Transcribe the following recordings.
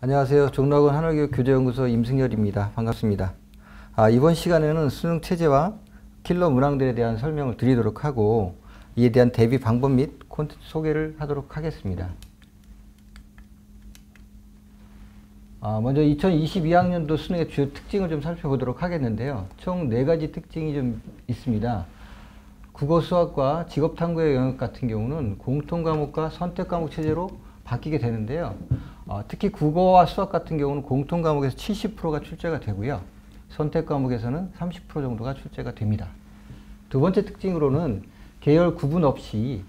안녕하세요. 종로학원 한월교육 교재연구소 임승열입니다. 반갑습니다. 이번 시간에는 수능 체제와 킬러 문항들에 대한 설명을 드리도록 하고 이에 대한 대비 방법 및 콘텐츠 소개를 하도록 하겠습니다. 먼저 2022학년도 수능의 주요 특징을 좀 살펴보도록 하겠는데요. 총 4가지 특징이 좀 있습니다. 국어, 수학과 직업탐구의 영역 같은 경우는 공통과목과 선택과목 체제로 바뀌게 되는데요. 특히 국어와 수학 같은 경우는 공통과목에서 70%가 출제가 되고요. 선택과목에서는 30% 정도가 출제가 됩니다. 두 번째 특징으로는 계열 구분 없이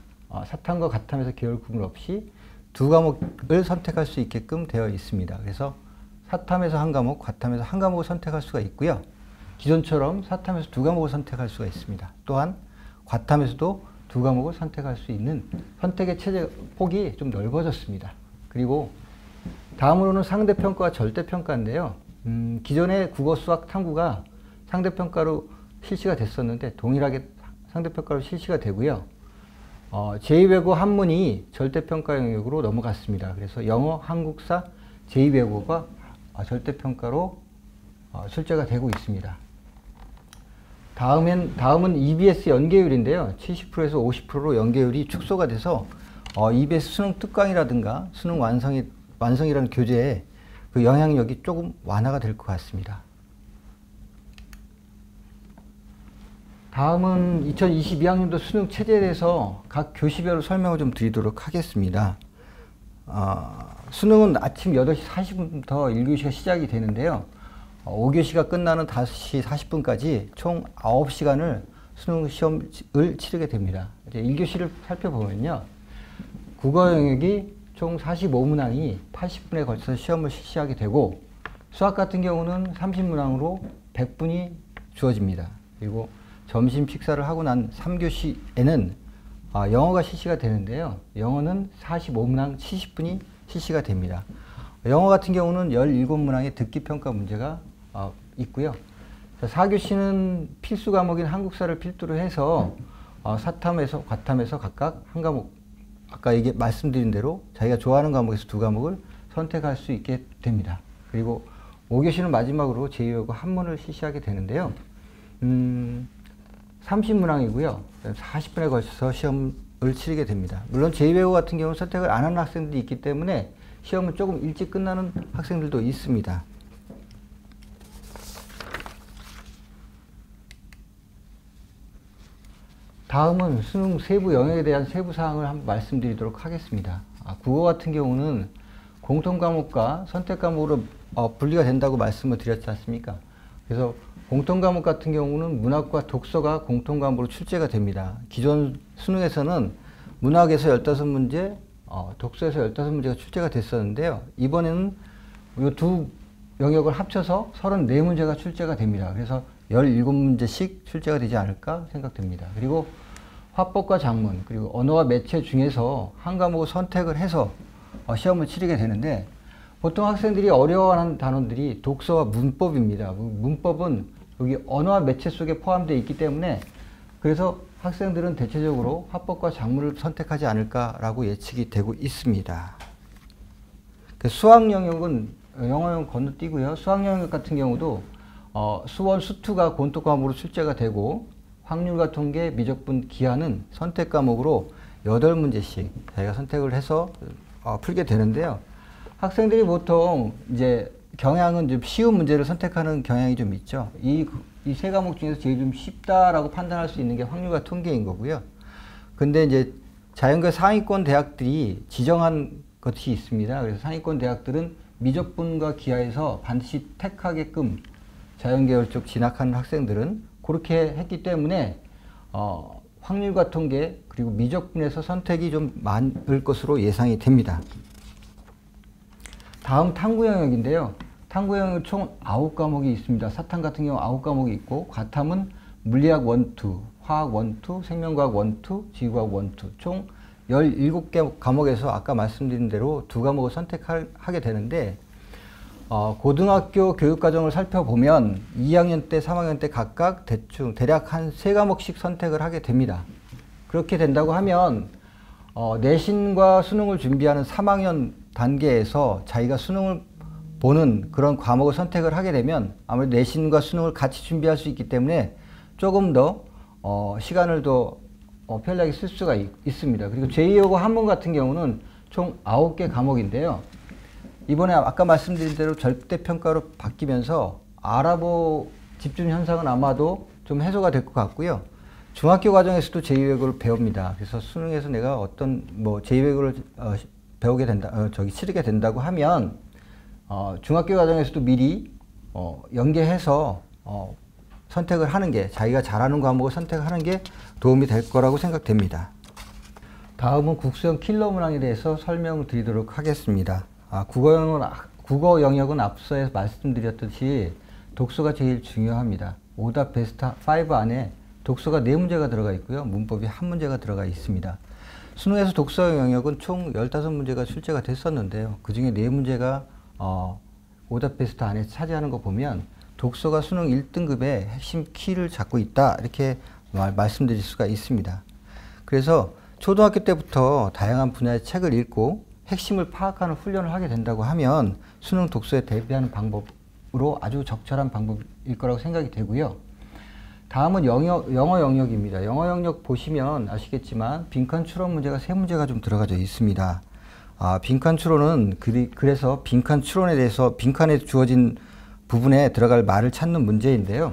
사탐과 가탐에서 계열 구분 없이 두 과목을 선택할 수 있게끔 되어 있습니다. 그래서 사탐에서 한 과목, 가탐에서 한 과목을 선택할 수가 있고요. 기존처럼 사탐에서 두 과목을 선택할 수가 있습니다. 또한 과탐에서도 두 과목을 선택할 수 있는 선택의 체제 폭이 좀 넓어졌습니다. 그리고 다음으로는 상대평가와 절대평가인데요. 기존의 국어, 수학, 탐구가 상대평가로 실시가 됐었는데 동일하게 상대평가로 실시가 되고요. 제2외국어 한문이 절대평가 영역으로 넘어갔습니다. 그래서 영어, 한국사, 제2외국어가 절대평가로 출제가 되고 있습니다. 다음은 EBS 연계율인데요. 70%에서 50%로 연계율이 축소가 돼서 EBS 수능 특강이라든가 수능 완성이라는 교재에 그 영향력이 조금 완화가 될 것 같습니다. 다음은 2022학년도 수능 체제에 대해서 각 교시별로 설명을 좀 드리도록 하겠습니다. 수능은 아침 8시 40분부터 1교시가 시작이 되는데요. 5교시가 끝나는 5시 40분까지 총 9시간을 수능 시험을 치르게 됩니다. 이제 1교시를 살펴보면요. 국어 영역이 총 45문항이 80분에 걸쳐서 시험을 실시하게 되고 수학 같은 경우는 30문항으로 100분이 주어집니다. 그리고 점심 식사를 하고 난 3교시에는 영어가 실시가 되는데요. 영어는 45문항 70분이 실시가 됩니다. 영어 같은 경우는 17문항의 듣기평가 문제가 있고요. 4교시는 필수 과목인 한국사를 필두로 해서 사탐에서 과탐에서 각각 한 과목, 아까 말씀드린 대로 자기가 좋아하는 과목에서 두 과목을 선택할 수 있게 됩니다. 그리고 5교시는 마지막으로 제2외국어 한문을 실시하게 되는데요. 30문항이고요. 40분에 걸쳐서 시험을 치르게 됩니다. 물론 제2외국어 같은 경우는 선택을 안 하는 학생들이 있기 때문에 시험은 조금 일찍 끝나는 학생들도 있습니다. 다음은 수능 세부 영역에 대한 세부 사항을 한번 말씀드리도록 하겠습니다. 국어 같은 경우는 공통과목과 선택과목으로 분리가 된다고 말씀을 드렸지 않습니까? 그래서 공통과목 같은 경우는 문학과 독서가 공통과목으로 출제가 됩니다. 기존 수능에서는 문학에서 15문제, 독서에서 15문제가 출제가 됐었는데요. 이번에는 이 두 영역을 합쳐서 34문제가 출제가 됩니다. 그래서 17문제씩 출제가 되지 않을까 생각됩니다. 그리고 화법과 작문, 그리고 언어와 매체 중에서 한 과목을 선택을 해서 시험을 치르게 되는데 보통 학생들이 어려워하는 단원들이 독서와 문법입니다. 문법은 여기 언어와 매체 속에 포함되어 있기 때문에 그래서 학생들은 대체적으로 화법과 작문을 선택하지 않을까라고 예측이 되고 있습니다. 수학 영역은 영어 건너뛰고요. 수학 영역 같은 경우도 수원, 수투가 공통 과목으로 출제가 되고 확률과 통계, 미적분, 기하는 선택 과목으로 8문제씩 자기가 선택을 해서 풀게 되는데요. 학생들이 보통 이제 경향은 좀 쉬운 문제를 선택하는 경향이 좀 있죠. 이 세 과목 중에서 제일 좀 쉽다라고 판단할 수 있는 게 확률과 통계인 거고요. 근데 이제 자연계 상위권 대학들이 지정한 것이 있습니다. 그래서 상위권 대학들은 미적분과 기하에서 반드시 택하게끔 자연계열 쪽 진학하는 학생들은 그렇게 했기 때문에 확률과 통계 그리고 미적분에서 선택이 좀 많을 것으로 예상이 됩니다. 다음 탐구 영역인데요. 탐구 영역 총 9과목이 있습니다. 사탐 같은 경우 9과목이 있고 과탐은 물리학 1, 2, 화학 1, 2, 생명과학 1, 2, 지구과학 1, 2 총 17개 과목에서 아까 말씀드린 대로 두 과목을 선택하게 되는데 고등학교 교육과정을 살펴보면 2학년 때, 3학년 때 각각 대략 한 3과목씩 선택을 하게 됩니다. 그렇게 된다고 하면 내신과 수능을 준비하는 3학년 단계에서 자기가 수능을 보는 그런 과목을 선택을 하게 되면 아무래도 내신과 수능을 같이 준비할 수 있기 때문에 조금 더 시간을 더 편리하게 쓸 수가 있습니다. 그리고 제2여고 한문 같은 경우는 총 9개 과목인데요. 이번에 아까 말씀드린 대로 절대평가로 바뀌면서 아랍어 집중 현상은 아마도 좀 해소가 될 것 같고요. 중학교 과정에서도 제2외국어를 배웁니다. 그래서 수능에서 내가 어떤 제2외국어를 배우게 된다, 치르게 된다고 하면 중학교 과정에서도 미리 연계해서 선택을 하는 게, 자기가 잘하는 과목을 선택하는 게 도움이 될 거라고 생각됩니다. 다음은 국수형 킬러 문항에 대해서 설명을 드리도록 하겠습니다. 국어 영역은 앞서서 말씀드렸듯이 독서가 제일 중요합니다. 오답 베스트 5 안에 독서가 4문제가 들어가 있고요. 문법이 1문제가 들어가 있습니다. 수능에서 독서 영역은 총 15문제가 출제가 됐었는데요. 그 중에 4문제가 오답 베스트 안에 차지하는 거 보면 독서가 수능 1등급의 핵심 키를 잡고 있다, 이렇게 말씀드릴 수가 있습니다. 그래서 초등학교 때부터 다양한 분야의 책을 읽고 핵심을 파악하는 훈련을 하게 된다고 하면 수능 독서에 대비하는 방법으로 아주 적절한 방법일 거라고 생각이 되고요. 다음은 영어 영역입니다. 영어 영역 보시면 아시겠지만 빈칸 추론 문제가 3문제가 좀 들어가져 있습니다. 빈칸 추론은 그래서 빈칸 추론에 대해서 빈칸에 주어진 부분에 들어갈 말을 찾는 문제인데요.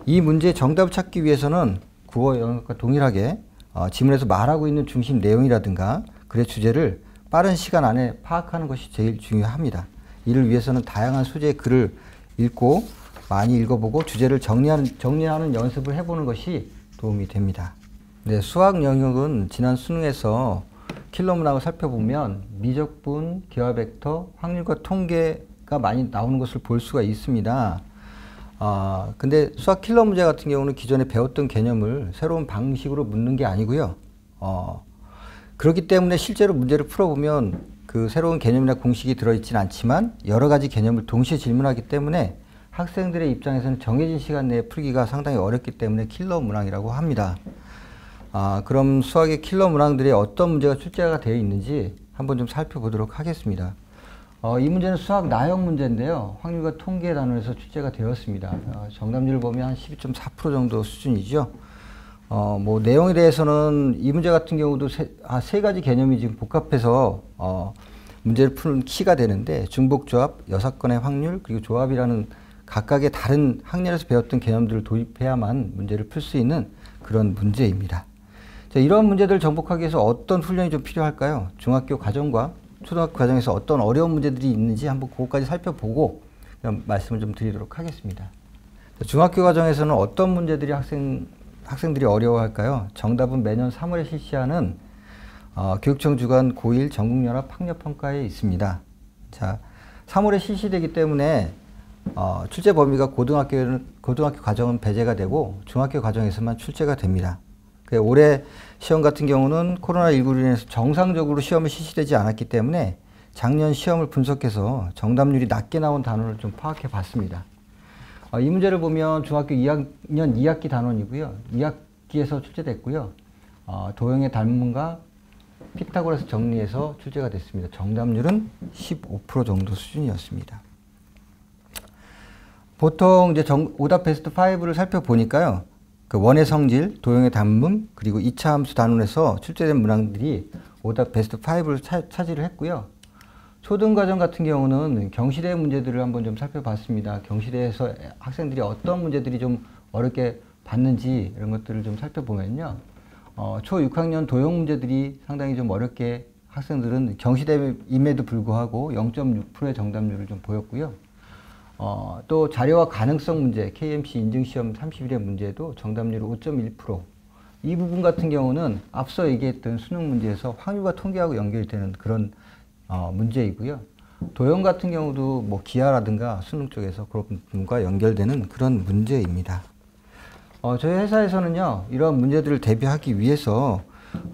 이 문제의 정답을 찾기 위해서는 국어 영역과 동일하게 지문에서 말하고 있는 중심 내용이라든가 글의 주제를 빠른 시간 안에 파악하는 것이 제일 중요합니다. 이를 위해서는 다양한 소재의 글을 읽고 많이 읽어보고 주제를 정리하는 연습을 해보는 것이 도움이 됩니다. 네, 수학 영역은 지난 수능에서 킬러 문항을 살펴보면 미적분, 기하 벡터, 확률과 통계가 많이 나오는 것을 볼 수가 있습니다. 근데 수학 킬러 문제 같은 경우는 기존에 배웠던 개념을 새로운 방식으로 묻는 게 아니고요. 그렇기 때문에 실제로 문제를 풀어보면 그 새로운 개념이나 공식이 들어있지는 않지만 여러 가지 개념을 동시에 질문하기 때문에 학생들의 입장에서는 정해진 시간 내에 풀기가 상당히 어렵기 때문에 킬러 문항이라고 합니다. 그럼 수학의 킬러 문항들이 어떤 문제가 출제가 되어 있는지 한번 좀 살펴보도록 하겠습니다. 이 문제는 수학 나형 문제인데요. 확률과 통계 단원에서 출제가 되었습니다. 정답률을 보면 한 12.4% 정도 수준이죠. 내용에 대해서는 이 문제 같은 경우도 세 가지 개념이 지금 복합해서 문제를 푸는 키가 되는데 중복조합, 여사건의 확률, 그리고 조합이라는 각각의 다른 학년에서 배웠던 개념들을 도입해야만 문제를 풀 수 있는 그런 문제입니다. 자, 이런 문제들을 정복하기 위해서 어떤 훈련이 좀 필요할까요? 중학교 과정과 초등학교 과정에서 어떤 어려운 문제들이 있는지 한번 그것까지 살펴보고 말씀을 좀 드리도록 하겠습니다. 중학교 과정에서는 어떤 문제들이 학생들이 어려워할까요? 정답은 매년 3월에 실시하는 교육청 주관 고1 전국연합 학력평가에 있습니다. 자, 3월에 실시되기 때문에 출제 범위가 고등학교 과정은 배제가 되고 중학교 과정에서만 출제가 됩니다. 올해 시험 같은 경우는 코로나19로 인해서 정상적으로 시험이 실시되지 않았기 때문에 작년 시험을 분석해서 정답률이 낮게 나온 단원을 좀 파악해 봤습니다. 이 문제를 보면 중학교 2학년 2학기 단원이고요. 2학기에서 출제됐고요. 도형의 단문과 피타고라스 정리해서 출제가 됐습니다. 정답률은 15% 정도 수준이었습니다. 보통 이제 오답 베스트 5를 살펴보니까요. 그 원의 성질, 도형의 단문, 그리고 2차 함수 단원에서 출제된 문항들이 오답 베스트 5를 차지를 했고요. 초등과정 같은 경우는 경시대 문제들을 한번 좀 살펴봤습니다. 경시대에서 학생들이 어떤 문제들이 좀 어렵게 봤는지 이런 것들을 좀 살펴보면요. 초 6학년 도형 문제들이 상당히 좀 어렵게 학생들은 경시대임에도 불구하고 0.6%의 정답률을 좀 보였고요. 또 자료와 가능성 문제, KMC 인증시험 30일의 문제도 정답률 5.1%. 이 부분 같은 경우는 앞서 얘기했던 수능 문제에서 확률과 통계하고 연결되는 그런 문제이고요. 도형 같은 경우도 기하라든가 수능 쪽에서 그런 부분과 연결되는 그런 문제입니다. 저희 회사에서는요, 이런 문제들을 대비하기 위해서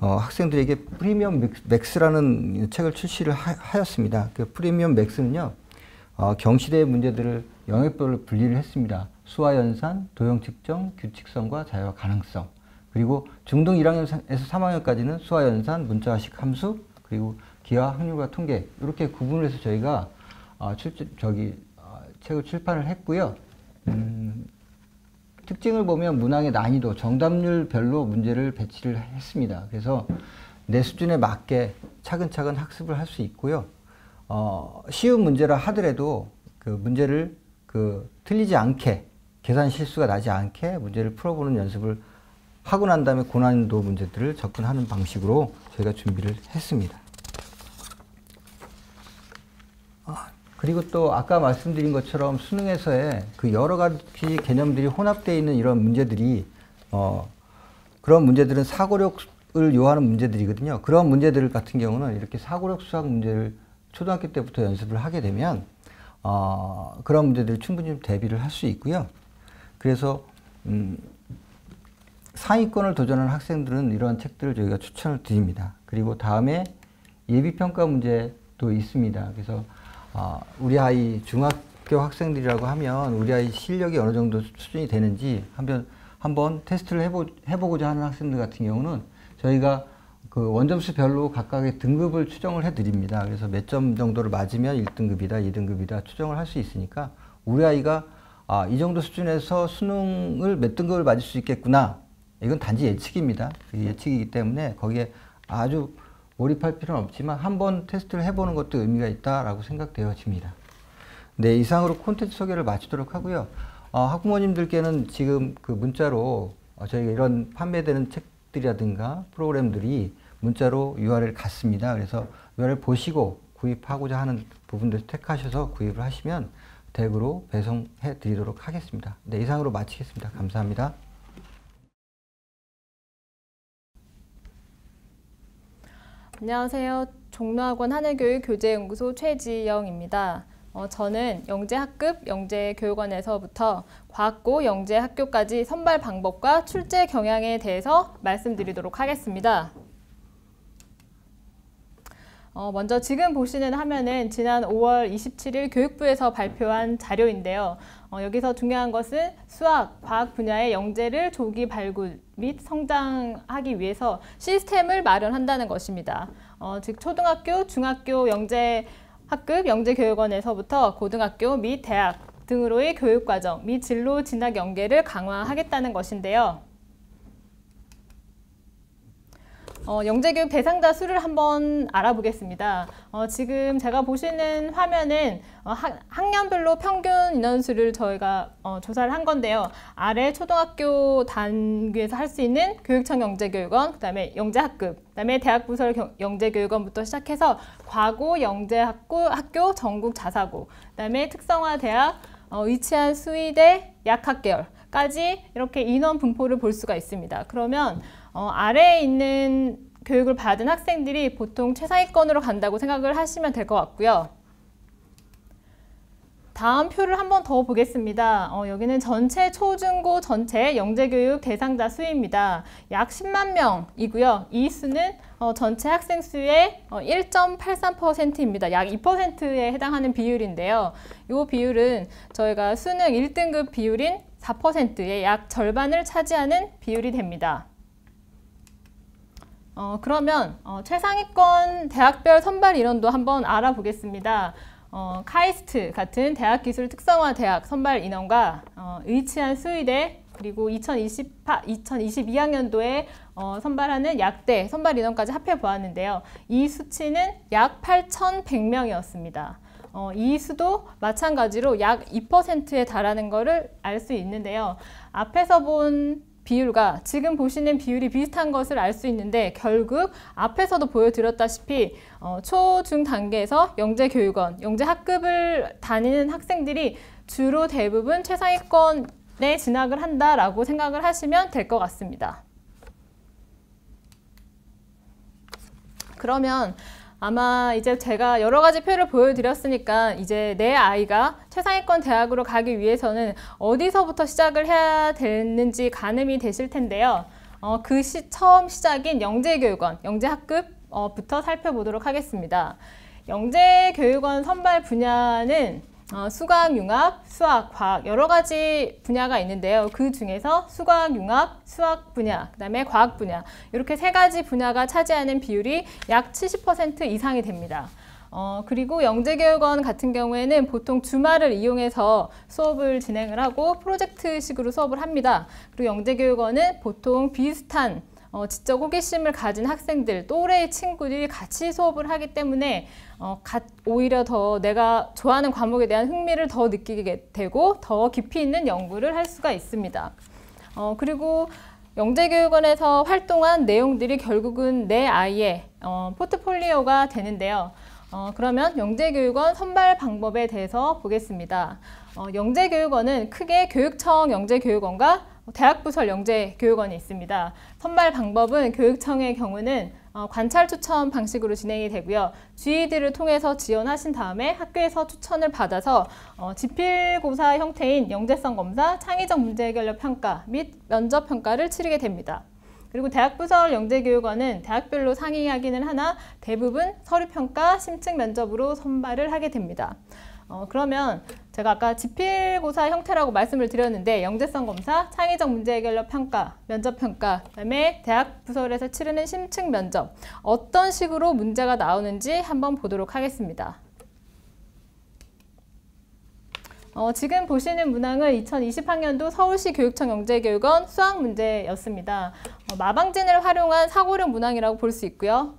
학생들에게 프리미엄 맥스라는 책을 출시를 하였습니다. 그 프리미엄 맥스는요, 경시대 문제들을 영역별로 분리를 했습니다. 수와 연산, 도형 측정, 규칙성과 자유와 가능성. 그리고 중등 1학년에서 3학년까지는 수와 연산, 문자식 함수, 그리고 기하, 확률과 통계 이렇게 구분을 해서 저희가 책을 출판을 했고요. 특징을 보면 문항의 난이도, 정답률별로 문제를 배치를 했습니다. 그래서 내 수준에 맞게 차근차근 학습을 할 수 있고요. 쉬운 문제라 하더라도 그 문제를 틀리지 않게, 계산 실수가 나지 않게 문제를 풀어보는 연습을 하고 난 다음에 고난이도 문제들을 접근하는 방식으로 저희가 준비를 했습니다. 그리고 또 아까 말씀드린 것처럼 수능에서의 그 여러 가지 개념들이 혼합되어 있는 이런 문제들이 그런 문제들은 사고력을 요하는 문제들이거든요. 그런 문제들 같은 경우는 이렇게 사고력 수학 문제를 초등학교 때부터 연습을 하게 되면 그런 문제들을 충분히 좀 대비를 할 수 있고요. 그래서 상위권을 도전하는 학생들은 이러한 책들을 저희가 추천을 드립니다. 그리고 다음에 예비평가 문제도 있습니다. 그래서 우리 아이 중학교 학생들이라고 하면 우리 아이 실력이 어느 정도 수준이 되는지 한번 테스트를 해보고자 하는 학생들 같은 경우는 저희가 그 원점수별로 각각의 등급을 추정을 해드립니다. 그래서 몇 점 정도를 맞으면 1등급이다, 2등급이다 추정을 할 수 있으니까 우리 아이가 이 정도 수준에서 수능을 몇 등급을 맞을 수 있겠구나. 이건 단지 예측입니다. 예측이기 때문에 거기에 아주 몰입할 필요는 없지만 한번 테스트를 해보는 것도 의미가 있다라고 생각되어집니다. 네, 이상으로 콘텐츠 소개를 마치도록 하고요. 학부모님들께는 지금 그 문자로 저희가 이런 판매되는 책들이라든가 프로그램들이 문자로 URL 갔습니다. 그래서 URL 보시고 구입하고자 하는 부분들 택하셔서 구입을 하시면 댁으로 배송해 드리도록 하겠습니다. 네, 이상으로 마치겠습니다. 감사합니다. 안녕하세요. 종로학원 하늘교육 교재연구소 최지영입니다. 저는 영재학급 영재교육원에서부터 과학고 영재학교까지 선발 방법과 출제 경향에 대해서 말씀드리도록 하겠습니다. 먼저 지금 보시는 화면은 지난 5월 27일 교육부에서 발표한 자료인데요. 여기서 중요한 것은 수학, 과학 분야의 영재를 조기 발굴 및 성장하기 위해서 시스템을 마련한다는 것입니다. 즉 초등학교, 중학교 영재학급 영재교육원에서부터 고등학교 및 대학 등으로의 교육과정 및 진로 진학 연계를 강화하겠다는 것인데요. 영재교육 대상자 수를 한번 알아보겠습니다. 지금 제가 보시는 화면은 학년별로 평균 인원수를 저희가 조사를 한 건데요. 아래 초등학교 단계에서 할 수 있는 교육청 영재교육원, 그다음에 영재학급, 그다음에 대학부설 영재교육원부터 시작해서 과고 영재학교 전국 자사고, 그다음에 특성화대학, 위치한 수의대 약학계열까지 이렇게 인원 분포를 볼 수가 있습니다. 그러면 아래에 있는 교육을 받은 학생들이 보통 최상위권으로 간다고 생각을 하시면 될 것 같고요. 다음 표를 한번 더 보겠습니다. 여기는 전체 초중고 전체 영재교육 대상자 수입니다. 약 10만 명이고요. 이 수는 전체 학생 수의 1.83%입니다. 약 2%에 해당하는 비율인데요. 이 비율은 저희가 수능 1등급 비율인 4%의 약 절반을 차지하는 비율이 됩니다. 그러면 최상위권 대학별 선발 인원도 한번 알아보겠습니다. 카이스트 같은 대학기술 특성화 대학 선발 인원과 의치한 수의대 그리고 2022학년도에 선발하는 약대 선발 인원까지 합해 보았는데요. 이 수치는 약 8,100명이었습니다. 이 수도 마찬가지로 약 2%에 달하는 것을 알 수 있는데요. 앞에서 본 비율과 지금 보시는 비율이 비슷한 것을 알 수 있는데 결국 앞에서도 보여드렸다시피 초, 중 단계에서 영재교육원, 영재학급을 다니는 학생들이 주로 대부분 최상위권에 진학을 한다라고 생각을 하시면 될 것 같습니다. 그러면 아마 이제 제가 여러 가지 표를 보여드렸으니까 이제 내 아이가 최상위권 대학으로 가기 위해서는 어디서부터 시작을 해야 되는지 가늠이 되실 텐데요. 처음 시작인 영재교육원, 영재학급부터 살펴보도록 하겠습니다. 영재교육원 선발 분야는 수학, 융합, 수학, 과학 여러 가지 분야가 있는데요. 그 중에서 수학, 융합, 수학 분야, 그 다음에 과학 분야 이렇게 세 가지 분야가 차지하는 비율이 약 70% 이상이 됩니다. 그리고 영재교육원 같은 경우에는 보통 주말을 이용해서 수업을 진행을 하고 프로젝트식으로 수업을 합니다. 그리고 영재교육원은 보통 비슷한 지적 호기심을 가진 학생들, 또래의 친구들이 같이 수업을 하기 때문에 오히려 더 내가 좋아하는 과목에 대한 흥미를 더 느끼게 되고 더 깊이 있는 연구를 할 수가 있습니다. 그리고 영재교육원에서 활동한 내용들이 결국은 내 아이의 포트폴리오가 되는데요. 그러면 영재교육원 선발 방법에 대해서 보겠습니다. 영재교육원은 크게 교육청 영재교육원과 대학부설 영재교육원이 있습니다. 선발 방법은 교육청의 경우는 관찰 추천 방식으로 진행이 되고요. GED를 통해서 지원하신 다음에 학교에서 추천을 받아서 지필고사 형태인 영재성 검사, 창의적 문제 해결력 평가 및 면접 평가를 치르게 됩니다. 그리고 대학부설 영재교육원은 대학별로 상이하기는 하나 대부분 서류평가, 심층 면접으로 선발을 하게 됩니다. 그러면 제가 아까 지필고사 형태라고 말씀을 드렸는데 영재성 검사, 창의적 문제 해결력 평가, 면접 평가, 그다음에 대학부설에서 치르는 심층 면접 어떤 식으로 문제가 나오는지 한번 보도록 하겠습니다. 지금 보시는 문항은 2020학년도 서울시 교육청 영재교육원 수학 문제였습니다. 마방진을 활용한 사고력 문항이라고 볼 수 있고요.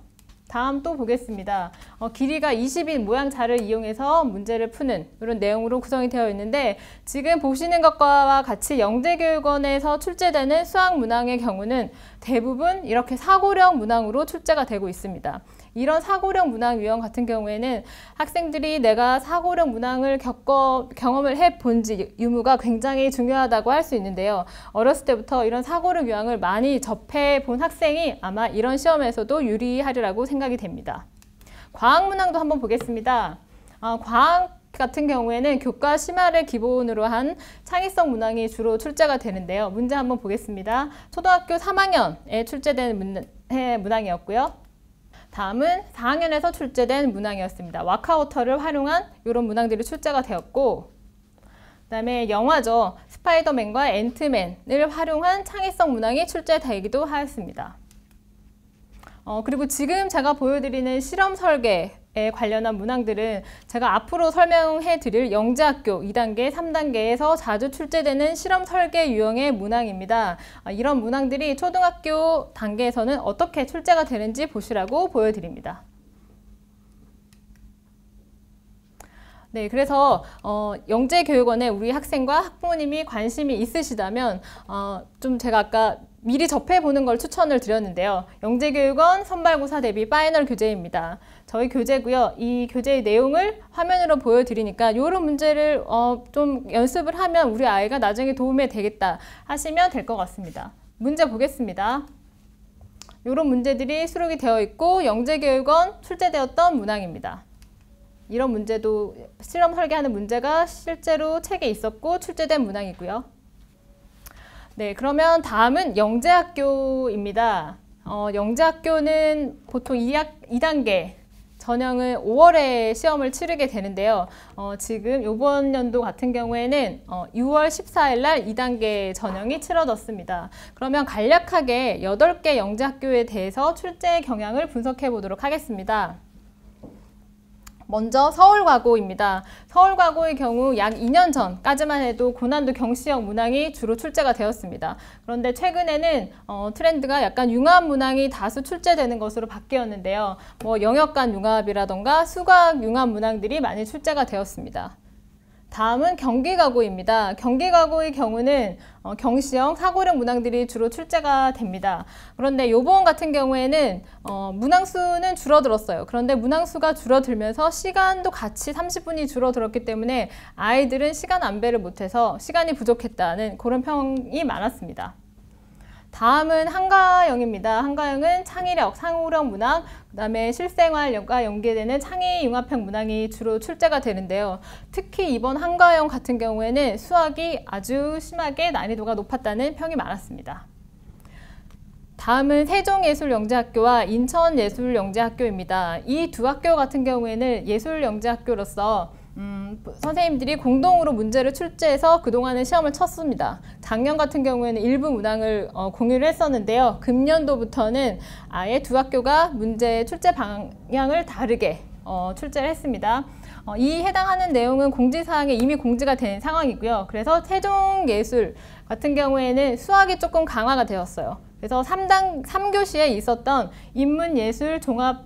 다음 또 보겠습니다. 길이가 20인 모양자를 이용해서 문제를 푸는 이런 내용으로 구성이 되어 있는데 지금 보시는 것과 같이 영재교육원에서 출제되는 수학 문항의 경우는 대부분 이렇게 사고력 문항으로 출제가 되고 있습니다. 이런 사고력 문항 유형 같은 경우에는 학생들이 내가 사고력 문항을 경험을 해본지 유무가 굉장히 중요하다고 할 수 있는데요. 어렸을 때부터 이런 사고력 유형을 많이 접해본 학생이 아마 이런 시험에서도 유리하리라고 생각이 됩니다. 과학 문항도 한번 보겠습니다. 과학 같은 경우에는 교과 심화를 기본으로 한 창의성 문항이 주로 출제가 되는데요. 문제 한번 보겠습니다. 초등학교 3학년에 출제된 문항이었고요. 다음은 4학년에서 출제된 문항이었습니다. 와카오터를 활용한 이런 문항들이 출제가 되었고 그 다음에 영화죠. 스파이더맨과 앤트맨을 활용한 창의성 문항이 출제되기도 하였습니다. 그리고 지금 제가 보여드리는 실험 설계에 관련한 문항들은 제가 앞으로 설명해 드릴 영재학교 2단계, 3단계에서 자주 출제되는 실험 설계 유형의 문항입니다. 이런 문항들이 초등학교 단계에서는 어떻게 출제가 되는지 보시라고 보여드립니다. 네, 그래서 영재교육원에 우리 학생과 학부모님이 관심이 있으시다면 좀 제가 아까 미리 접해보는 걸 추천을 드렸는데요. 영재교육원 선발고사 대비 파이널 교재입니다. 저희 교재고요. 이 교재의 내용을 화면으로 보여드리니까 이런 문제를 좀 연습을 하면 우리 아이가 나중에 도움이 되겠다 하시면 될 것 같습니다. 문제 보겠습니다. 이런 문제들이 수록이 되어 있고 영재교육원 출제되었던 문항입니다. 이런 문제도 실험 설계하는 문제가 실제로 책에 있었고 출제된 문항이고요. 네, 그러면 다음은 영재학교입니다. 영재학교는 보통 2단계 전형은 5월에 시험을 치르게 되는데요. 지금 이번 연도 같은 경우에는 6월 14일 날 2단계 전형이 치러졌습니다. 그러면 간략하게 8개 영재학교에 대해서 출제 경향을 분석해 보도록 하겠습니다. 먼저 서울과고입니다. 서울과고의 경우 약 2년 전까지만 해도 고난도 경시형 문항이 주로 출제가 되었습니다. 그런데 최근에는 트렌드가 약간 융합 문항이 다수 출제되는 것으로 바뀌었는데요. 영역간 융합이라던가 수학 융합 문항들이 많이 출제가 되었습니다. 다음은 경기과고입니다. 경기과고의 경우는 경시형 사고력 문항들이 주로 출제가 됩니다. 그런데 요번 같은 경우에는 문항수는 줄어들었어요. 그런데 문항수가 줄어들면서 시간도 같이 30분이 줄어들었기 때문에 아이들은 시간 안배를 못해서 시간이 부족했다는 그런 평이 많았습니다. 다음은 한가영입니다. 한가영은 창의력, 상호력 문항, 그 다음에 실생활과 연계되는 창의융합형 문항이 주로 출제가 되는데요. 특히 이번 한가영 같은 경우에는 수학이 아주 심하게 난이도가 높았다는 평이 많았습니다. 다음은 세종예술영재학교와 인천예술영재학교입니다. 이 두 학교 같은 경우에는 예술영재학교로서 선생님들이 공동으로 문제를 출제해서 그동안은 시험을 쳤습니다. 작년 같은 경우에는 일부 문항을 공유를 했었는데요. 금년도부터는 아예 두 학교가 문제 출제 방향을 다르게 출제를 했습니다. 이 해당하는 내용은 공지사항에 이미 공지가 된 상황이고요. 그래서 세종예술 같은 경우에는 수학이 조금 강화가 되었어요. 그래서 3교시에 있었던 인문예술 종합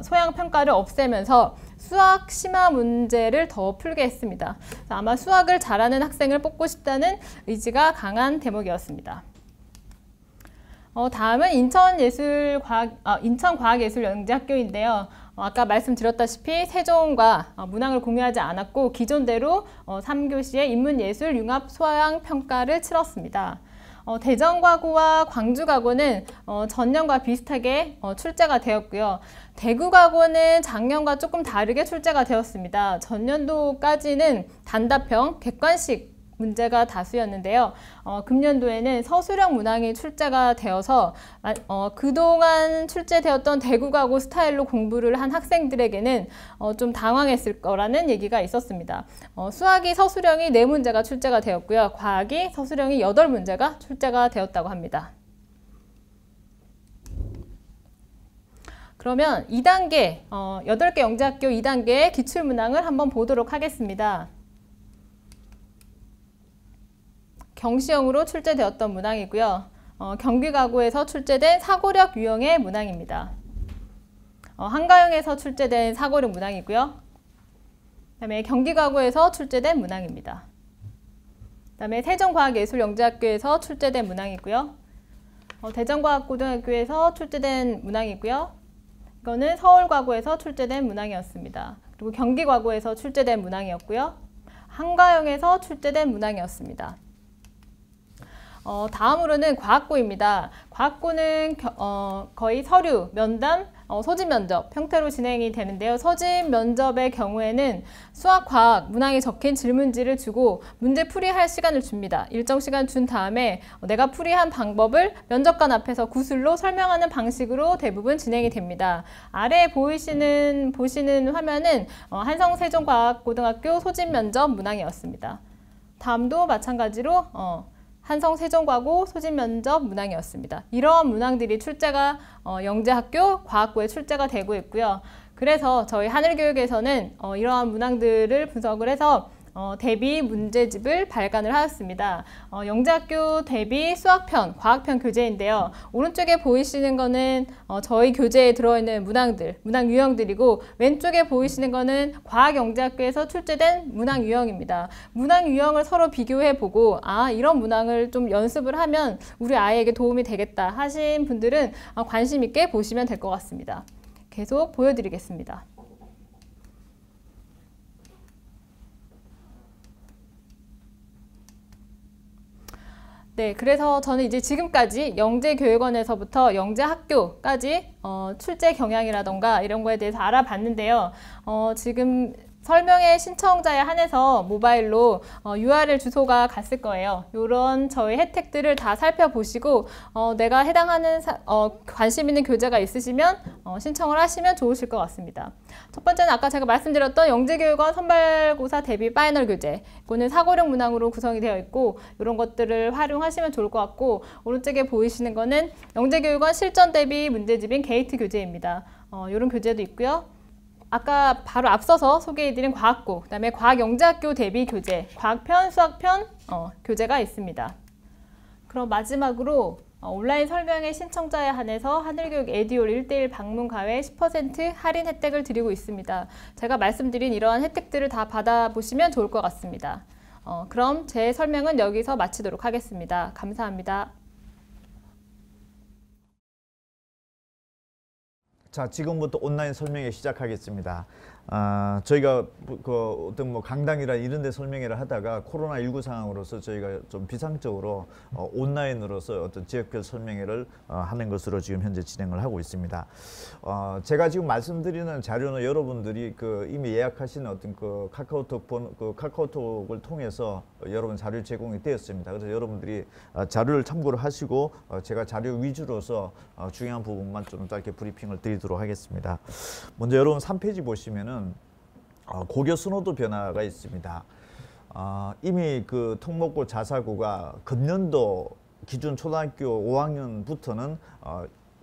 소양평가를 없애면서 수학 심화 문제를 더 풀게 했습니다. 아마 수학을 잘하는 학생을 뽑고 싶다는 의지가 강한 대목이었습니다. 다음은 인천과학예술영재학교인데요. 아까 말씀드렸다시피 세종과 문항을 공유하지 않았고 기존대로 3교시에 인문예술 융합 소양평가를 치렀습니다. 대전과고와 광주과고는 전년과 비슷하게 출제가 되었고요. 대구과고는 작년과 조금 다르게 출제가 되었습니다. 전년도까지는 단답형, 객관식 문제가 다수였는데요. 금년도에는 서술형 문항이 출제가 되어서 그동안 출제되었던 대구과고 스타일로 공부를 한 학생들에게는 좀 당황했을 거라는 얘기가 있었습니다. 수학이 서술형이 4문제가 출제가 되었고요. 과학이 서술형이 8문제가 출제가 되었다고 합니다. 그러면 2단계, 8개 영재학교 2단계의 기출문항을 한번 보도록 하겠습니다. 경시형으로 출제되었던 문항이고요. 경기가고에서 출제된 사고력 유형의 문항입니다. 한가영에서 출제된 사고력 문항이고요. 그다음에 경기가고에서 출제된 문항입니다. 그다음에 세종과학예술영재학교에서 출제된 문항이고요. 대전과학고등학교에서 출제된 문항이고요. 이거는 서울과고에서 출제된 문항이었습니다. 그리고 경기과고에서 출제된 문항이었고요. 한가영에서 출제된 문항이었습니다. 다음으로는 과학고입니다. 과학고는 거의 서류, 면담, 소집 면접 형태로 진행이 되는데요. 소집 면접의 경우에는 수학, 과학, 문항에 적힌 질문지를 주고 문제 풀이할 시간을 줍니다. 일정 시간 준 다음에 내가 풀이한 방법을 면접관 앞에서 구술로 설명하는 방식으로 대부분 진행이 됩니다. 아래에 보시는 화면은 한성세종과학고등학교 소집 면접 문항이었습니다. 다음도 마찬가지로 한성세종과고 소집면접 문항이었습니다. 이러한 문항들이 출제가 영재학교 과학고에 출제가 되고 있고요. 그래서 저희 하늘교육에서는 이러한 문항들을 분석을 해서 대비 문제집을 발간을 하였습니다. 영재학교 대비 수학편, 과학편 교재인데요. 오른쪽에 보이시는 거는 저희 교재에 들어있는 문항들, 문항 유형들이고 왼쪽에 보이시는 거는 과학영재학교에서 출제된 문항 유형입니다. 문항 유형을 서로 비교해보고 이런 문항을 좀 연습을 하면 우리 아이에게 도움이 되겠다 하신 분들은 관심 있게 보시면 될 것 같습니다. 계속 보여드리겠습니다. 네, 그래서 저는 이제 지금까지 영재교육원에서부터 영재학교까지 출제 경향이라던가 이런 거에 대해서 알아봤는데요. 지금 설명의 신청자에 한해서 모바일로 URL 주소가 갔을 거예요. 이런 저희 혜택들을 다 살펴보시고 내가 해당하는 관심 있는 교재가 있으시면 신청을 하시면 좋으실 것 같습니다. 첫 번째는 아까 제가 말씀드렸던 영재교육원 선발고사 대비 파이널 교재. 이거는 사고력 문항으로 구성이 되어 있고 이런 것들을 활용하시면 좋을 것 같고 오른쪽에 보이시는 거는 영재교육원 실전 대비 문제집인 게이트 교재입니다. 이런 교재도 있고요. 아까 바로 앞서서 소개해드린 과학고, 그 다음에 과학영재학교 대비 교재, 과학편, 수학편 교재가 있습니다. 그럼 마지막으로 온라인 설명회 신청자에 한해서 하늘교육 에듀올 1:1 방문 가외 10% 할인 혜택을 드리고 있습니다. 제가 말씀드린 이러한 혜택들을 다 받아보시면 좋을 것 같습니다. 그럼 제 설명은 여기서 마치도록 하겠습니다. 감사합니다. 자, 지금부터 온라인 설명회 시작하겠습니다. 저희가 어떤 강당이나 이런 데 설명회를 하다가 코로나19 상황으로서 저희가 좀 비상적으로 온라인으로서 어떤 지역별 설명회를 하는 것으로 지금 현재 진행을 하고 있습니다. 제가 지금 말씀드리는 자료는 여러분들이 이미 예약하신 어떤 카카오톡을 통해서 여러분 자료 제공이 되었습니다. 그래서 여러분들이 자료를 참고를 하시고 제가 자료 위주로서 중요한 부분만 좀 짧게 브리핑을 드리도록 하겠습니다. 먼저 여러분 3페이지 보시면은 고교 선호도 변화가 있습니다. 이미 특목고 자사고가 금년도 기준 초등학교 5학년부터는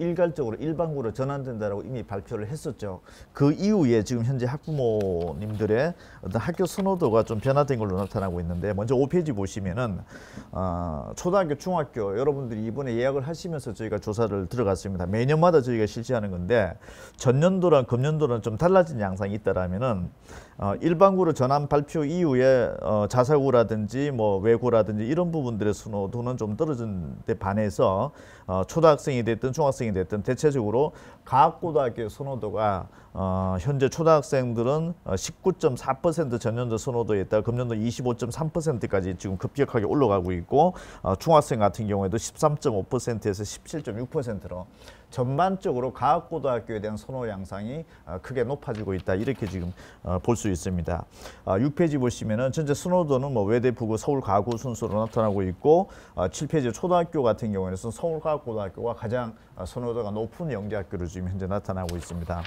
일괄적으로 일반고로 전환된다라고 이미 발표를 했었죠. 그 이후에 지금 현재 학부모님들의 어떤 학교 선호도가 좀 변화된 걸로 나타나고 있는데, 먼저 5페이지 보시면은 초등학교, 중학교 여러분들이 이번에 예약을 하시면서 저희가 조사를 들어갔습니다. 매년마다 저희가 실시하는 건데 전년도랑 금년도랑 좀 달라진 양상이 있다라면은 일반고로 전환 발표 이후에 자사고라든지 뭐 외고라든지 이런 부분들의 선호도는 좀 떨어진 데 반해서 초등학생이 됐든 중학생이 됐든 대체적으로 과학고등학교의 선호도가 현재 초등학생들은 19.4% 전년도 선호도에 있다가 금년도 25.3%까지 지금 급격하게 올라가고 있고, 중학생 같은 경우에도 13.5%에서 17.6%로 전반적으로 과학고등학교에 대한 선호 양상이 크게 높아지고 있다, 이렇게 지금 볼 수 있습니다. 6페이지 보시면은 전체 선호도는 뭐 외대, 부고, 서울 과구 순서로 나타나고 있고, 7페이지 초등학교 같은 경우에는 서울과학고등학교가 가장 선호도가 높은 영재학교로 지금 현재 나타나고 있습니다.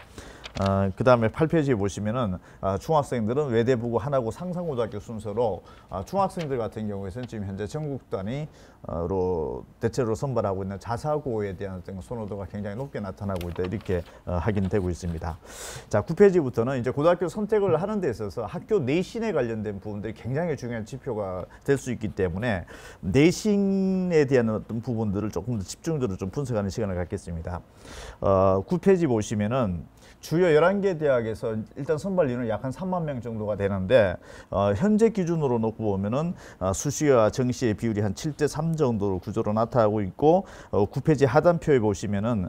그 다음에 8페이지에 보시면은 중학생들은 외대, 부고, 하나고, 상상고등학교 순서로 중학생들 같은 경우에는 지금 현재 전국 단위로 대체로 선발하고 있는 자사고에 대한 선호도가 굉장히 높게 나타나고 있다, 이렇게 확인되고 있습니다. 자, 9페이지부터는 이제 고등학교 선택을 하는 데 있어서 학교 내신에 관련된 부분들이 굉장히 중요한 지표가 될 수 있기 때문에 내신에 대한 어떤 부분들을 조금 더 집중적으로 좀 분석하는 시간을 갖겠습니다. 9페이지 보시면은 주요 11개 대학에서 일단 선발 인원이 약 한 3만 명 정도가 되는데, 현재 기준으로 놓고 보면은 수시와 정시의 비율이 한 7대3 정도로 구조로 나타나고 있고, 9페이지 하단표에 보시면은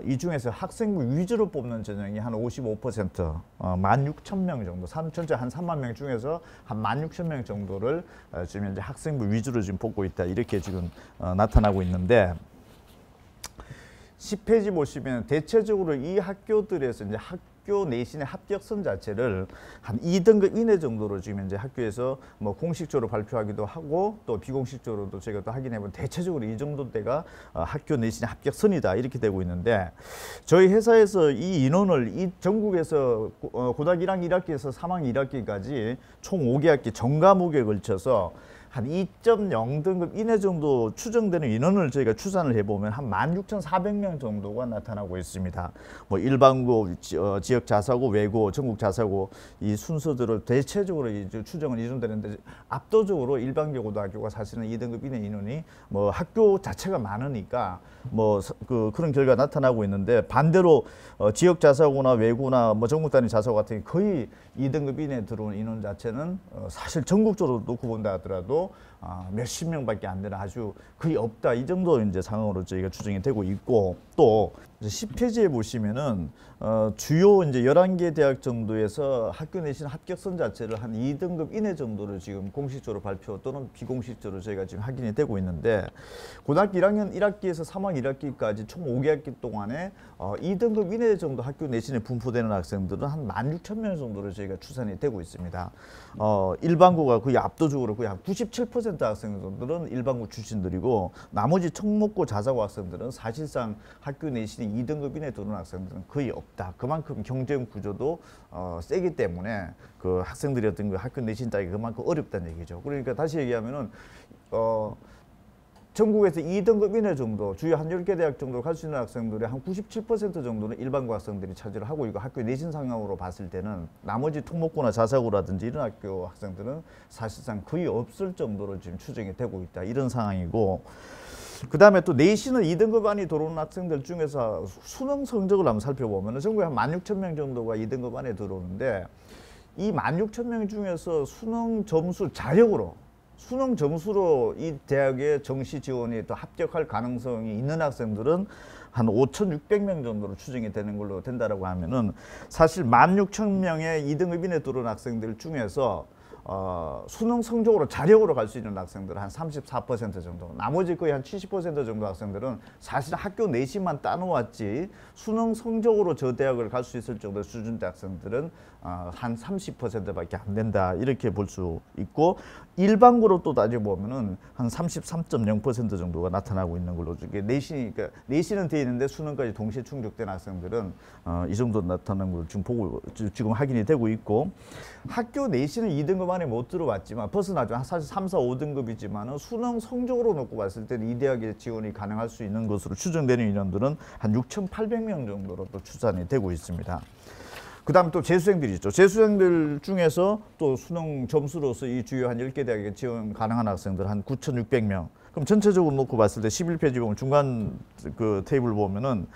이 중에서 학생부 위주로 뽑는 전형이 한 55%, 16,000명 정도, 전체 한 3만 명 중에서 한 16,000명 정도를 지금 현재 학생부 위주로 지금 뽑고 있다, 이렇게 지금 나타나고 있는데, 10페이지 보시면 대체적으로 이 학교들에서 이제 학교 내신의 합격선 자체를 한 2등급 이내 정도로 지금 현재 학교에서 뭐 공식적으로 발표하기도 하고 또 비공식적으로도 제가 또 확인해보면 대체적으로 이 정도대가 학교 내신의 합격선이다, 이렇게 되고 있는데, 저희 회사에서 이 인원을 이 전국에서 고등학교 1학년 1학기에서 3학년 1학기까지 총 5개 학기 전 과목에 걸쳐서 한 2.0등급 이내 정도 추정되는 인원을 저희가 추산을 해보면 한 16,400명 정도가 나타나고 있습니다. 뭐 일반고, 지역 자사고, 외고, 전국 자사고 이 순서대로 대체적으로 이제 추정은 이루어지는데, 압도적으로 일반고 고등학교가 사실은 2등급 이내 인원이 뭐 학교 자체가 많으니까 뭐 그런 결과가 나타나고 있는데, 반대로 지역 자사고나 외고나 뭐 전국 단위 자사고 같은 게 거의 2등급 이내에 들어온 인원 자체는 사실 전국적으로 놓고 본다 하더라도 몇십 명밖에 안 되는, 아주 거의 없다, 이 정도 이제 상황으로 저희가 추정이 되고 있고, 또 10페이지에 보시면은 주요 이제 11개 대학 정도에서 학교 내신 합격선 자체를 한 2등급 이내 정도를 지금 공식적으로 발표 또는 비공식적으로 저희가 지금 확인이 되고 있는데, 고등학교 1학년 1학기에서 3학년 1학기까지 총 5개 학기 동안에 2등급 이내 정도 학교 내신에 분포되는 학생들은 한 16,000명 정도로 저희가 추산이 되고 있습니다. 일반고가 거의 압도적으로 거의 한 97% 학생들은 일반고 출신들이고, 나머지 특목고 자사고 학생들은 사실상 학교 내신이 2등급 이내 들어오는 학생들은 거의 없다. 그만큼 경쟁 구조도 세기 때문에 그 학생들이 어떤 그 학교 내신 따기 그만큼 어렵다는 얘기죠. 그러니까 다시 얘기하면은 전국에서 2등급 이내 정도, 주요 한 10개 대학 정도 갈 수 있는 학생들의 한 97% 정도는 일반고 학생들이 차지를 하고 있고, 학교 내신 상황으로 봤을 때는 나머지 특목고나 자사고라든지 이런 학교 학생들은 사실상 거의 없을 정도로 지금 추정이 되고 있다, 이런 상황이고, 그 다음에 또 내신은 2등급 안에 들어오는 학생들 중에서 수능 성적을 한번 살펴보면 전국에 한 16,000명 정도가 2등급 안에 들어오는데, 이 16,000명 중에서 수능 점수 자력으로, 수능 점수로 이 대학의 정시 지원이 또 합격할 가능성이 있는 학생들은 한 5,600명 정도로 추정이 되는 걸로 된다라고 하면은, 사실 16,000명의 2등급 이내 들어온 학생들 중에서 수능 성적으로 자력으로 갈 수 있는 학생들은 한 34% 정도, 나머지 거의 한 70% 정도 학생들은 사실 학교 내신만 따놓았지 수능 성적으로 저 대학을 갈 수 있을 정도의 수준대 학생들은 한 30%밖에 안 된다 이렇게 볼 수 있고 일반고로 또 따져보면은 한 33.0% 정도가 나타나고 있는 걸로 이게 그러니까 내신은 돼 있는데 수능까지 동시에 충족된 학생들은 이 정도 나타나는 걸 지금 확인이 되고 있고 학교 내신은 2등급 안에 못 들어왔지만 벗어나죠. 사실 3, 4, 5등급이지만은 수능 성적으로 놓고 봤을 때는 이 대학에 지원이 가능할 수 있는 것으로 추정되는 인원들은 한 6,800명 정도로 또 추산이 되고 있습니다. 그 다음 또 재수생들이 있죠. 재수생들 중에서 또 수능 점수로서 이 주요 한 10개 대학에 지원 가능한 학생들 한 9,600명. 그럼 전체적으로 놓고 봤을 때 11페이지 보면 중간 그 테이블 보면은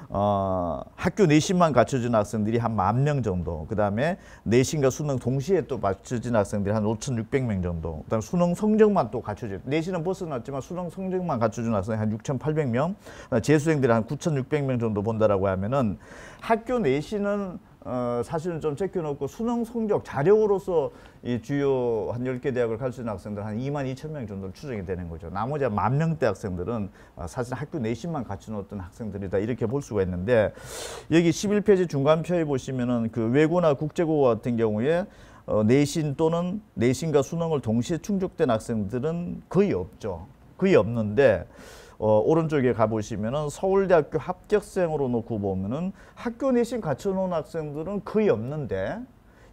학교 내신만 갖춰진 학생들이 한 10,000명 정도. 그 다음에 내신과 수능 동시에 또 갖춰진 학생들이 한 5,600명 정도. 그 다음에 수능 성적만 또 갖춰진, 내신은 벗어났지만 수능 성적만 갖춰진 학생이 한 6,800명. 재수생들이 한 9,600명 정도 본다라고 하면은 학교 내신은 사실은 좀 제껴놓고 수능 성적 자력으로서 이 주요 한 10개 대학을 갈 수 있는 학생들 한 22,000명 정도 추정이 되는 거죠. 나머지 한 10,000명대 학생들은 사실 학교 내신만 갖춰놓았던 학생들이다 이렇게 볼 수가 있는데 여기 11페이지 중간표에 보시면은 그 외고나 국제고 같은 경우에 내신 또는 내신과 수능을 동시에 충족된 학생들은 거의 없죠. 거의 없는데 오른쪽에 가보시면은 서울대학교 합격생으로 놓고 보면은 학교 내신 갖춰놓은 학생들은 거의 없는데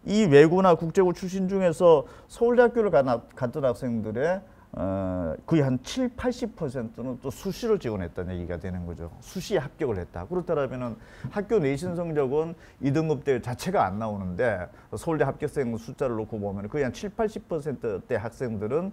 이 외고나 국제고 출신 중에서 서울대학교를 갔던 학생들의 거의 한 7, 80%는 또 수시로 지원했다는 얘기가 되는 거죠. 수시에 합격을 했다. 그렇다면은 학교 내신 성적은 2등급대 자체가 안 나오는데 서울대 합격생 숫자를 놓고 보면 거의 한 7, 80%대 학생들은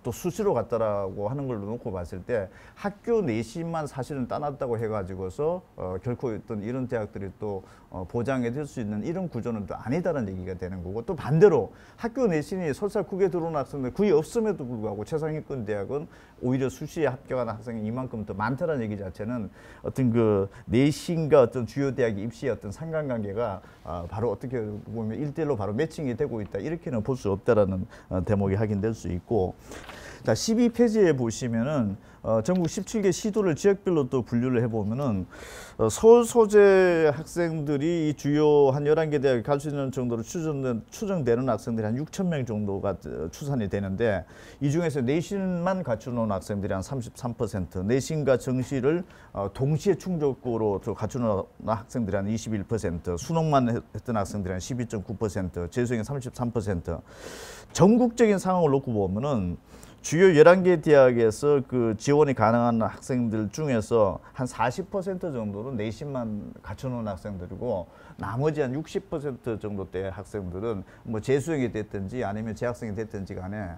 또 수시로 갔다라고 하는 걸로 놓고 봤을 때 학교 내신만 사실은 따놨다고 해가지고서 결코 어떤 이런 대학들이 또 보장이 될 수 있는 이런 구조는 또 아니다라는 얘기가 되는 거고 또 반대로 학교 내신이 설사 국에 들어온 학생들 거의 없음에도 불구하고 최상위권 대학은 오히려 수시에 합격한 학생이 이만큼 더 많다는 얘기 자체는 어떤 그 내신과 어떤 주요 대학의 입시의 어떤 상관관계가 바로 어떻게 보면 1대1로 바로 매칭이 되고 있다 이렇게는 볼 수 없다라는 대목이 확인될 수 있고 자 12페이지에 보시면은 전국 17개 시도를 지역별로 또 분류를 해보면은 서울 소재 학생들이 이 주요 한 11개 대학에 갈 수 있는 정도로 추정되는 학생들이 한 6,000명 정도가 추산이 되는데 이 중에서 내신만 갖춰놓은 학생들이 한 33%, 내신과 정시를 동시에 충족으로 갖춰놓은 학생들이 한 21%, 수능만 했던 학생들이 한 12.9%, 재수생이 33%. 전국적인 상황을 놓고 보면은 주요 11개 대학에서 그 지원이 가능한 학생들 중에서 한 40% 정도는 내신만 갖춰놓은 학생들이고 나머지 한 60% 정도대 학생들은 뭐 재수생이 됐든지 아니면 재학생이 됐든지 간에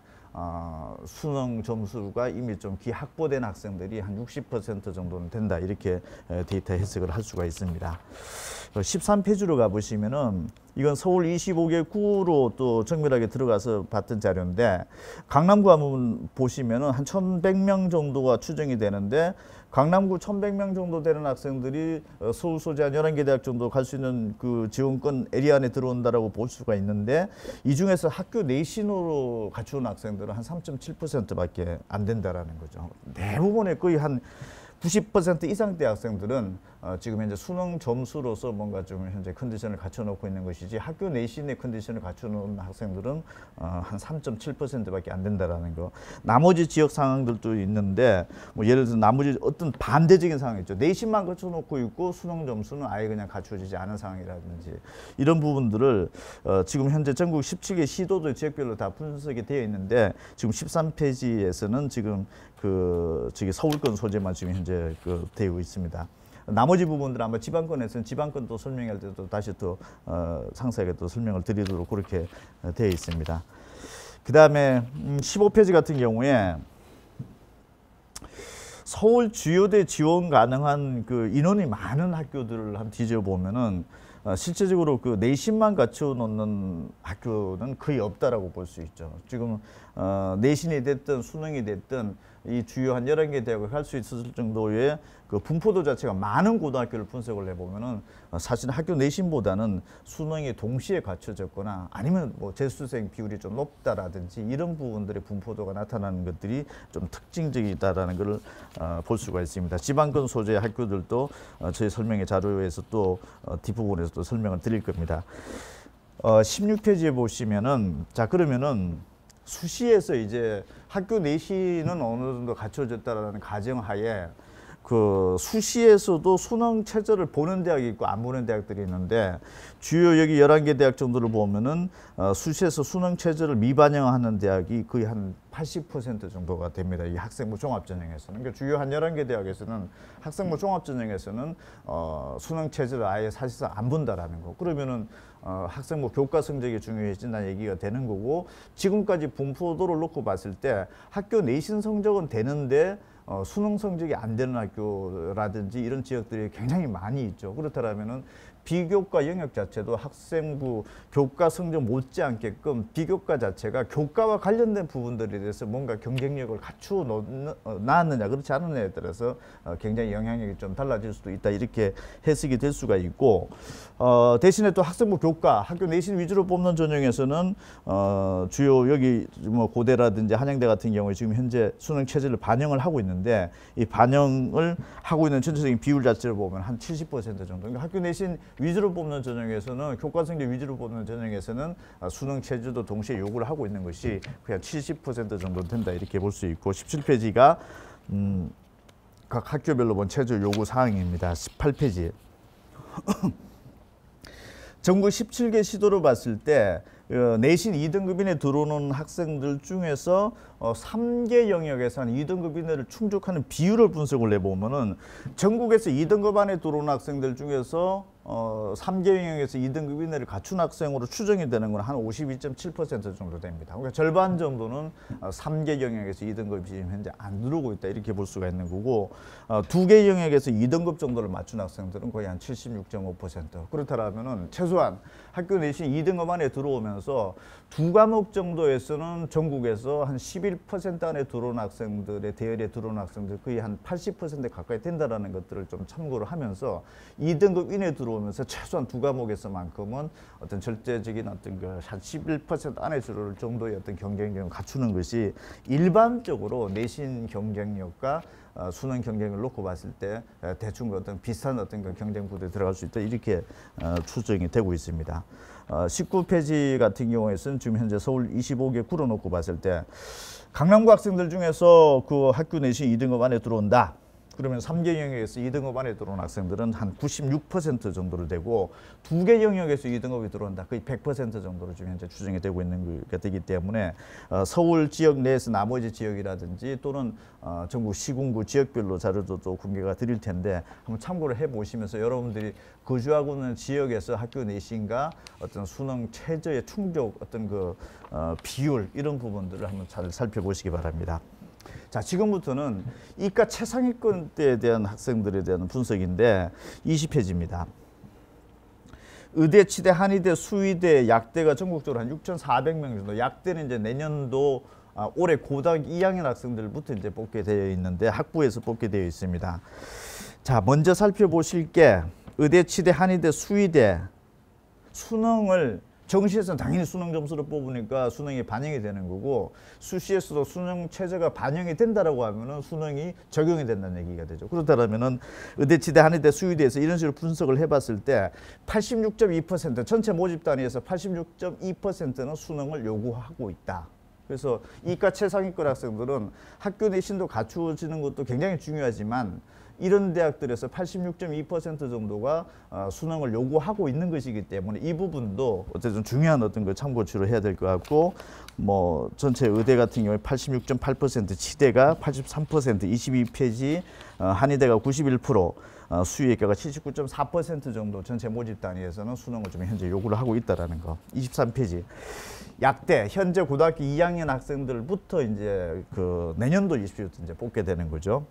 수능 점수가 이미 좀 기확보된 학생들이 한 60% 정도는 된다 이렇게 데이터 해석을 할 수가 있습니다. 13페이지로 가보시면은 이건 서울 25개 구로 또 정밀하게 들어가서 봤던 자료인데 강남구 한번 보시면은 한 1,100명 정도가 추정이 되는데 강남구 1,100명 정도 되는 학생들이 서울 소재 한 11개 대학 정도 갈 수 있는 그 지원권 에리어 안에 들어온다라고 볼 수가 있는데 이 중에서 학교 내신으로 갖추는 학생들은 한 3.7%밖에 안 된다라는 거죠. 대부분의 거의 한 90% 이상 대학생들은 지금 현재 수능 점수로서 뭔가 좀 현재 컨디션을 갖춰놓고 있는 것이지 학교 내신의 컨디션을 갖춰놓은 학생들은 한 3.7%밖에 안 된다라는 거. 나머지 지역 상황들도 있는데 뭐 예를 들어 나머지 어떤 반대적인 상황이 있죠. 내신만 갖춰놓고 있고 수능 점수는 아예 그냥 갖춰지지 않은 상황이라든지 이런 부분들을 지금 현재 전국 17개 시도도 지역별로 다 분석이 되어 있는데 지금 13페이지에서는 지금 저기 서울권 소재만 지금 현재 되어 있습니다. 나머지 부분들은 아마 지방권에서는 지방권 또 설명할 때도 다시 또 상세하게 또 설명을 드리도록 그렇게 되어 있습니다. 그 다음에 15페이지 같은 경우에 서울 주요대 지원 가능한 그 인원이 많은 학교들을 한번 뒤져보면은 실제적으로 그 내신만 갖춰놓는 학교는 거의 없다라고 볼 수 있죠. 지금 내신이 됐든 수능이 됐든 이 주요 한 11개 대학을 갈 수 있을 정도의 그 분포도 자체가 많은 고등학교를 분석을 해보면은 사실 학교 내신보다는 수능이 동시에 갖춰졌거나 아니면 뭐 재수생 비율이 좀 높다라든지 이런 부분들의 분포도가 나타나는 것들이 좀 특징적이다라는 것을 볼 수가 있습니다. 지방권 소재 학교들도 저희 설명의 자료에서 또 뒷부분에서 또 설명을 드릴 겁니다. 16페이지에 보시면은 자 그러면은 수시에서 이제 학교 내신은 어느 정도 갖춰졌다라는 가정하에 그 수시에서도 수능 최저를 보는 대학이 있고 안 보는 대학들이 있는데 주요 여기 11개 대학 정도를 보면은 수시에서 수능 최저를 미반영하는 대학이 거의 한 80% 정도가 됩니다. 이 학생부 종합전형에서는. 그러니까 주요 한 11개 대학에서는 학생부 종합전형에서는 수능 최저를 아예 사실상 안 본다라는 거. 그러면은 학생부 교과 성적이 중요해진다는 얘기가 되는 거고 지금까지 분포도를 놓고 봤을 때 학교 내신 성적은 되는데 수능 성적이 안 되는 학교라든지 이런 지역들이 굉장히 많이 있죠. 그렇다면은 비교과 영역 자체도 학생부 교과 성적 못지않게끔 비교과 자체가 교과와 관련된 부분들에 대해서 뭔가 경쟁력을 갖추어 나왔느냐 그렇지 않느냐에 따라서 굉장히 영향력이 좀 달라질 수도 있다 이렇게 해석이 될 수가 있고 대신에 또 학생부 교과 학교 내신 위주로 뽑는 전형에서는 주요 여기 뭐 고대라든지 한양대 같은 경우에 지금 현재 수능 체제를 반영을 하고 있는데 이 반영을 하고 있는 전체적인 비율 자체를 보면 한 70% 정도. 그러니까 학교 내신 위주로 뽑는 전형에서는 교과 성적 위주로 뽑는 전형에서는 수능 체제도 동시에 요구를 하고 있는 것이 그냥 70% 정도 된다 이렇게 볼 수 있고 17페이지가 각 학교별로 본 체제 요구 사항입니다. 18페이지 전국 17개 시도를 봤을 때 내신 2등급 이내 들어오는 학생들 중에서 3개 영역에서 한 2등급 이내를 충족하는 비율을 분석을 해보면은 전국에서 2등급 안에 들어오는 학생들 중에서 3개 영역에서 2등급 이내를 갖춘 학생으로 추정이 되는 건 한 52.7% 정도 됩니다. 그러니까 절반 정도는 3개 영역에서 2등급이 지금 현재 안 들어오고 있다 이렇게 볼 수가 있는 거고 2개 영역에서 2등급 정도를 맞춘 학생들은 거의 한 76.5%. 그렇다면은 최소한 학교 내신 2등급 안에 들어오면서 두 과목 정도에서는 전국에서 한 11% 안에 들어온 학생들의 대열에 들어온 학생들 거의 한 80% 가까이 된다라는 것들을 좀 참고를 하면서 2등급 이내 들어오면서 최소한 두 과목에서만큼은 어떤 절대적인 어떤 그 한 11% 안에 들어올 정도의 어떤 경쟁력을 갖추는 것이 일반적으로 내신 경쟁력과 수능 경쟁을 놓고 봤을 때 대충 어떤 비슷한 어떤 그 경쟁 구도에 들어갈 수 있다 이렇게 추정이 되고 있습니다. 19페이지 같은 경우에는 지금 현재 서울 25개 구로 놓고 봤을 때 강남구 학생들 중에서 그 학교 내신 2등급 안에 들어온다. 그러면 3개 영역에서 2등급 안에 들어온 학생들은 한 96% 정도로 되고 2개 영역에서 2등급이 들어온다. 거의 100% 정도로 지금 현재 추정이 되고 있는 게 되기 때문에 서울 지역 내에서 나머지 지역이라든지 또는 전국 시군구 지역별로 자료도 또 공개가 드릴 텐데 한번 참고를 해보시면서 여러분들이 거주하고 있는 지역에서 학교 내신과 어떤 수능 최저의 충족 어떤 그 비율 이런 부분들을 한번 잘 살펴보시기 바랍니다. 자, 지금부터는 이과 최상위권대에 대한 학생들에 대한 분석인데 20페이지입니다. 의대, 치대, 한의대, 수의대, 약대가 전국적으로 한 6,400명 정도. 약대는 이제 내년도 올해 고등학교 2학년 학생들부터 이제 뽑게 되어 있는데 학부에서 뽑게 되어 있습니다. 자, 먼저 살펴보실 게 의대, 치대, 한의대, 수의대 수능을 정시에서는 당연히 수능 점수를 뽑으니까 수능이 반영이 되는 거고 수시에서도 수능 최저가 반영이 된다라고 하면은 수능이 적용이 된다는 얘기가 되죠. 그렇다면은 의대, 치대, 한의대, 수의대에서 이런 식으로 분석을 해봤을 때 86.2% 전체 모집 단위에서 86.2%는 수능을 요구하고 있다. 그래서 이과 최상위권 학생들은 학교 내신도 갖추어지는 것도 굉장히 중요하지만 이런 대학들에서 86.2% 정도가 수능을 요구하고 있는 것이기 때문에 이 부분도 어쨌든 중요한 어떤 걸 참고치로 해야 될 것 같고 뭐 전체 의대 같은 경우에 86.8%, 치대가 83%, 22페이지, 한의대가 91%, 수의학과가 79.4% 정도 전체 모집 단위에서는 수능을 좀 현재 요구를 하고 있다라는 거. 23페이지. 약대 현재 고등학교 2학년 학생들부터 이제 그 내년도 입시부터 이제 뽑게 되는 거죠.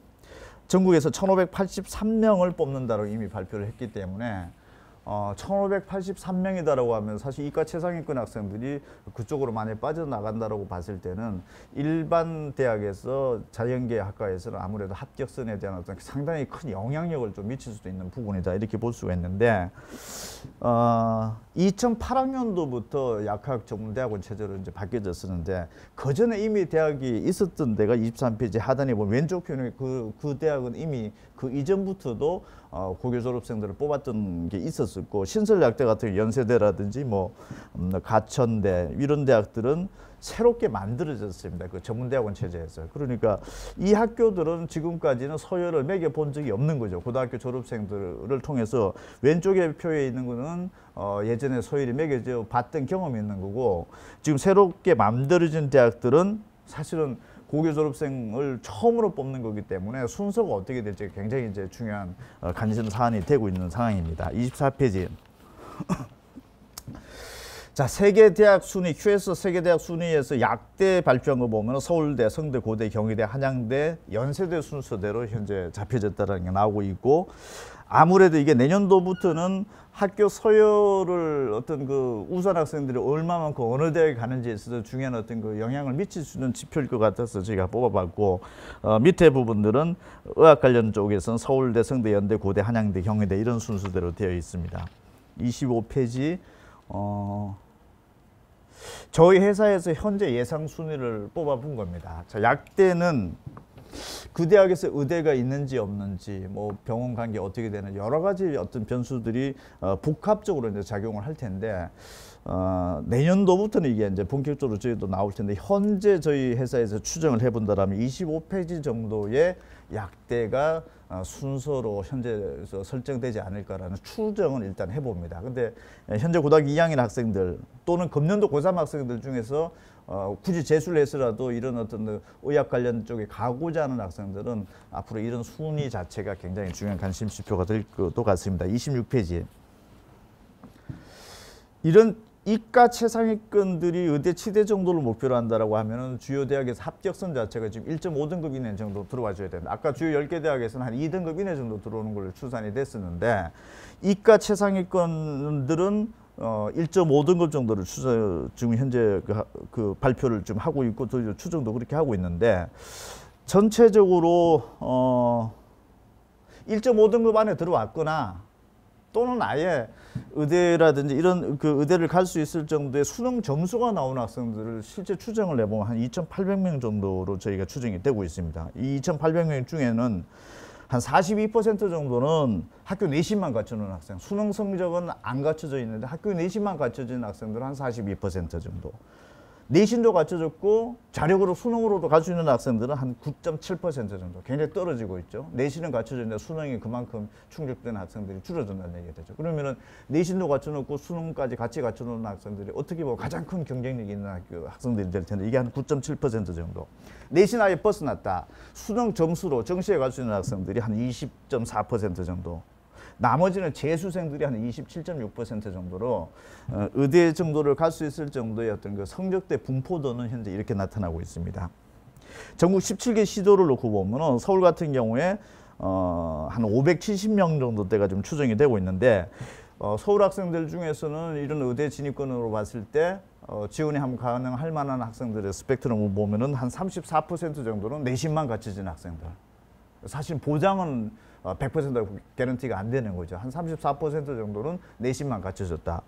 전국에서 1,583명을 뽑는다고 이미 발표를 했기 때문에 1,583명이다라고 하면 사실 이과 최상위권 학생들이 그쪽으로 많이 빠져나간다라고 봤을 때는 일반 대학에서 자연계 학과에서는 아무래도 합격선에 대한 어떤 상당히 큰 영향력을 좀 미칠 수도 있는 부분이다 이렇게 볼 수가 있는데 2008학년도부터 약학 전문대학원 체제로 이제 바뀌어졌었는데 그 전에 이미 대학이 있었던 데가 23페이지 하단에 보면 왼쪽 편에 그 대학은 이미 그 이전부터도 고교 졸업생들을 뽑았던 게 있었었고 신설약대 같은 연세대라든지 뭐 가천대 이런 대학들은 새롭게 만들어졌습니다. 그 전문대학원 체제에서. 그러니까 이 학교들은 지금까지는 서열을 매겨본 적이 없는 거죠. 고등학교 졸업생들을 통해서 왼쪽에 표에 있는 거는 예전에 서열이 매겨져 봤던 경험이 있는 거고 지금 새롭게 만들어진 대학들은 사실은 고교 졸업생을 처음으로 뽑는 거기 때문에 순서가 어떻게 될지 굉장히 이제 중요한 관심 사안이 되고 있는 상황입니다. 24페이지. 자, 세계 대학 순위, QS 세계 대학 순위에서 약대 발표한 거 보면 서울대, 성대, 고대, 경희대, 한양대, 연세대 순서대로 현재 잡혀졌다는 게 나오고 있고 아무래도 이게 내년도부터는 학교 서열을 어떤 그 우수한 학생들이 얼마만큼 어느 대학에 가는지에 있어서 중요한 어떤 그 영향을 미칠 수 있는 지표일 것 같아서 저희가 뽑아봤고 밑에 부분들은 의학 관련 쪽에서는 서울대, 성대, 연대, 고대, 한양대, 경희대 이런 순서대로 되어 있습니다. 25페이지 저희 회사에서 현재 예상 순위를 뽑아본 겁니다. 자, 약대는 그 대학에서 의대가 있는지 없는지, 뭐 병원 관계 어떻게 되는 여러 가지 어떤 변수들이 복합적으로 이제 작용을 할 텐데 내년도부터는 이게 이제 본격적으로 저희도 나올 텐데 현재 저희 회사에서 추정을 해본다라면 25페이지 정도의 약대가 순서로 현재 설정되지 않을까라는 추정은 일단 해봅니다. 근데 현재 고등학교 2학년 학생들 또는 금년도 고3 학생들 중에서 굳이 재수를 해서라도 이런 어떤 의학 관련 쪽에 가고자 하는 학생들은 앞으로 이런 순위 자체가 굉장히 중요한 관심 지표가 될 것도 같습니다. 26페이지. 이런 이과 최상위권들이 의대 치대 정도를 목표로 한다라고 하면은 주요 대학에서 합격선 자체가 지금 1.5등급 이내 정도 들어와 줘야 된다. 아까 주요 10개 대학에서는 한 2등급 이내 정도 들어오는 걸로 추산이 됐었는데 이과 최상위권들은 1.5등급 정도를 지금 현재 그 발표를 좀 하고 있고 또 추정도 그렇게 하고 있는데 전체적으로 1.5등급 안에 들어왔거나 또는 아예 의대라든지 이런 그 의대를 갈 수 있을 정도의 수능 점수가 나오는 학생들을 실제 추정을 해보면 한 2,800명 정도로 저희가 추정이 되고 있습니다. 이 2,800명 중에는 한 42% 정도는 학교 내신만 갖춰놓은 학생, 수능 성적은 안 갖춰져 있는데 학교 내신만 갖춰진 학생들은 한 42% 정도. 내신도 갖춰졌고 자력으로 수능으로도 갈 수 있는 학생들은 한 9.7% 정도 굉장히 떨어지고 있죠. 내신은 갖춰졌는데 수능이 그만큼 충족되는 학생들이 줄어든다는 얘기가 되죠. 그러면은 내신도 갖춰놓고 수능까지 같이 갖춰놓은 학생들이 어떻게 보면 가장 큰 경쟁력이 있는 학생들이 될 텐데 이게 한 9.7% 정도. 내신 아예 벗어났다. 수능 점수로 정시에 갈 수 있는 학생들이 한 20.4% 정도. 나머지는 재수생들이 한 27.6% 정도로 의대 정도를 갈 수 있을 정도의 어떤 그 성적대 분포도는 현재 이렇게 나타나고 있습니다. 전국 17개 시도를 놓고 보면 서울 같은 경우에 한 570명 정도대가 좀 추정이 되고 있는데 서울 학생들 중에서는 이런 의대 진입권으로 봤을 때 지원이 한번 가능할 만한 학생들의 스펙트럼을 보면은 한 34% 정도는 내신만 갖춰진 학생들. 사실 보장은 100% 개런티가 안 되는 거죠. 한 34% 정도는 내신만 갖춰졌다.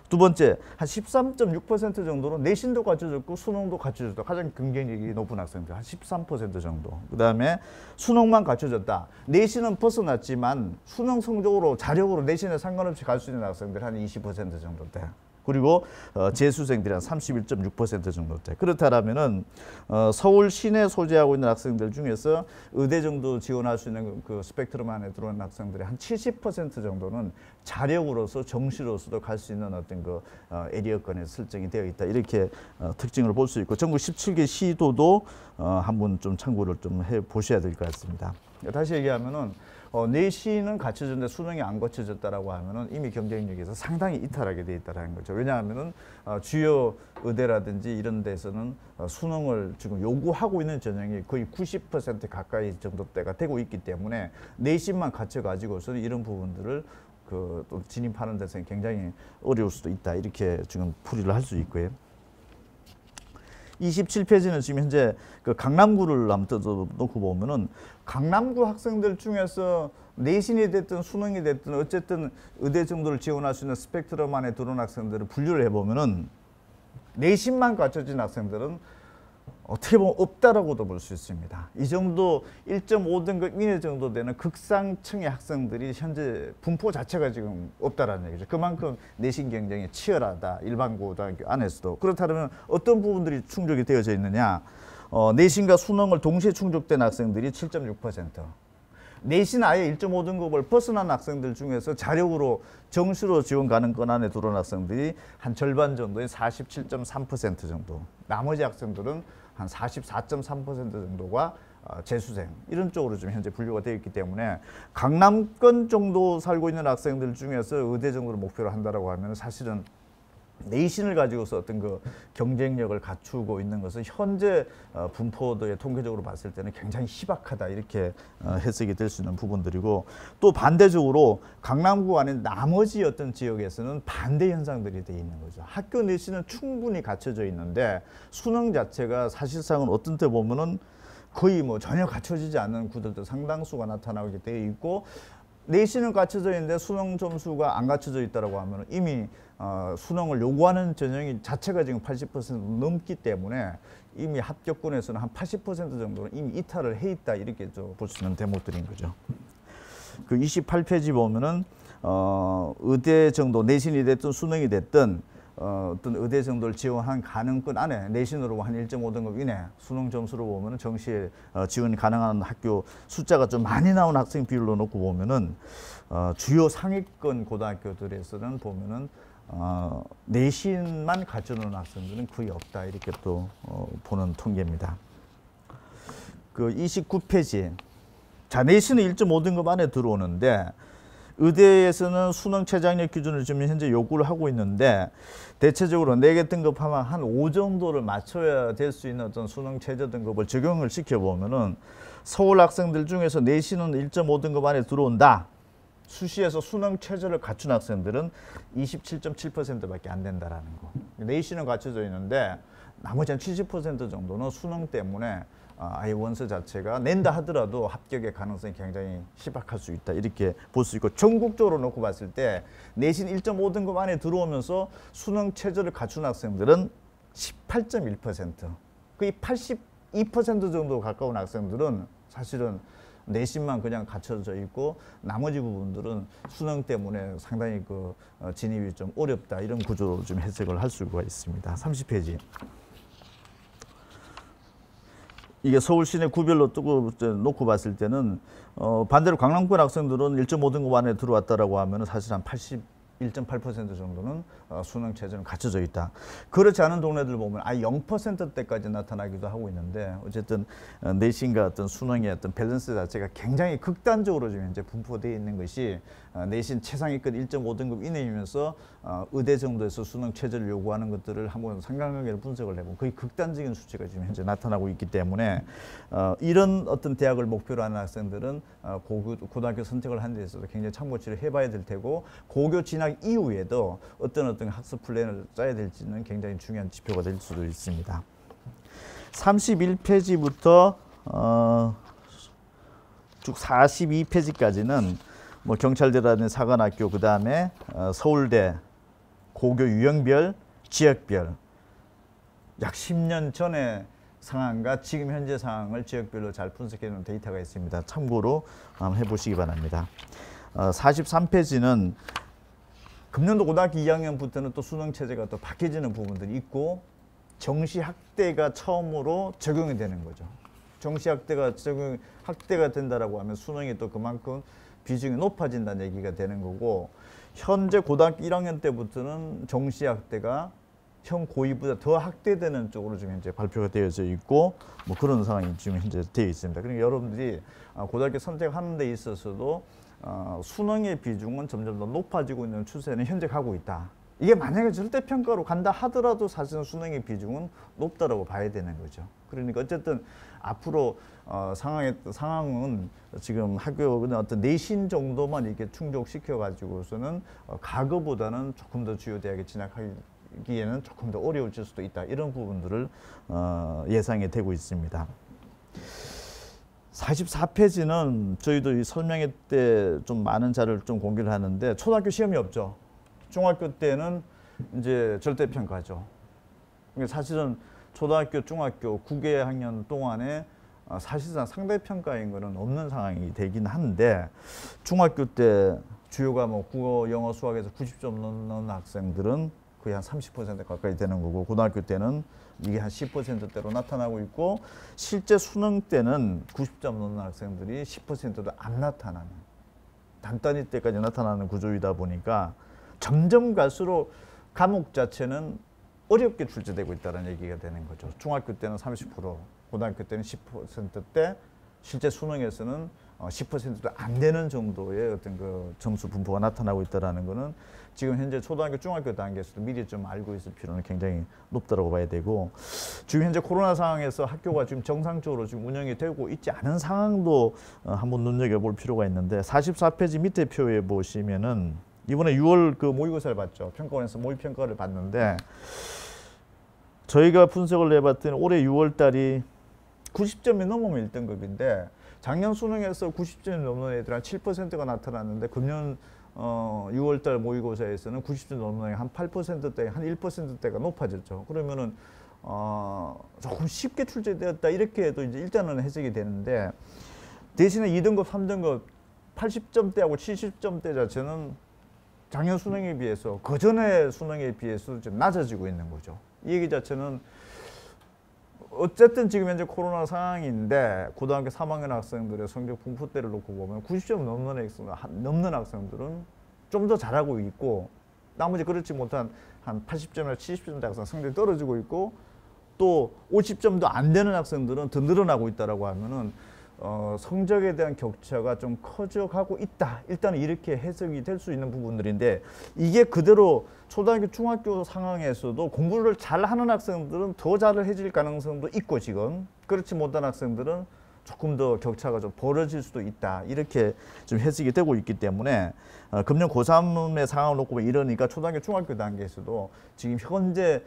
두 번째, 한 13.6% 정도는 내신도 갖춰졌고 수능도 갖춰졌다. 가장 경쟁력이 높은 학생들 한 13% 정도. 그다음에 수능만 갖춰졌다. 내신은 벗어났지만 수능 성적으로 자력으로 내신에 상관없이 갈 수 있는 학생들 한 20% 정도 돼. 그리고 재수생들이 한 31.6% 정도 돼. 그렇다면은 서울 시내 소재하고 있는 학생들 중에서 의대 정도 지원할 수 있는 그 스펙트럼 안에 들어오는 학생들의 한 70% 정도는 자력으로서 정시로서도 갈 수 있는 어떤 그 에리어권에 설정이 되어 있다. 이렇게 특징을 볼 수 있고 전국 17개 시도도 한번 좀 참고를 좀 해 보셔야 될 것 같습니다. 다시 얘기하면은 내신은 갖춰졌는데 수능이 안 갖춰졌다라고 하면은 이미 경쟁력에서 상당히 이탈하게 돼 있다는 거죠. 왜냐하면은 주요 의대라든지 이런 데서는 수능을 지금 요구하고 있는 전형이 거의 90% 가까이 정도대가 되고 있기 때문에 내신만 갖춰 가지고서는 이런 부분들을 또 진입하는 데서는 굉장히 어려울 수도 있다. 이렇게 지금 풀이를 할 수 있고요. 27페이지는 지금 현재 그 강남구를 한번 놓고 보면은 강남구 학생들 중에서 내신이 됐든 수능이 됐든 어쨌든 의대 정도를 지원할 수 있는 스펙트럼 안에 들어온 학생들을 분류를 해보면은 내신만 갖춰진 학생들은 어떻게 보면 없다라고도 볼 수 있습니다. 이 정도 1.5등급 이내 정도 되는 극상층의 학생들이 현재 분포 자체가 지금 없다라는 얘기죠. 그만큼 내신 경쟁이 치열하다. 일반 고등학교 안에서도. 그렇다면 어떤 부분들이 충족이 되어져 있느냐. 내신과 수능을 동시에 충족된 학생들이 7.6%. 내신 아예 1.5등급을 벗어난 학생들 중에서 자력으로 정시로 지원 가능권 안에 들어온 학생들이 한 절반 정도인 47.3% 정도. 나머지 학생들은 한 44.3% 정도가 재수생 이런 쪽으로 좀 현재 분류가 되어 있기 때문에 강남권 정도 살고 있는 학생들 중에서 의대 정도를 목표로 한다라고 하면 사실은 내신을 가지고서 어떤 그 경쟁력을 갖추고 있는 것은 현재 분포도의 통계적으로 봤을 때는 굉장히 희박하다 이렇게 해석이 될 수 있는 부분들이고 또 반대적으로 강남구 안에 나머지 어떤 지역에서는 반대 현상들이 돼 있는 거죠. 학교 내신은 충분히 갖춰져 있는데 수능 자체가 사실상은 어떤 때 보면은 거의 뭐 전혀 갖춰지지 않는 구들도 상당수가 나타나게 되어 있고 내신은 갖춰져 있는데 수능 점수가 안 갖춰져 있다라고 하면 이미 수능을 요구하는 전형이 자체가 지금 80% 넘기 때문에 이미 합격권에서는 한 80% 정도는 이미 이탈을 해 있다 이렇게 볼 수 있는 대목들인 거죠. 그 28페이지 보면은 의대 정도 내신이 됐든 수능이 됐든 어떤 의대 정도를 지원한 가능권 안에 내신으로 한 1.5등급 이내 수능 점수로 보면은 정시에 지원이 가능한 학교 숫자가 좀 많이 나온 학생 비율로 놓고 보면은 주요 상위권 고등학교들에서는 보면은 내신만 갖춰놓은 학생들은 거의 없다 이렇게 또 보는 통계입니다. 그 29페이지 자 내신은 1.5등급 안에 들어오는데 의대에서는 수능 최저학력 기준을 지금 현재 요구를 하고 있는데 대체적으로 4개 등급하면 한 5 정도를 맞춰야 될 수 있는 어떤 수능 최저 등급을 적용을 시켜보면은 서울 학생들 중에서 내신은 1.5등급 안에 들어온다. 수시에서 수능 최저를 갖춘 학생들은 27.7%밖에 안 된다라는 거. 내신은 갖춰져 있는데 나머지 한 70% 정도는 수능 때문에 아예 원서 자체가 낸다 하더라도 합격의 가능성이 굉장히 희박할 수 있다 이렇게 볼 수 있고 전국적으로 놓고 봤을 때 내신 1.5등급 안에 들어오면서 수능 최저를 갖춘 학생들은 18.1%. 거의 82% 정도 가까운 학생들은 사실은 내신만 그냥 갖춰져 있고 나머지 부분들은 수능 때문에 상당히 그 진입이 좀 어렵다 이런 구조로 좀 해석을 할 수가 있습니다. 30페이지. 이게 서울 시내 구별로 놓고 봤을 때는 반대로 강남권 학생들은 1.5등급 안에 들어왔다라고 하면 사실 한 81.8% 정도는 수능 최저는 갖춰져 있다. 그렇지 않은 동네들 보면 아예 0%대까지 나타나기도 하고 있는데 어쨌든 내신과 어떤 수능의 어떤 밸런스 자체가 굉장히 극단적으로 지금 현재 분포되어 있는 것이 내신 최상위권 1.5등급 이내이면서 의대 정도에서 수능 최저를 요구하는 것들을 한번 상관관계를 분석을 해보면 거의 극단적인 수치가 지금 현재 나타나고 있기 때문에 이런 어떤 대학을 목표로 하는 학생들은 고등학교 선택을 하는 데 있어서 굉장히 참고치를 해봐야 될 테고 고교 진학 이후에도 어떤 학습 플랜을 짜야 될지는 굉장히 중요한 지표가 될 수도 있습니다. 31페이지부터 쭉 42페이지까지는 뭐 경찰대라는 사관학교 그 다음에 서울대 고교 유형별, 지역별 약 10년 전의 상황과 지금 현재 상황을 지역별로 잘 분석해 놓은 데이터가 있습니다. 참고로 한번 해보시기 바랍니다. 43페이지는 금년도 고등학교 2학년부터는 또 수능 체제가 또 바뀌어지는 부분들이 있고 정시학대가 처음으로 적용이 되는 거죠. 정시학대가 학대가 된다라고 하면 수능이 또 그만큼 비중이 높아진다는 얘기가 되는 거고 현재 고등학교 1학년 때부터는 정시학대가 현 고2보다 더 학대되는 쪽으로 지금 현재 발표가 되어져 있고 뭐 그런 상황이 지금 현재 되어 있습니다. 그러니까 여러분들이 고등학교 선택하는 데 있어서도 수능의 비중은 점점 더 높아지고 있는 추세는 현재 가고 있다. 이게 만약에 절대평가로 간다 하더라도 사실은 수능의 비중은 높다라고 봐야 되는 거죠. 그러니까 어쨌든 앞으로 상황은 지금 학교는 어떤 내신 정도만 이렇게 충족시켜 가지고서는 과거보다는 조금 더 주요 대학에 진학하기 하기에는 조금 더 어려워질 수도 있다. 이런 부분들을 예상이 되고 있습니다. 44페이지는 저희도 이 설명회 때 좀 많은 자료를 좀 공개를 하는데 초등학교 시험이 없죠. 중학교 때는 이제 절대평가죠. 그러니까 사실은 초등학교, 중학교 9개 학년 동안에 사실상 상대평가인 거는 없는 상황이 되긴 한데 중학교 때 주요 과목 국어, 영어, 수학에서 90점 넘는 학생들은 거의 한 30% 가까이 되는 거고 고등학교 때는 이게 한 10%대로 나타나고 있고 실제 수능 때는 90점 넘는 학생들이 10%도 안 나타나는 단단히 때까지 나타나는 구조이다 보니까 점점 갈수록 과목 자체는 어렵게 출제되고 있다는 얘기가 되는 거죠. 중학교 때는 30%, 고등학교 때는 10%대, 실제 수능에서는 10%도 안 되는 정도의 어떤 그 점수 분포가 나타나고 있다는 거는 지금 현재 초등학교, 중학교 단계에서도 미리 좀 알고 있을 필요는 굉장히 높다고 봐야 되고 지금 현재 코로나 상황에서 학교가 지금 정상적으로 지금 운영이 되고 있지 않은 상황도 한번 눈여겨볼 필요가 있는데 44페이지 밑에 표에 보시면은 이번에 6월 그 모의고사를 봤죠. 평가원에서 모의평가를 봤는데 저희가 분석을 해봤더니 올해 6월 달이 90점이 넘으면 1등급인데 작년 수능에서 90점이 넘는 애들 한 7%가 나타났는데 금년 6월 달 모의고사에서는 90점 넘는 애 한 8%대, 한 1%대가 높아졌죠. 그러면은 조금 쉽게 출제되었다 이렇게 해도 이제 일단은 해석이 되는데 대신에 2등급, 3등급 80점대하고 70점대 자체는 작년 수능에 비해서 그전에 수능에 비해서 좀 낮아지고 있는 거죠. 이 얘기 자체는 어쨌든 지금 현재 코로나 상황인데 고등학교 3학년 학생들의 성적 분포대를 놓고 보면 90점 넘는 학생들은 좀 더 잘하고 있고 나머지 그렇지 못한 한 80점이나 70점대 학생 성적이 떨어지고 있고 또 50점도 안 되는 학생들은 더 늘어나고 있다라고 하면은 성적에 대한 격차가 좀 커져가고 있다. 일단은 이렇게 해석이 될 수 있는 부분들인데 이게 그대로 초등학교, 중학교 상황에서도 공부를 잘하는 학생들은 더 잘해질 가능성도 있고 지금 그렇지 못한 학생들은 조금 더 격차가 좀 벌어질 수도 있다. 이렇게 좀 해석이 되고 있기 때문에 금년 고3의 상황을 놓고 보면 이러니까 초등학교, 중학교 단계에서도 지금 현재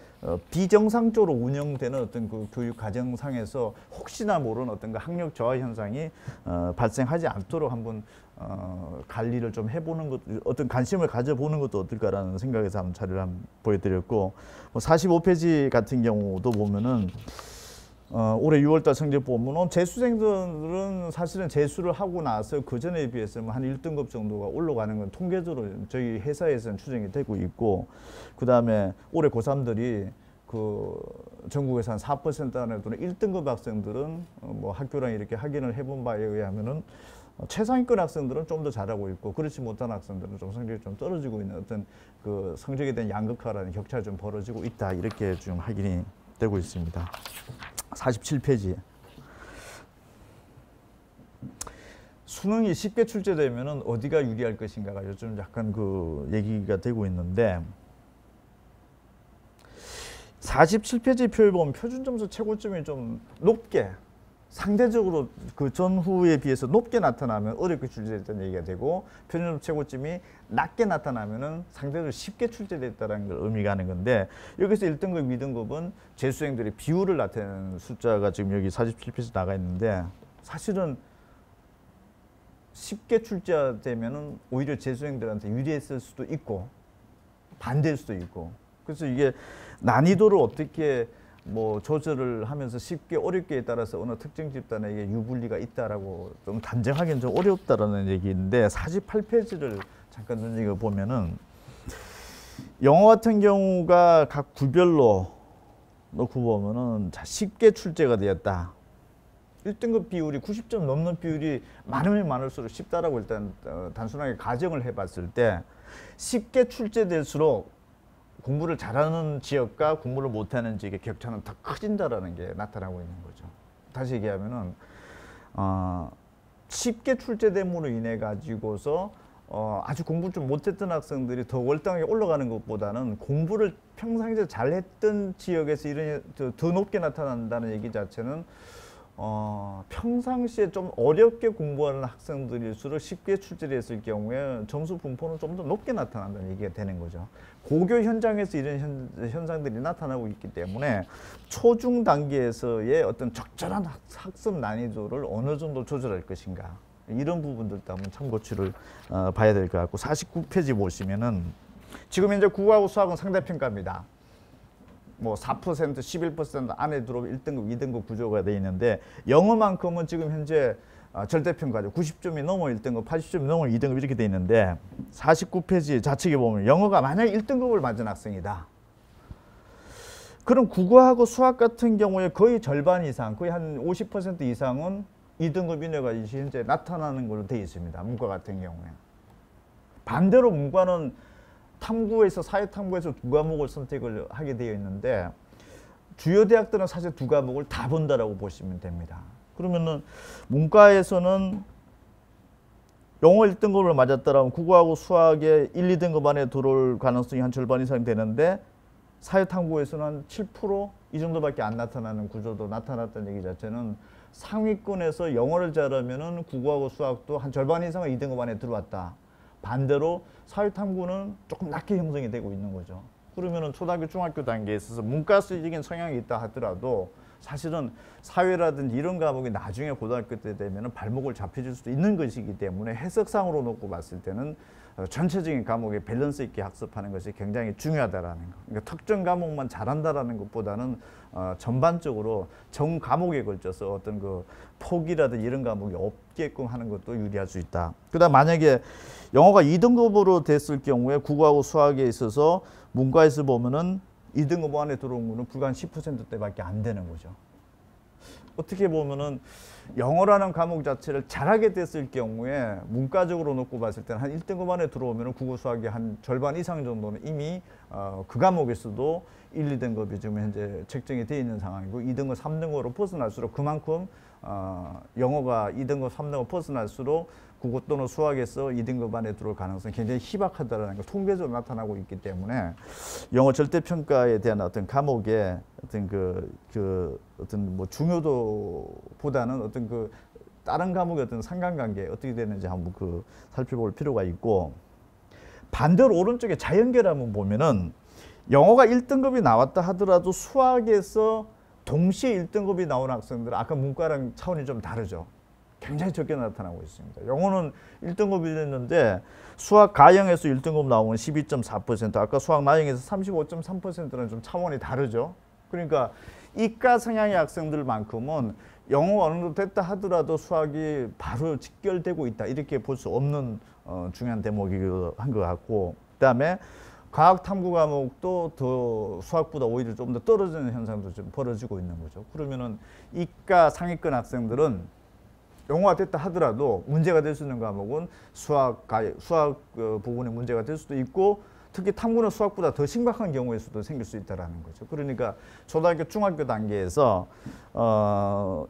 비정상적으로 운영되는 어떤 그 교육 과정상에서 혹시나 모르는 어떤 그 학력 저하 현상이 발생하지 않도록 한번 관리를 좀 해보는 것, 어떤 관심을 가져보는 것도 어떨까라는 생각에서 한번 자료를 한번 보여드렸고 45페이지 같은 경우도 보면은 올해 6월달 성적 보면은 재수생들은 사실은 재수를 하고 나서 그 전에 비해서는 한 1등급 정도가 올라가는 건 통계적으로 저희 회사에서는 추정이 되고 있고 그 다음에 올해 고3들이 그 전국에서 한 4% 안에도는 1등급 학생들은 뭐 학교랑 이렇게 확인을 해본 바에 의하면은 최상위권 학생들은 좀 더 잘하고 있고 그렇지 못한 학생들은 좀 성적이 좀 떨어지고 있는 어떤 그 성적에 대한 양극화라는 격차가 좀 벌어지고 있다 이렇게 좀 확인이 되고 있습니다. 47페이지. 수능이 쉽게 출제되면은 어디가 유리할 것인가가 요즘 약간 그 얘기가 되고 있는데 47페이지 표에 보면 표준 점수 최고점이 좀 높게 상대적으로 그 전후에 비해서 높게 나타나면 어렵게 출제됐다는 얘기가 되고 표준 최고점이 낮게 나타나면은 상대적으로 쉽게 출제됐다는 걸 의미가 하는 건데 여기서 1등급, 2등급은 재수생들의 비율을 나타내는 숫자가 지금 여기 47페이지 나가 있는데 사실은 쉽게 출제되면은 오히려 재수생들한테 유리했을 수도 있고 반대일 수도 있고 그래서 이게 난이도를 어떻게 뭐 조절을 하면서 쉽게 어렵게에 따라서 어느 특정 집단에게 유불리가 있다라고 좀 단정하기는 좀 어렵다라는 얘기인데 48페이지를 잠깐 눈여겨보면은 영어 같은 경우가 각 구별로 놓고 보면은 쉽게 출제가 되었다. 1등급 비율이 90점 넘는 비율이 많으면 많을수록 쉽다라고 일단 단순하게 가정을 해봤을 때 쉽게 출제될수록 공부를 잘하는 지역과 공부를 못하는 지역의 격차는 더 커진다라는 게 나타나고 있는 거죠. 다시 얘기하면은 쉽게 출제됨으로 인해 가지고서 아주 공부 좀 못했던 학생들이 더 월등하게 올라가는 것보다는 공부를 평상시에 잘했던 지역에서 이런 더 높게 나타난다는 얘기 자체는 평상시에 좀 어렵게 공부하는 학생들일수록 쉽게 출제했을 경우에 점수 분포는 좀 더 높게 나타난다는 얘기가 되는 거죠. 고교 현장에서 이런 현상들이 나타나고 있기 때문에 초중 단계에서의 어떤 적절한 학습 난이도를 어느 정도 조절할 것인가, 이런 부분들도 한번 참고치를 봐야 될 것 같고, 49페이지 보시면은 지금 현재 국어하고 수학은 상대평가입니다. 뭐 4%, 11% 안에 들어오면 1등급, 2등급 구조가 되어 있는데, 영어만큼은 지금 현재 절대평가죠. 90점이 넘어 1등급, 80점이 넘어 2등급 이렇게 되어 있는데, 49페이지 좌측에 보면 영어가 만약 1등급을 맞은 학생이다. 그럼 국어하고 수학 같은 경우에 거의 절반 이상, 거의 한 50% 이상은 2등급 이내가 현재 나타나는 걸로 되어 있습니다. 문과 같은 경우에. 반대로 문과는 탐구에서, 사회탐구에서 2과목을 선택을 하게 되어 있는데, 주요 대학들은 사실 2과목을 다 본다라고 보시면 됩니다. 그러면은 문과에서는 영어 1등급을 맞았다면 국어하고 수학에 1, 2등급 안에 들어올 가능성이 한 절반 이상 되는데, 사회탐구에서는 한 7% 이 정도밖에 안 나타나는 구조도 나타났다는 얘기 자체는, 상위권에서 영어를 잘하면은 국어하고 수학도 한 절반 이상은 2등급 안에 들어왔다. 반대로 사회탐구는 조금 낮게 형성이 되고 있는 거죠. 그러면은 초등학교, 중학교 단계에 있어서 문과적인 성향이 있다 하더라도 사실은 사회라든지 이런 과목이 나중에 고등학교 때 되면은 발목을 잡혀줄 수도 있는 것이기 때문에, 해석상으로 놓고 봤을 때는 전체적인 과목에 밸런스 있게 학습하는 것이 굉장히 중요하다라는 거. 그러니까 특정 과목만 잘한다라는 것보다는 전반적으로 전 과목에 걸쳐서 어떤 그 포기라든지 이런 과목이 없게끔 하는 것도 유리할 수 있다. 그다음 만약에 영어가 2등급으로 됐을 경우에 국어하고 수학에 있어서 문과에서 보면은 2등급 안에 들어온 거는 불과 한 10%대밖에 안 되는 거죠. 어떻게 보면은 영어라는 과목 자체를 잘하게 됐을 경우에 문과적으로 놓고 봤을 때는 한 1등급 안에 들어오면 국어 수학의 한 절반 이상 정도는 이미 그 과목에서도 1, 2등급이 지금 현재 책정이 되어 있는 상황이고, 2등급, 3등급으로 벗어날수록 그만큼 영어가 2등급, 3등급 벗어날수록 국어 또는 수학에서 2등급 안에 들어올 가능성이 굉장히 희박하다는 걸 통계적으로 나타나고 있기 때문에, 영어 절대평가에 대한 어떤 과목의 어떤 어떤 뭐 중요도보다는 어떤 그 다른 과목의 어떤 상관관계 어떻게 되는지 한번 살펴볼 필요가 있고, 반대로 오른쪽에 자연계를 한번 보면은 영어가 1등급이 나왔다 하더라도 수학에서 동시에 1등급이 나온 학생들은 아까 문과랑 차원이 좀 다르죠. 굉장히 적게 나타나고 있습니다. 영어는 1등급이 됐는데 수학 가형에서 1등급 나오면 12.4%, 아까 수학 나형에서 35.3%는 좀 차원이 다르죠. 그러니까 이과 성향의 학생들만큼은 영어가 어느 정도 됐다 하더라도 수학이 바로 직결되고 있다, 이렇게 볼 수 없는 중요한 대목이기도 한 것 같고, 그다음에 과학 탐구 과목도 더 수학보다 오히려 좀 더 떨어지는 현상도 좀 벌어지고 있는 거죠. 그러면은 이과 상위권 학생들은 영어가 됐다 하더라도 문제가 될 수 있는 과목은 수학 부분에 문제가 될 수도 있고, 특히 탐구는 수학보다 더 심각한 경우일 수도 생길 수 있다는 거죠. 그러니까 초등학교, 중학교 단계에서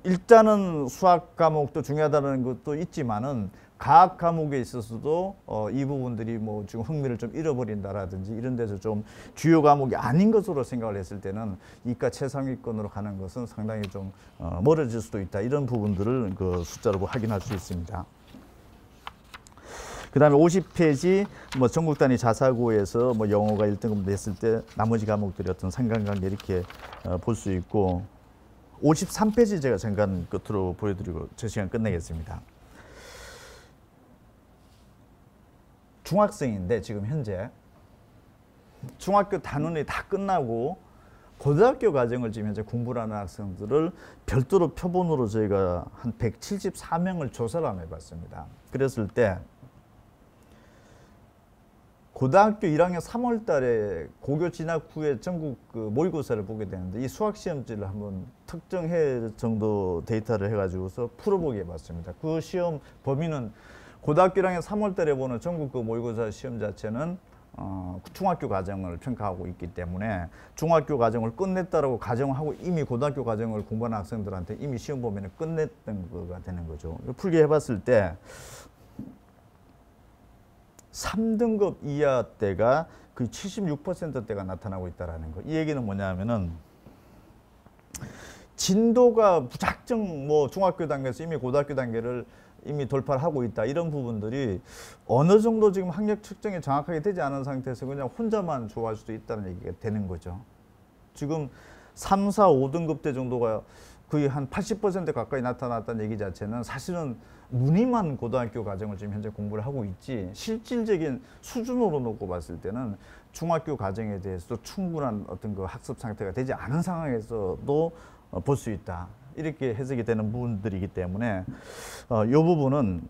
일단은 수학 과목도 중요하다는 것도 있지만은 과학 과목에 있어서도 이 부분들이 뭐 지금 흥미를 좀 잃어버린다라든지 이런 데서 좀 주요 과목이 아닌 것으로 생각을 했을 때는 이과 최상위권으로 가는 것은 상당히 좀 멀어질 수도 있다. 이런 부분들을 그 숫자로 확인할 수 있습니다. 그 다음에 50페이지 뭐 전국 단위 자사고에서 뭐 영어가 1등급 냈을 때 나머지 과목들이 어떤 상관관계 이렇게 볼 수 있고, 53페이지 제가 잠깐 끝으로 보여드리고 제 시간 끝내겠습니다. 중학생인데 지금 현재 중학교 단원이 다 끝나고 고등학교 과정을 지금 현재 공부를 하는 학생들을 별도로 표본으로 저희가 한 174명을 조사를 한번 해봤습니다. 그랬을 때 고등학교 1학년 3월 달에 고교 진학 후에 전국 모의고사를 보게 되는데, 이 수학시험지를 한번 특정해 정도 데이터를 해가지고서 풀어보게 해봤습니다. 그 시험 범위는 고등학교 1학년 3월 달에 보는 전국 모의고사 시험 자체는 중학교 과정을 평가하고 있기 때문에 중학교 과정을 끝냈다라고 가정하고 이미 고등학교 과정을 공부하는 학생들한테 이미 시험 범위는 끝냈던 거가 되는 거죠. 풀게 해봤을 때 3등급 이하 때가 그 76%대가 나타나고 있다는 거. 이 얘기는 뭐냐면은 진도가 무작정 뭐 중학교 단계에서 이미 고등학교 단계를 이미 돌파를 하고 있다. 이런 부분들이 어느 정도 지금 학력 측정이 정확하게 되지 않은 상태에서 그냥 혼자만 좋아할 수도 있다는 얘기가 되는 거죠. 지금 3, 4, 5등급대 정도가 거의 한 80% 가까이 나타났다는 얘기 자체는 사실은 무늬만 고등학교 과정을 지금 현재 공부를 하고 있지 실질적인 수준으로 놓고 봤을 때는 중학교 과정에 대해서도 충분한 어떤 그 학습 상태가 되지 않은 상황에서도 볼 수 있다. 이렇게 해석이 되는 부분들이기 때문에 이 부분은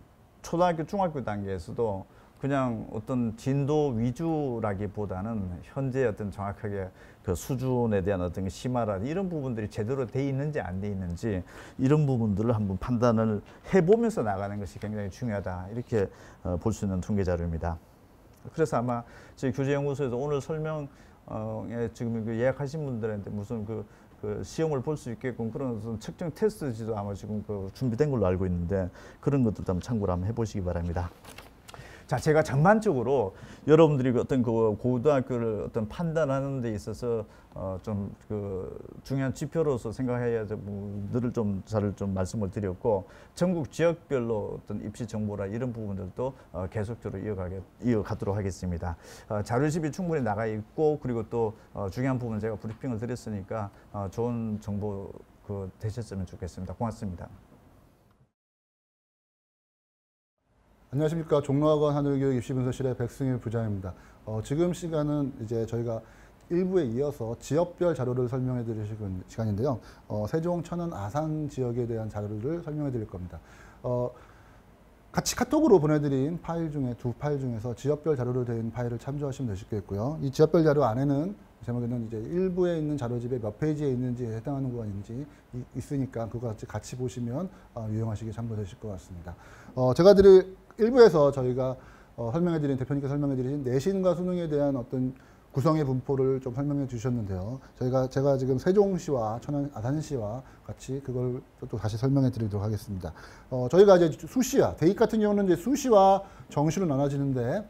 초등학교, 중학교 단계에서도 그냥 어떤 진도 위주라기보다는 현재 어떤 정확하게 그 수준에 대한 어떤 심화라 이런 부분들이 제대로 돼 있는지 안 돼 있는지 이런 부분들을 한번 판단을 해보면서 나가는 것이 굉장히 중요하다. 이렇게 볼 수 있는 통계 자료입니다. 그래서 아마 저희 교재연구소에서 오늘 설명에 지금 그 예약하신 분들한테 무슨 그 시험을 볼 수 있게끔 그런 측정 테스트지도 아마 지금 그 준비된 걸로 알고 있는데 그런 것들도 한번 참고를 한번 해보시기 바랍니다. 자, 제가 전반적으로 여러분들이 어떤 그 고등학교를 어떤 판단하는 데 있어서 좀 그 중요한 지표로서 생각해야 될 부분들을 좀 잘 좀 말씀을 드렸고 전국 지역별로 어떤 입시 정보라 이런 부분들도 계속적으로 이어가도록 하겠습니다. 자료집이 충분히 나가 있고 그리고 또 중요한 부분 제가 브리핑을 드렸으니까 좋은 정보 되셨으면 좋겠습니다. 고맙습니다. 안녕하십니까. 종로학원 하늘교육 입시분석실의 백승일 부장입니다. 지금 시간은 이제 저희가 1부에 이어서 지역별 자료를 설명해 드릴 시간인데요. 세종, 천안, 아산 지역에 대한 자료를 설명해 드릴 겁니다. 같이 카톡으로 보내드린 파일 중에 두 파일 중에서 지역별 자료로 된 파일을 참조하시면 되시겠고요. 이 지역별 자료 안에는 제목에는 이제 1부에 있는 자료집에 몇 페이지에 있는지 해당하는 거 아닌지 있으니까 그거 같이 보시면 유용하시게 참고되실 것 같습니다. 제가 드릴 1부에서 저희가 설명해드린 대표님께서 설명해드린 내신과 수능에 대한 어떤 구성의 분포를 좀 설명해 주셨는데요. 제가 지금 세종시와 천안, 아산시와 같이 그걸 또 다시 설명해 드리도록 하겠습니다. 저희가 이제 수시와 대입 같은 경우는 이제 수시와 정시로 나눠지는데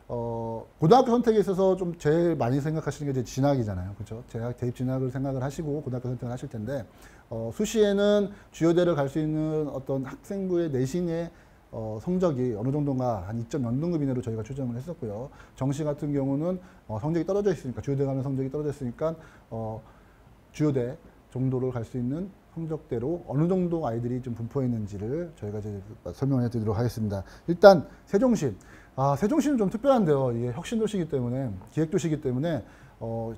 고등학교 선택에 있어서 좀 제일 많이 생각하시는 게 이제 진학이잖아요. 그렇죠? 대입 진학을 생각을 하시고 고등학교 선택을 하실 텐데 수시에는 주요대를 갈 수 있는 어떤 학생부의 내신의 성적이 어느 정도인가 한 2.0등급 이내로 저희가 추정을 했었고요. 정시 같은 경우는 성적이 떨어져 있으니까 주요대 가는 성적이 떨어져 있으니까 주요대 정도를 갈 수 있는 성적대로 어느 정도 아이들이 좀 분포해 있는지를 저희가 이제 설명해 드리도록 하겠습니다. 일단 세종시. 세종시는 좀 특별한데요. 이게 혁신도시이기 때문에 기획도시이기 때문에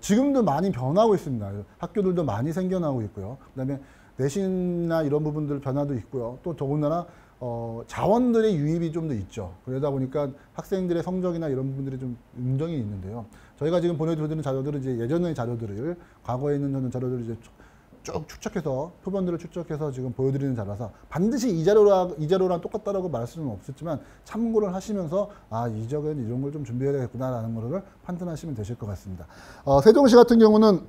지금도 많이 변하고 있습니다. 학교들도 많이 생겨나고 있고요. 그다음에 내신이나 이런 부분들 변화도 있고요. 또 더군다나 자원들의 유입이 좀 더 있죠. 그러다 보니까 학생들의 성적이나 이런 부분들이 좀 음정이 있는데요. 저희가 지금 보내드리는 자료들은 이제 예전의 자료들을 과거에 있는 자료들을 이제 쭉 추적해서 표본들을 추적해서 지금 보여드리는 자료라서 반드시 이 자료랑 똑같다라고 말할 수는 없었지만 참고를 하시면서 이 지역에는 이런 걸 좀 준비해야 되겠구나라는 거를 판단하시면 되실 것 같습니다. 세종시 같은 경우는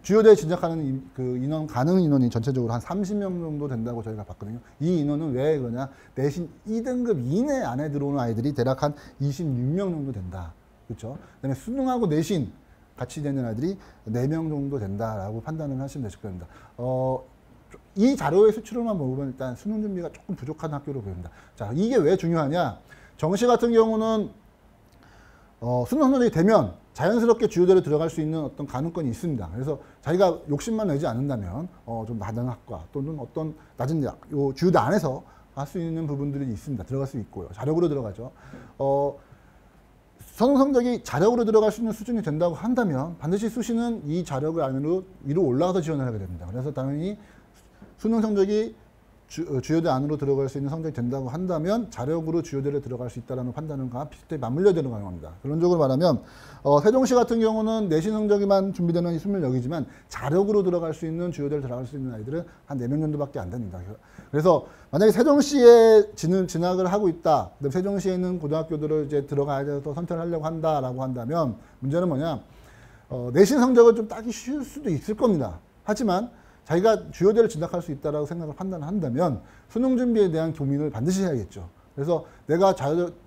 주요대에 진학하는 그 인원 가능 인원이 전체적으로 한 30명 정도 된다고 저희가 봤거든요. 이 인원은 왜 그러냐? 내신 2등급 이내 안에 들어오는 아이들이 대략 한 26명 정도 된다. 그렇죠? 그다음에 수능하고 내신 같이 되는 아이들이 4명 정도 된다라고 판단을 하시면 되실 겁니다. 이 자료의 수치로만 보면 일단 수능 준비가 조금 부족한 학교로 보입니다. 자, 이게 왜 중요하냐? 정시 같은 경우는 수능 성적이 되면 자연스럽게 주요대로 들어갈 수 있는 어떤 가능성이 있습니다. 그래서 자기가 욕심만 내지 않는다면 좀 낮은 학과 또는 어떤 낮은 요 주요대 안에서 할 수 있는 부분들이 있습니다. 들어갈 수 있고요. 자력으로 들어가죠. 수능 성적이 자력으로 들어갈 수 있는 수준이 된다고 한다면 반드시 수시는 이 자력을 안으로 위로 올라가서 지원을 하게 됩니다. 그래서 당연히 수능 성적이 주요대 안으로 들어갈 수 있는 성적이 된다고 한다면 자력으로 주요대를 들어갈 수 있다는 판단과 비슷하게 맞물려 들어가는 겁니다. 그런적으로 말하면 세종시 같은 경우는 내신 성적이만 준비되는 20명이지만 자력으로 들어갈 수 있는 주요대를 들어갈 수 있는 아이들은 한 4명 정도밖에 안 됩니다. 그래서 만약에 세종시에 진학을 하고 있다. 세종시에 있는 고등학교들을 이제 들어가야 돼서 선택을 하려고 한다라고 한다면 문제는 뭐냐? 내신 성적은 좀 따기 쉬울 수도 있을 겁니다. 하지만 자기가 주요대를 진학할 수 있다라고 생각을 판단한다면 수능 준비에 대한 고민을 반드시 해야겠죠. 그래서 내가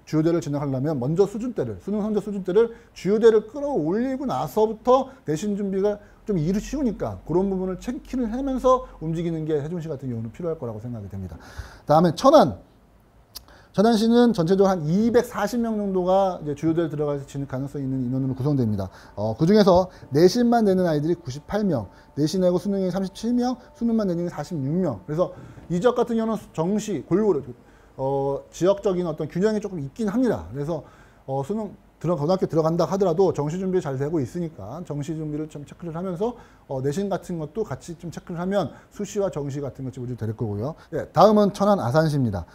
주요대를 진학하려면 먼저 수능 성적 수준대를 주요대를 끌어올리고 나서부터 내신 준비가 좀 일이 쉬우니까 그런 부분을 체크를 하면서 움직이는 게 세종시 같은 경우는 필요할 거라고 생각이 됩니다. 다음에 천안시는 전체적으로 한 240명 정도가 이제 주요대를 들어갈 수 있는 가능성이 있는 인원으로 구성됩니다. 그 중에서 내신만 내는 아이들이 98명, 내신 내고 수능이 37명, 수능만 내는 게 46명. 그래서 이 지역 같은 경우는 정시, 골고루 지역적인 어떤 균형이 조금 있긴 합니다. 그래서 고등학교 들어간다 하더라도 정시 준비 잘 되고 있으니까 정시 준비를 좀 체크를 하면서 내신 같은 것도 같이 좀 체크를 하면 수시와 정시 같은 것이 모두 될 거고요. 예, 다음은 천안 아산시입니다.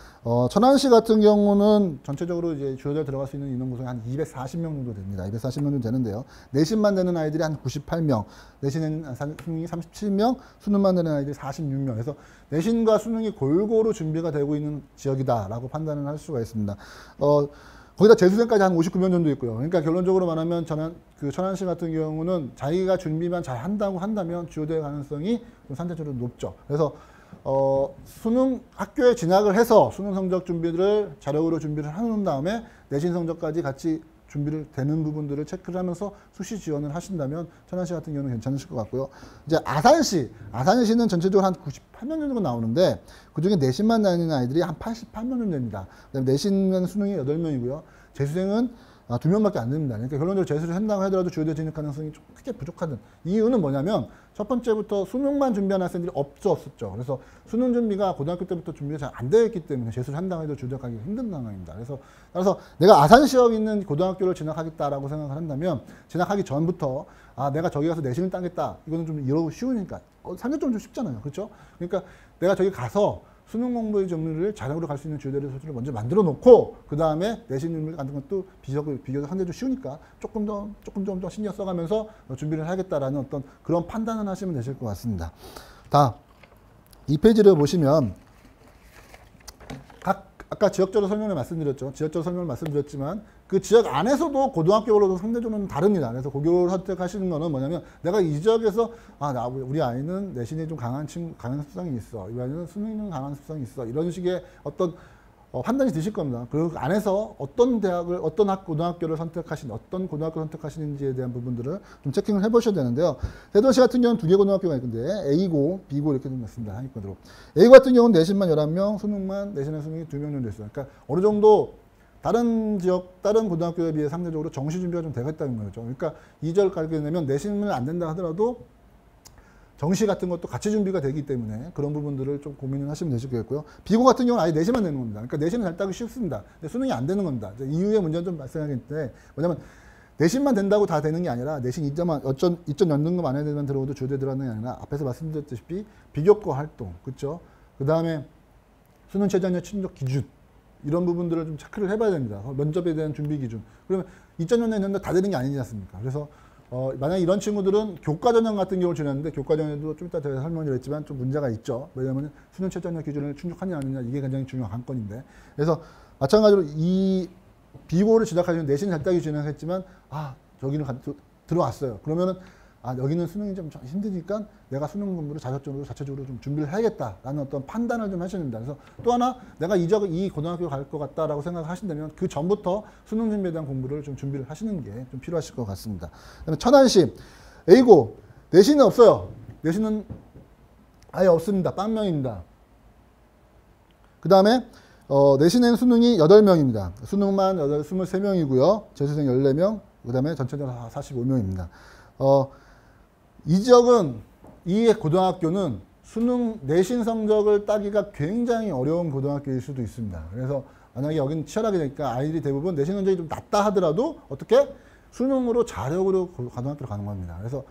천안시 같은 경우는 전체적으로 이제 주요대 들어갈 수 있는 인원 구성이 한 240명 정도 됩니다. 240명 정도 되는데요. 내신만 되는 아이들이 한 98명, 내신은 수능이 37명, 수능만 되는 아이들이 46명. 그래서 내신과 수능이 골고루 준비가 되고 있는 지역이다라고 판단을 할 수가 있습니다. 거기다 재수생까지 한 59명 정도 있고요. 그러니까 결론적으로 말하면 천안시 같은 경우는 자기가 준비만 잘 한다면 주요될 가능성이 좀 상대적으로 높죠. 그래서 수능 학교에 진학을 해서 수능 성적 준비를 자력으로 준비를 해놓은 다음에 내신 성적까지 같이 준비를 되는 부분들을 체크를 하면서 수시 지원을 하신다면 천안시 같은 경우는 괜찮으실 것 같고요. 이제 아산시는 전체적으로 한 98명 정도 나오는데 그중에 내신만 다니는 아이들이 한 88명 정도 됩니다. 그다음에 내신은 수능이 8명이고요. 재수생은 2명밖에 안 됩니다. 그러니까 결론적으로 재수를 한다고 하더라도 주요대 진입 가능성이 좀 크게 부족하던 이유는 뭐냐면 첫 번째부터 수능만 준비한 학생들이 없었죠. 그래서 수능 준비가 고등학교 때부터 준비가 잘 안 되어 있기 때문에 재수를 한다고 해도 주력하기 힘든 상황입니다. 그래서 내가 아산시역 있는 고등학교를 진학하겠다라고 생각을 한다면 진학하기 전부터 내가 저기 가서 내신을 따겠다. 이거는 좀 이러고 쉬우니까 상대적으로 좀 쉽잖아요. 그렇죠? 그러니까 내가 저기 가서 수능 공부의 정리를 자력으로 갈 수 있는 주요대를 소수를 먼저 만들어 놓고 그 다음에 내신 준비를 하는 것도 비교적 상대적으로 쉬우니까 조금 더 신경 써가면서 준비를 하겠다라는 어떤 그런 판단을 하시면 되실 것 같습니다. 이 페이지를 보시면 아까 지역적으로 설명을 말씀드렸지만 그 지역 안에서도 고등학교별로도 상대적으로 다릅니다. 그래서 고교를 선택하시는 거는 뭐냐면 내가 이 지역에서 우리 아이는 내신이 좀 강한 습성이 있어. 이 아이는 수능이 강한 습성이 있어. 이런 식의 어떤 판단이 드실 겁니다. 그리고 그 안에서 어떤 고등학교를 어떤 고등학교 선택하시는지에 대한 부분들을 좀 체킹을 해보셔야 되는데요. 세종시 같은 경우는 2개 고등학교가 있는데 A고, B고 이렇게 좀 있습니다. 상위권으로. A 같은 경우는 내신만 11명, 내신에 수능이 2명 정도 있어요. 그러니까 어느 정도 다른 고등학교에 비해 상대적으로 정시 준비가 좀 되겠다는 거죠. 그러니까 2절 가게 되면 내신은 안 된다 하더라도 정시 같은 것도 같이 준비가 되기 때문에 그런 부분들을 좀 고민을 하시면 되시겠고요. 비고 같은 경우는 아예 내신만 되는 겁니다. 그러니까 내신은 잘 따기 쉽습니다. 근데 수능이 안 되는 겁니다. 이후의 문제는 좀 발생하겠는데 뭐냐면 내신만 된다고 다 되는 게 아니라 내신 2점 연등급 안에만 들어오도 주요대 들어가는 게 아니라 앞에서 말씀드렸다시피 비교과 활동, 그렇죠? 그 다음에 수능 최저학력 충족 기준 이런 부분들을 좀 체크를 해봐야 됩니다. 면접에 대한 준비 기준. 그러면 2.0년 했는데 다 되는 게 아니지 않습니까? 그래서 만약 이런 친구들은 교과 전형 같은 경우를 지냈는데 교과 전형도 좀 이따 제가 설명드렸지만 좀 문제가 있죠. 왜냐하면 수능 최저학력 기준을 충족하냐 안 하느냐 이게 굉장히 중요한 관건인데. 그래서 마찬가지로 이 비고를 진학하시는 내신 잘 따기 진학했지만 저기는 들어왔어요. 그러면은 여기는 수능이 좀 힘드니까 내가 수능 공부를 자체적으로 좀 준비를 해야겠다라는 어떤 판단을 좀 하셔야 됩니다. 그래서 또 하나 내가 이 고등학교 갈 것 같다라고 생각하신다면 그 전부터 수능 준비에 대한 공부를 좀 준비를 하시는 게 좀 필요하실 것 같습니다. 그다음에 천안시 A고 내신은 없어요. 내신은 아예 없습니다. 빵명입니다. 그 다음에 내신엔 수능이 8명입니다. 수능만 23명이고요. 재수생 14명, 그 다음에 전체적으로 45명입니다. 이 지역은 이 고등학교는 수능 내신 성적을 따기가 굉장히 어려운 고등학교일 수도 있습니다. 그래서 만약에 여기는 치열하게 되니까 아이들이 대부분 내신 성적이 좀 낮다 하더라도 어떻게 수능으로 자력으로 고등학교로 가는 겁니다. 그래서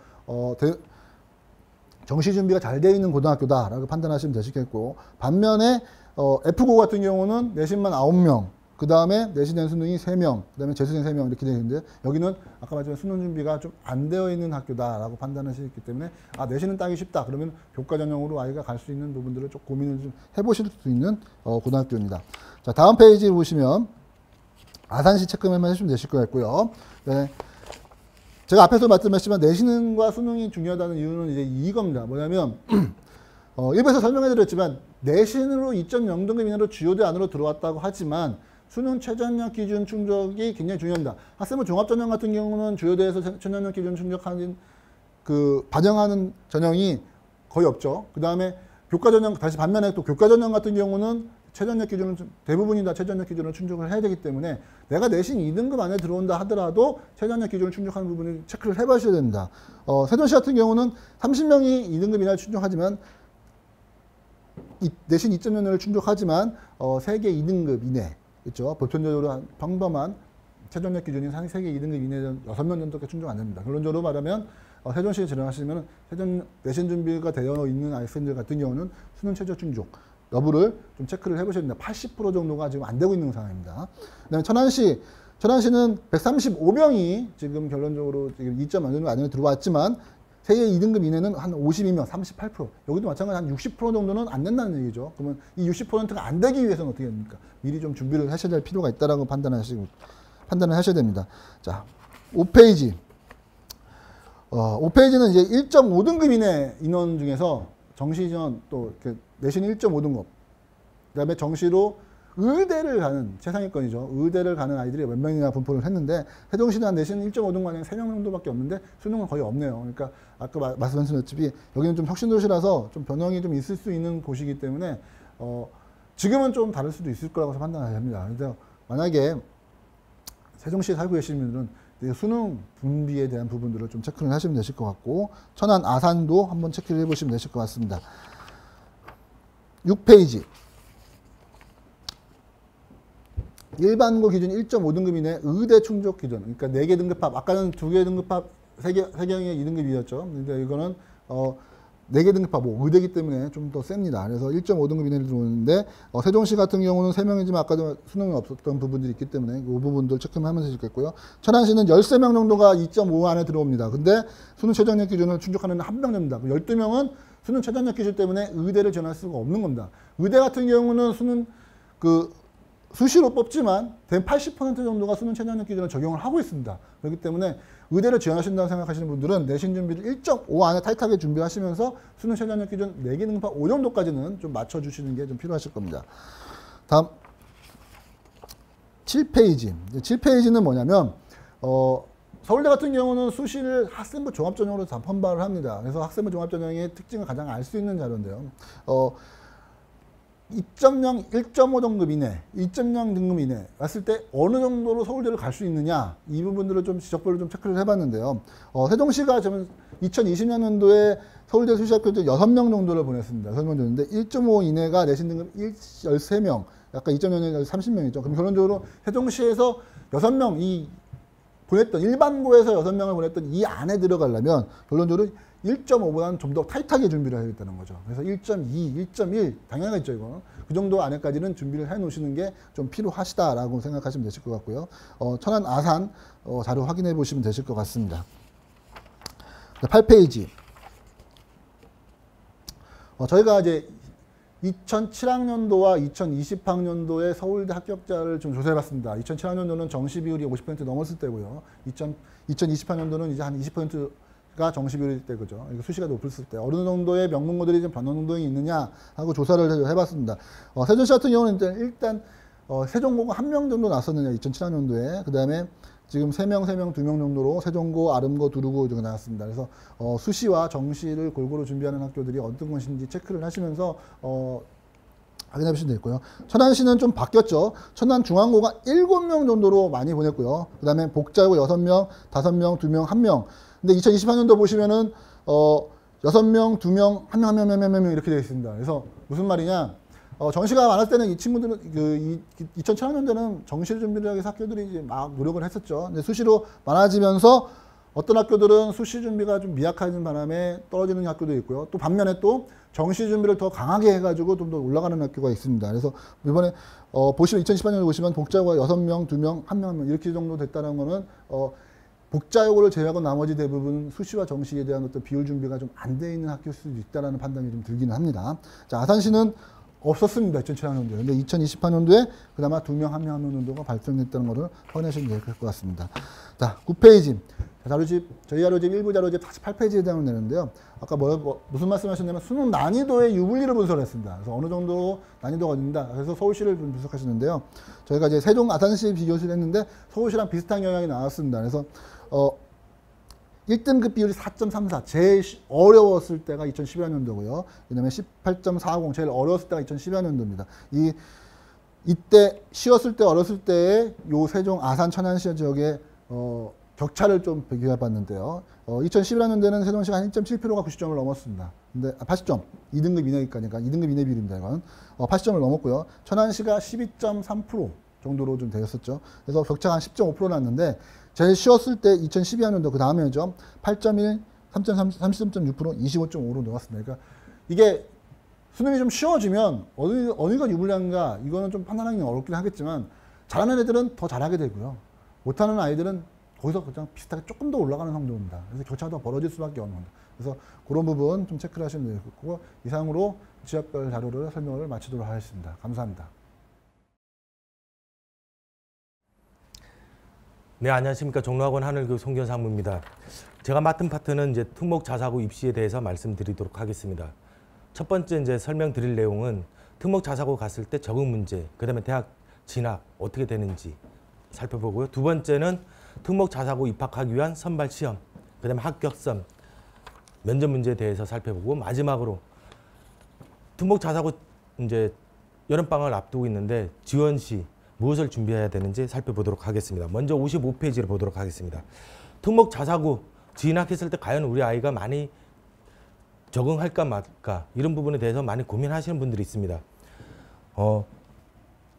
정시 준비가 잘 되어 있는 고등학교다라고 판단하시면 되시겠고, 반면에 F고 같은 경우는 내신만 9명, 그 다음에 내신엔 수능이 3명, 그 다음에 재수생 3명 이렇게 되어 있는데, 여기는 아까 말했지만 수능 준비가 좀 안 되어 있는 학교다라고 판단하시기 때문에 내신은 따기 쉽다. 그러면 교과 전형으로 아이가 갈 수 있는 부분들을 좀 고민을 좀 해보실 수 있는 고등학교입니다. 자, 다음 페이지를 보시면 아산시 체크만 해주시면 되실 것 같고요. 네. 제가 앞에서 말씀하셨지만 내신과 수능이 중요하다는 이유는 이제 이겁니다. 뭐냐면 일부에서 설명해드렸지만 내신으로 2.0등급 이내로 주요대 안으로 들어왔다고 하지만 수능 최저학력 기준 충족이 굉장히 중요합니다. 학생부 종합전형 같은 경우는 주요대에서 최저학력 기준 충족하는 그 반영하는 전형이 거의 없죠. 그 다음에 교과 전형, 다시 반면에 또 교과 전형 같은 경우는 최저학력 기준을 대부분이 다 최저학력 기준을 충족을 해야 되기 때문에 내가 내신 2등급 안에 들어온다 하더라도 최저학력 기준을 충족하는 부분을 체크를 해봐셔야 됩니다. 세종시 같은 경우는 30명이 2등급 이하를 충족하지만 내신 2.0을 충족하지만 세계 2등급 이내, 그렇죠? 보편적으로 평범한 최저학력 기준이 세계 2등급 이내는 6명 정도밖에 충족 안 됩니다. 결론적으로 말하면 세종시에 지원하시면 내신 준비가 되어 있는 학생들 같은 경우는 수능 최저 충족 여부를 좀 체크를 해보셔야 됩니다. 80% 정도가 지금 안 되고 있는 상황입니다. 그다음에 천안시는 135명이 지금 결론적으로 지금 2.0 안에 들어왔지만 세계 2등급 이내는 한 52명, 38%. 여기도 마찬가지 한 60% 정도는 안 된다는 얘기죠. 그러면 이 60%가 안 되기 위해서는 어떻게 됩니까? 미리 좀 준비를 하셔야 될 필요가 있다라고 판단을 하셔야 됩니다. 자, 5페이지. 5페이지는 이제 1.5등급 이내 인원 중에서 정시전 또 이렇게 내신 1.5등급, 그 다음에 정시로 의대를 가는 최상위권이죠. 의대를 가는 아이들이 몇 명이나 분포를 했는데 세종시는 내신 1.5등급 안에 3명 정도밖에 없는데 수능은 거의 없네요. 그러니까 아까 말씀하셨듯이 여기는 좀 혁신도시라서 좀 변형이 좀 있을 수 있는 곳이기 때문에 지금은 좀 다를 수도 있을 거라고 판단해야 됩니다. 그래서 만약에 세종시에 살고 계시는 분들은 수능 분비에 대한 부분들을 좀 체크를 하시면 되실 것 같고, 천안 아산도 한번 체크를 해보시면 되실 것 같습니다. 6페이지. 일반고 기준 1.5등급 이내 의대 충족 기준. 그러니까 4개 등급합. 아까는 2개 등급합, 3개의 2등급이었죠. 근데 이거는 4개 등급합, 의대이기 때문에 좀 더 셉니다. 그래서 1.5등급 이내를 들어오는데, 세종시 같은 경우는 3명이지만 아까도 수능이 없었던 부분들이 있기 때문에 이 부분들 체크를 하면서 좋겠고요. 천안시는 13명 정도가 2.5 안에 들어옵니다. 근데 수능 최저학력 기준을 충족하는 1명 됩니다. 12명은 수능 최저학력 기준 때문에 의대를 지원할 수가 없는 겁니다. 의대 같은 경우는 수시로 뽑지만 80% 정도가 수능 최저학력 기준을 적용을 하고 있습니다. 그렇기 때문에 의대를 지원하신다고 생각하시는 분들은 내신 준비를 1.5 안에 타이트하게 준비하시면서 수능 최저학력 기준 4개 등급합 5 정도까지는 좀 맞춰주시는 게 좀 필요하실 겁니다. 다음 7페이지. 7페이지는 뭐냐면 서울대 같은 경우는 수시를 학생부 종합전형으로 다 선발을 합니다. 그래서 학생부 종합전형의 특징을 가장 알 수 있는 자료인데요. 2.0, 1.5 등급 이내, 2.0 등급 이내 왔을 때 어느 정도로 서울대를 갈 수 있느냐, 이 부분들을 좀 지적별로 좀 체크를 해봤는데요. 세종시가 지금 2020년도에 서울대 수시학교들 6명 정도를 보냈습니다. 6명 정도인데 1.5 이내가 내신 등급 13명, 약간 2.0에 30명이죠. 그럼 결론적으로 세종시에서 6명, 보냈던 일반고에서 6명을 보냈던 이 안에 들어가려면 결론적으로 1.5보다는 좀 더 타이트하게 준비를 해야겠다는 거죠. 그래서 1.2, 1.1 당연하겠죠, 이거는. 그 정도 안에까지는 준비를 해 놓으시는 게 좀 필요하시다라고 생각하시면 되실 것 같고요. 천안 아산 자료 확인해 보시면 되실 것 같습니다. 8페이지. 저희가 이제 2007학년도와 2020학년도의 서울대 합격자를 좀 조사해 봤습니다. 2007학년도는 정시 비율이 50% 넘었을 때고요. 2020학년도는 이제 한 20%가 정시 비율일 때, 그죠. 수시가 높았을 때. 어느 정도의 명문고들이 좀 변동이 있느냐 하고 조사를 해 봤습니다. 세종시 같은 경우는 일단 세종고가 1명 정도 났었느냐, 2007학년도에. 그 다음에 지금 3명, 2명 정도로 세종고, 아름고, 두루고 이렇게 나왔습니다. 그래서 수시와 정시를 골고루 준비하는 학교들이 어떤 것인지 체크를 하시면서 확인해 보시면 되겠고요. 천안시는 좀 바뀌었죠. 천안중앙고가 7명 정도로 많이 보냈고요. 그 다음에 복자고 6명, 5명, 2명, 1명. 근데 2024년도 보시면은 6명, 2명, 1명 이렇게 되어 있습니다. 그래서 무슨 말이냐? 정시가 많을 때는 이 친구들은 2007학년도는 정시를 준비를 하기 위해서 학교들이 이제 막 노력을 했었죠. 근데 수시로 많아지면서 어떤 학교들은 수시 준비가 좀 미약한 바람에 떨어지는 학교도 있고요. 또 반면에 또 정시 준비를 더 강하게 해가지고 좀 더 올라가는 학교가 있습니다. 그래서 이번에 보시면 2018년에 보시면 복자고가 6명, 2명, 1명 이렇게 정도 됐다는 거는 복자고를 제외하고 나머지 대부분 수시와 정시에 대한 어떤 비율 준비가 좀 안 돼 있는 학교일 수도 있다라는 판단이 좀 들기는 합니다. 자, 아산시는 없었습니다. 2007학년도에. 근데 2028년도에 그나마 2명, 1명 정도가 발생됐다는 것을 확인하시면 될 것 같습니다. 자, 9페이지. 자료집, 저희 자료집 1부 자료집 48페이지에 해당을 내는데요. 아까 무슨 말씀 하셨냐면 수능 난이도의 유불리를 분석을 했습니다. 그래서 어느 정도 난이도가 된다. 그래서 서울시를 분석하시는데요. 저희가 이제 세종 아산시 비교를 했는데 서울시랑 비슷한 영향이 나왔습니다. 그래서 1등급 비율이 4.34, 제일 어려웠을 때가 2012년도고요. 왜냐면 18.40 제일 어려웠을 때가 2012년도입니다. 이때 쉬었을 때 어렸을 때의 요 세종 아산 천안시 지역의 격차를 좀 비교해 봤는데요. 2011년도에는 세종시가 한 1.7%가 90점을 넘었습니다. 근데 80점, 2등급 이내니까 2등급 이내 비율입니다. 이건 80점을 넘었고요. 천안시가 12.3% 정도로 좀 되었었죠. 그래서 격차가 한 10.5% 났는데 제일 쉬웠을 때 2012년도 그 다음에죠. 8.1, 3.3, 33.6%, 25.5로 늘었습니다. 그러니까 이게 수능이 좀 쉬워지면 어디가 유불리한가 이거는 좀 판단하기 어렵긴 하겠지만 잘하는 애들은 더 잘하게 되고요. 못하는 아이들은 거기서 그냥 비슷하게 조금 더 올라가는 성적입니다. 그래서 격차가 더 벌어질 수밖에 없는 겁니다. 그래서 그런 부분 좀 체크를 하시면 되겠고 이상으로 지역별 자료를 설명을 마치도록 하겠습니다. 감사합니다. 네, 안녕하십니까. 종로학원 하늘교육 송견상무입니다. 제가 맡은 파트는 이제 특목 자사고 입시에 대해서 말씀드리도록 하겠습니다. 첫 번째 이제 설명드릴 내용은 특목 자사고 갔을 때 적응 문제, 그다음에 대학 진학 어떻게 되는지 살펴보고요. 두 번째는 특목 자사고 입학하기 위한 선발 시험, 그다음에 합격점, 면접 문제에 대해서 살펴보고 마지막으로 특목 자사고 이제 여름방학을 앞두고 있는데 지원 시 무엇을 준비해야 되는지 살펴보도록 하겠습니다. 먼저 55페이지를 보도록 하겠습니다. 특목 자사고 진학했을 때 과연 우리 아이가 많이 적응할까 말까 이런 부분에 대해서 많이 고민하시는 분들이 있습니다.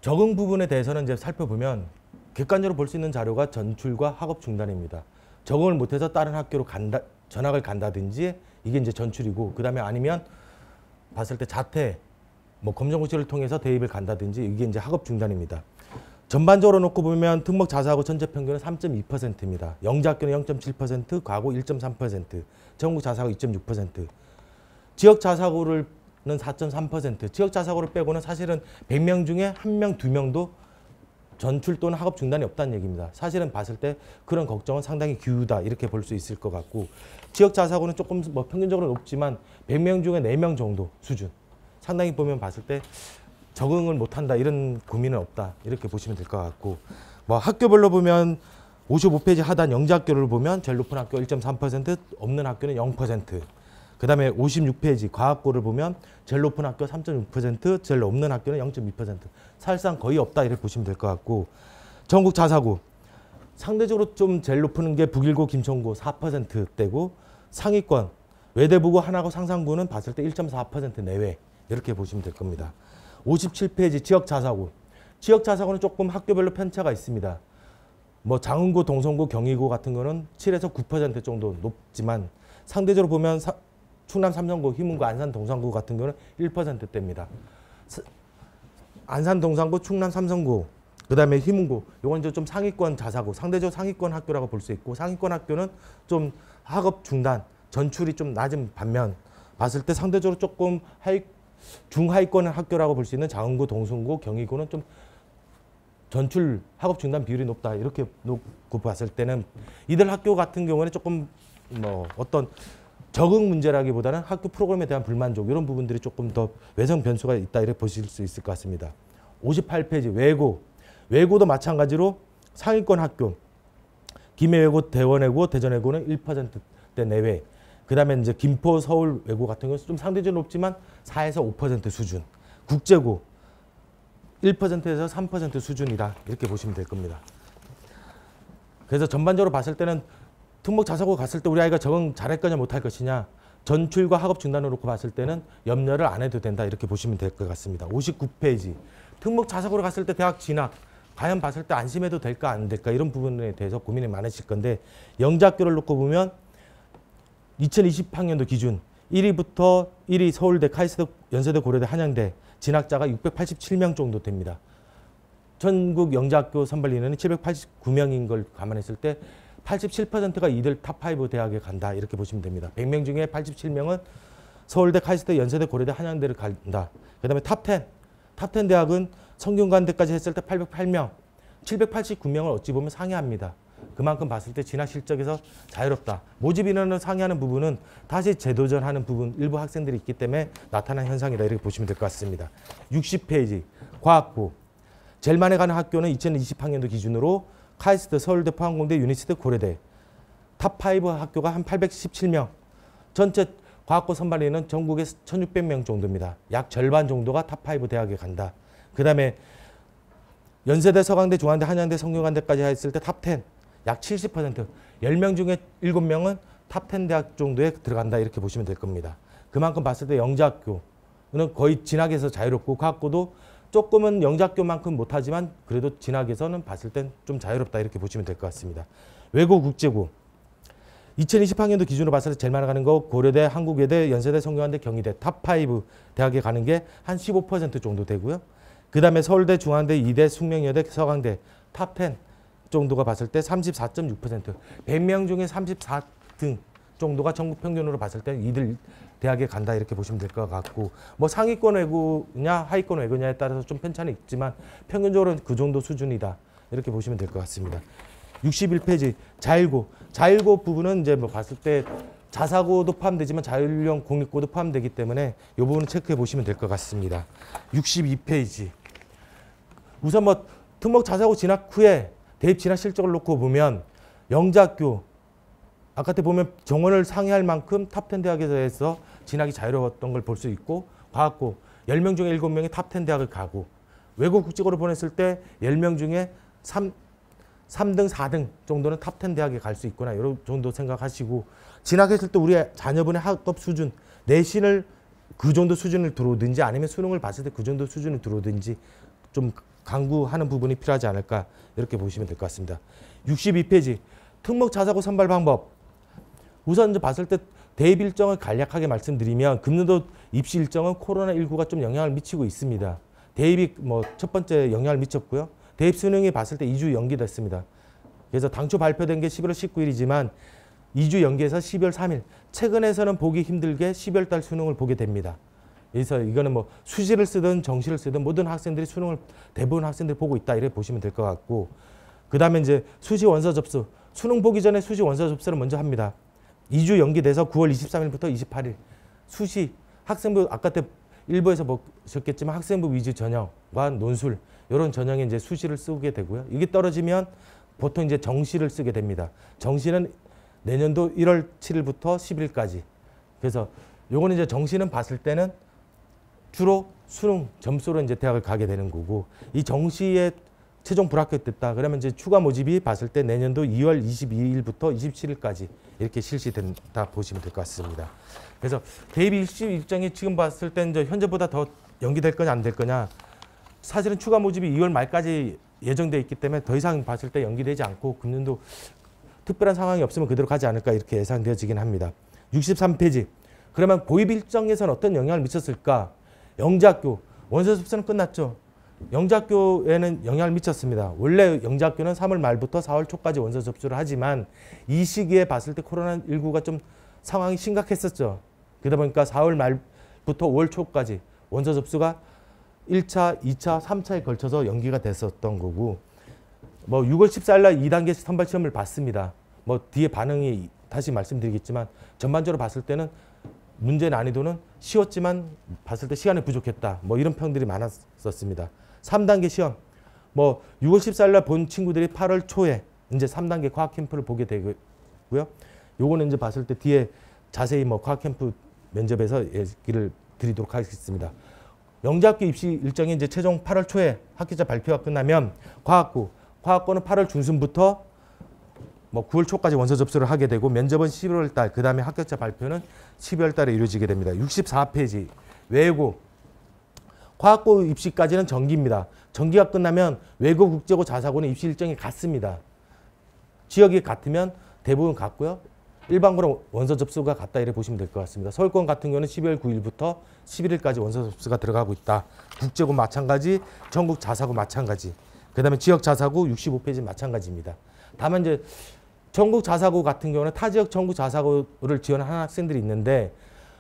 적응 부분에 대해서는 이제 살펴보면 객관적으로 볼 수 있는 자료가 전출과 학업 중단입니다. 적응을 못해서 다른 학교로 전학을 간다든지 이게 이제 전출이고, 그 다음에 아니면 봤을 때 자퇴, 뭐 검정고시를 통해서 대입을 간다든지 이게 이제 학업 중단입니다. 전반적으로 놓고 보면 특목 자사고 전체 평균은 3.2%입니다. 영재학교는 0.7%, 과고 1.3%, 전국 자사고 2.6%. 지역 자사고는 4.3%. 지역 자사고를 빼고는 사실은 100명 중에 1명, 2명도 전출 또는 학업 중단이 없다는 얘기입니다. 사실은 봤을 때 그런 걱정은 상당히 기우다 이렇게 볼 수 있을 것 같고, 지역 자사고는 조금 뭐 평균적으로 높지만 100명 중에 4명 정도 수준. 상당히 보면 봤을 때 적응을 못한다 이런 고민은 없다 이렇게 보시면 될 것 같고, 뭐 학교별로 보면 55페이지 하단 영재학교를 보면 제일 높은 학교 1.3%, 없는 학교는 0%. 그 다음에 56페이지 과학고를 보면 제일 높은 학교 3.6%, 제일 없는 학교는 0.2%. 사실상 거의 없다 이렇게 보시면 될 것 같고, 전국 자사고 상대적으로 좀 제일 높은 게 북일고, 김천고 4%대고, 상위권 외대부고, 하나고, 상산고는 봤을 때 1.4% 내외 이렇게 보시면 될 겁니다. 57페이지 지역 자사고. 지역 자사고는 조금 학교별로 편차가 있습니다. 뭐 장흥고, 동성고, 경희고 같은 거는 7에서 9% 정도 높지만 상대적으로 보면 충남 삼성고, 희문고, 안산 동산고 같은 거는 1%대입니다. 안산 동산고, 충남 삼성고, 그다음에 희문고, 요건 이제 좀 상위권 자사고, 상대적으로 상위권 학교라고 볼 수 있고, 상위권 학교는 좀 학업 중단, 전출이 좀 낮은 반면 봤을 때 상대적으로 조금 중하위권 학교라고 볼 수 있는 장흥고, 동성고, 경희고는 좀 전출 학업 중단 비율이 높다 이렇게 놓고 봤을 때는 이들 학교 같은 경우에는 조금 뭐 어떤 적응 문제라기보다는 학교 프로그램에 대한 불만족 이런 부분들이 조금 더 외성 변수가 있다 이렇게 보실 수 있을 것 같습니다. 58페이지 외고도 마찬가지로 상위권 학교 김해외고, 대원외고, 대전외고는 1%대 내외. 그 다음에 이제 김포, 서울 외고 같은 경우는 좀 상대적으로 높지만 4에서 5% 수준. 국제고 1%에서 3% 수준이다 이렇게 보시면 될 겁니다. 그래서 전반적으로 봤을 때는 특목 자사고 갔을 때 우리 아이가 적응 잘할 거냐 못할 것이냐, 전출과 학업 중단으로 놓고 봤을 때는 염려를 안 해도 된다 이렇게 보시면 될 것 같습니다. 59페이지 특목 자사고로 갔을 때 대학 진학 과연 봤을 때 안심해도 될까 안 될까 이런 부분에 대해서 고민이 많으실 건데, 영재학교를 놓고 보면 2020학년도 기준 1위부터 1위 서울대, 카이스트, 연세대, 고려대, 한양대 진학자가 687명 정도 됩니다. 전국 영재학교 선발 인원이 789명인 걸 감안했을 때 87%가 이들 탑5 대학에 간다 이렇게 보시면 됩니다. 100명 중에 87명은 서울대, 카이스트, 연세대, 고려대, 한양대를 간다. 그 다음에 탑10 대학은 성균관대까지 했을 때 808명, 789명을 어찌 보면 상회합니다. 그만큼 봤을 때 진학 실적에서 자유롭다. 모집 인원을 상회하는 부분은 다시 재도전하는 부분 일부 학생들이 있기 때문에 나타난 현상이다 이렇게 보시면 될 것 같습니다. 60페이지 과학부 제일 많이 가는 학교는 2020학년도 기준으로 카이스트, 서울대, 포항공대, 유니스트, 고려대. 탑5 학교가 한 817명, 전체 과학고 선발인은 전국에 1600명 정도입니다. 약 절반 정도가 탑5 대학에 간다. 그 다음에 연세대, 서강대, 중앙대, 한양대, 성균관대까지 했을 때 탑10, 약 70%, 10명 중에 7명은 탑10 대학 정도에 들어간다 이렇게 보시면 될 겁니다. 그만큼 봤을 때 영재학교는 거의 진학에서 자유롭고 과학고도 조금은 영재학교만큼 못하지만 그래도 진학에서는 봤을 땐 좀 자유롭다 이렇게 보시면 될 것 같습니다. 외고 국제고 2020학년도 기준으로 봤을 때 제일 많이 가는 거 고려대, 한국외대, 연세대, 성균관대, 경희대 탑5 대학에 가는 게 한 15% 정도 되고요. 그 다음에 서울대, 중앙대, 이대, 숙명여대, 서강대 탑10 정도가 봤을 때 34.6%, 100명 중에 34등 정도가 전국 평균으로 봤을 때 이들 대학에 간다 이렇게 보시면 될 것 같고, 뭐 상위권 외고냐 하위권 외고냐에 따라서 좀 편차는 있지만 평균적으로는 그 정도 수준이다 이렇게 보시면 될 것 같습니다. 61페이지 자율고 부분은 이제 뭐 봤을 때 자사고도 포함되지만 자율형 공립고도 포함되기 때문에 이 부분은 체크해 보시면 될 것 같습니다. 62페이지 우선 뭐 특목 자사고 진학 후에 대입 진학 실적을 놓고 보면 영재학교 아까 때 보면 정원을 상회할 만큼 탑10 대학에서 진학이 자유로웠던 걸 볼 수 있고, 과학고 10명 중에 7명이 탑10 대학을 가고, 외국 국제고를 보냈을 때 10명 중에 3등, 4등 정도는 탑10 대학에 갈 수 있구나 이런 정도 생각하시고, 진학했을 때 우리 자녀분의 학업 수준, 내신을 그 정도 수준을 들어오든지 아니면 수능을 봤을 때 그 정도 수준을 들어오든지 좀 강구하는 부분이 필요하지 않을까 이렇게 보시면 될 것 같습니다. 62페이지 특목 자사고 선발 방법. 우선 이제 봤을 때 대입 일정을 간략하게 말씀드리면 금년도 입시 일정은 코로나19가 좀 영향을 미치고 있습니다. 대입이 뭐 첫 번째 영향을 미쳤고요. 대입 수능이 봤을 때 2주 연기됐습니다. 그래서 당초 발표된 게 11월 19일이지만 2주 연기해서 12월 3일. 최근에서는 보기 힘들게 12월 달 수능을 보게 됩니다. 그래서 이거는 뭐 수시를 쓰든 정시를 쓰든 모든 학생들이 수능을 대부분 학생들이 보고 있다 이렇게 보시면 될 것 같고, 그 다음에 이제 수시 원서 접수. 수능 보기 전에 수시 원서 접수를 먼저 합니다. 2주 연기돼서 9월 23일부터 28일 수시 학생부 아까 때 일부에서 보셨겠지만 학생부 위주 전형과 논술 이런 전형에 이제 수시를 쓰게 되고요. 이게 떨어지면 보통 이제 정시를 쓰게 됩니다. 정시는 내년도 1월 7일부터 10일까지. 그래서 요거는 이제 정시는 봤을 때는 주로 수능 점수로 이제 대학을 가게 되는 거고, 이 정시에 최종 불합격됐다 그러면 이제 추가 모집이 봤을 때 내년도 2월 22일부터 27일까지 이렇게 실시된다 보시면 될 것 같습니다. 그래서 대입 입시 일정이 지금 봤을 때 이제 현재보다 더 연기될 거냐 안 될 거냐, 사실은 추가 모집이 2월 말까지 예정돼 있기 때문에 더 이상 봤을 때 연기되지 않고 금년도 특별한 상황이 없으면 그대로 가지 않을까 이렇게 예상되어지긴 합니다. 63페이지 그러면 보입 일정에서는 어떤 영향을 미쳤을까? 영재학교 원서 접수는 끝났죠. 영재학교에는 영향을 미쳤습니다. 원래 영재학교는 3월 말부터 4월 초까지 원서 접수를 하지만 이 시기에 봤을 때 코로나19가 좀 상황이 심각했었죠. 그러다 보니까 4월 말부터 5월 초까지 원서 접수가 1차, 2차, 3차에 걸쳐서 연기가 됐었던 거고, 뭐 6월 14일 날 2단계 선발 시험을 봤습니다. 뭐 뒤에 반응이 다시 말씀드리겠지만 전반적으로 봤을 때는 문제 난이도는 쉬웠지만 봤을 때 시간이 부족했다. 뭐 이런 평들이 많았었습니다. 3단계 시험. 뭐 6월 14일 날 본 친구들이 8월 초에 이제 3단계 과학 캠프를 보게 되고요. 요거는 이제 봤을 때 뒤에 자세히 뭐 과학 캠프 면접에서 얘기를 드리도록 하겠습니다. 영재학교 입시 일정이 이제 최종 8월 초에 합격자 발표가 끝나면 과학고는 8월 중순부터 뭐 9월 초까지 원서 접수를 하게 되고, 면접은 11월 달, 그 다음에 합격자 발표는 12월 달에 이루어지게 됩니다. 64페이지 외고 과학고 입시까지는 정기입니다. 정기가 끝나면 외고 국제고 자사고는 입시 일정이 같습니다. 지역이 같으면 대부분 같고요. 일반고는 원서 접수가 같다 이렇게 보시면 될 것 같습니다. 서울권 같은 경우는 12월 9일부터 11일까지 원서 접수가 들어가고 있다. 국제고 마찬가지, 전국 자사고 마찬가지. 그 다음에 지역 자사고 65페이지 마찬가지입니다. 다만 이제 전국 자사고 같은 경우는 타 지역 전국 자사고를 지원하는 학생들이 있는데,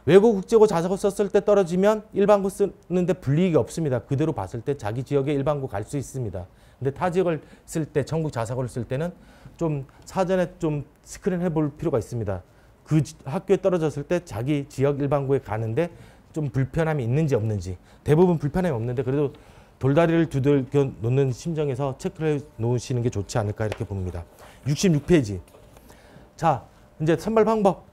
외고 국제고 자사고 썼을 때 떨어지면 일반고 쓰는데 불이익이 없습니다. 그대로 봤을 때 자기 지역에 일반고 갈 수 있습니다. 근데 타 지역을 쓸 때, 전국 자사고를 쓸 때는 좀 사전에 좀 스크린 해볼 필요가 있습니다. 그 학교에 떨어졌을 때 자기 지역 일반고에 가는데 좀 불편함이 있는지 없는지. 대부분 불편함이 없는데 그래도 돌다리를 두들겨 놓는 심정에서 체크를 해 놓으시는 게 좋지 않을까 이렇게 봅니다. 66페이지 자, 이제 선발 방법.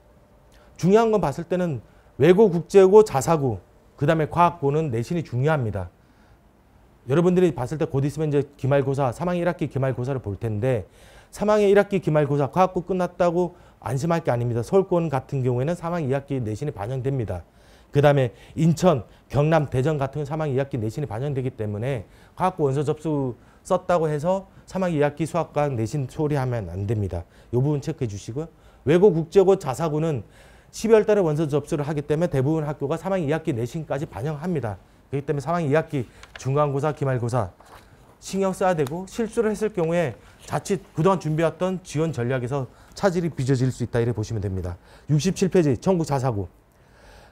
중요한 건 봤을 때는 외고, 국제고, 자사고, 그 다음에 과학고는 내신이 중요합니다. 여러분들이 봤을 때 곧 있으면 이제 기말고사, 3학년 1학기 기말고사를 볼 텐데 3학년 1학기 기말고사 과학고 끝났다고 안심할 게 아닙니다. 서울권 같은 경우에는 3학년 2학기 내신이 반영됩니다. 그 다음에 인천, 경남, 대전 같은 경우 3학년 2학기 내신이 반영되기 때문에 과학고 원서 접수 썼다고 해서 3학년 2학기 수학과학 내신 소리하면 안 됩니다. 이 부분 체크해 주시고요. 외고, 국제고, 자사고는 12월 달에 원서 접수를 하기 때문에 대부분 학교가 3학년 2학기 내신까지 반영합니다. 그렇기 때문에 3학년 2학기 중간고사, 기말고사 신경 써야 되고 실수를 했을 경우에 자칫 그동안 준비했던 지원 전략에서 차질이 빚어질 수 있다 이렇게 보시면 됩니다. 67페이지 전국 자사고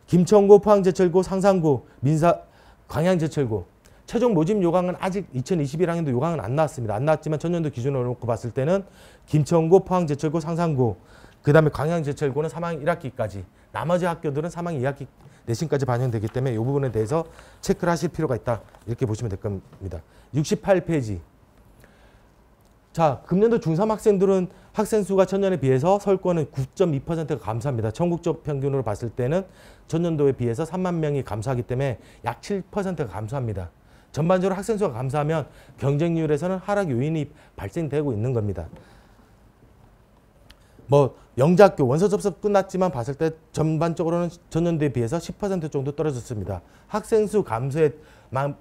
김천고, 포항제철고, 상산고, 민사, 광양제철고 최종 모집 요강은 아직 2021학년도 요강은 안 나왔습니다. 안 나왔지만 전년도 기준으로 놓고 봤을 때는 김천고, 포항제철고, 상산고 그 다음에 광양제철고는 3학년 1학기까지 나머지 학교들은 3학년 2학기 내신까지 반영되기 때문에 이 부분에 대해서 체크를 하실 필요가 있다. 이렇게 보시면 될 겁니다. 68페이지. 자, 금년도 중3 학생들은 학생 수가 전년에 비해서 서울권은 9.2%가 감소합니다. 전국적 평균으로 봤을 때는 전년도에 비해서 3만 명이 감소하기 때문에 약 7%가 감소합니다. 전반적으로 학생 수가 감소하면 경쟁률에서는 하락 요인이 발생되고 있는 겁니다. 뭐 영재학교 원서 접수 끝났지만 봤을 때 전반적으로는 전년도에 비해서 10% 정도 떨어졌습니다. 학생 수 감소에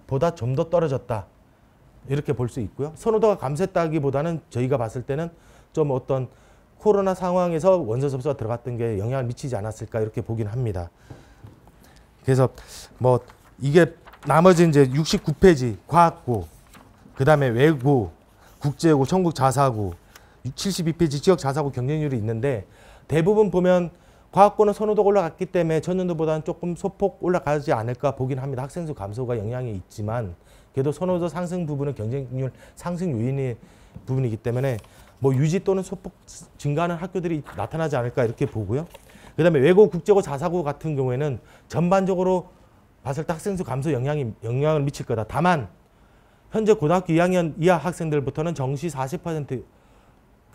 보다 좀 더 떨어졌다. 이렇게 볼 수 있고요. 선호도가 감소했다기보다는 저희가 봤을 때는 좀 어떤 코로나 상황에서 원서 접수가 들어갔던 게 영향을 미치지 않았을까 이렇게 보긴 합니다. 그래서 뭐 이게 나머지 이제 69페이지 과학고, 그 다음에 외고, 국제고, 전국 자사고, 72페이지 지역 자사고 경쟁률이 있는데 대부분 보면 과학고는 선호도가 올라갔기 때문에 전년도보다는 조금 소폭 올라가지 않을까 보긴 합니다. 학생 수 감소가 영향이 있지만 그래도 선호도 상승 부분은 경쟁률 상승 요인의 부분이기 때문에 뭐 유지 또는 소폭 증가하는 학교들이 나타나지 않을까 이렇게 보고요. 그 다음에 외고, 국제고, 자사고 같은 경우에는 전반적으로 봤을 때 학생 수 감소 영향을 미칠 거다. 다만 현재 고등학교 2학년 이하 학생들부터는 정시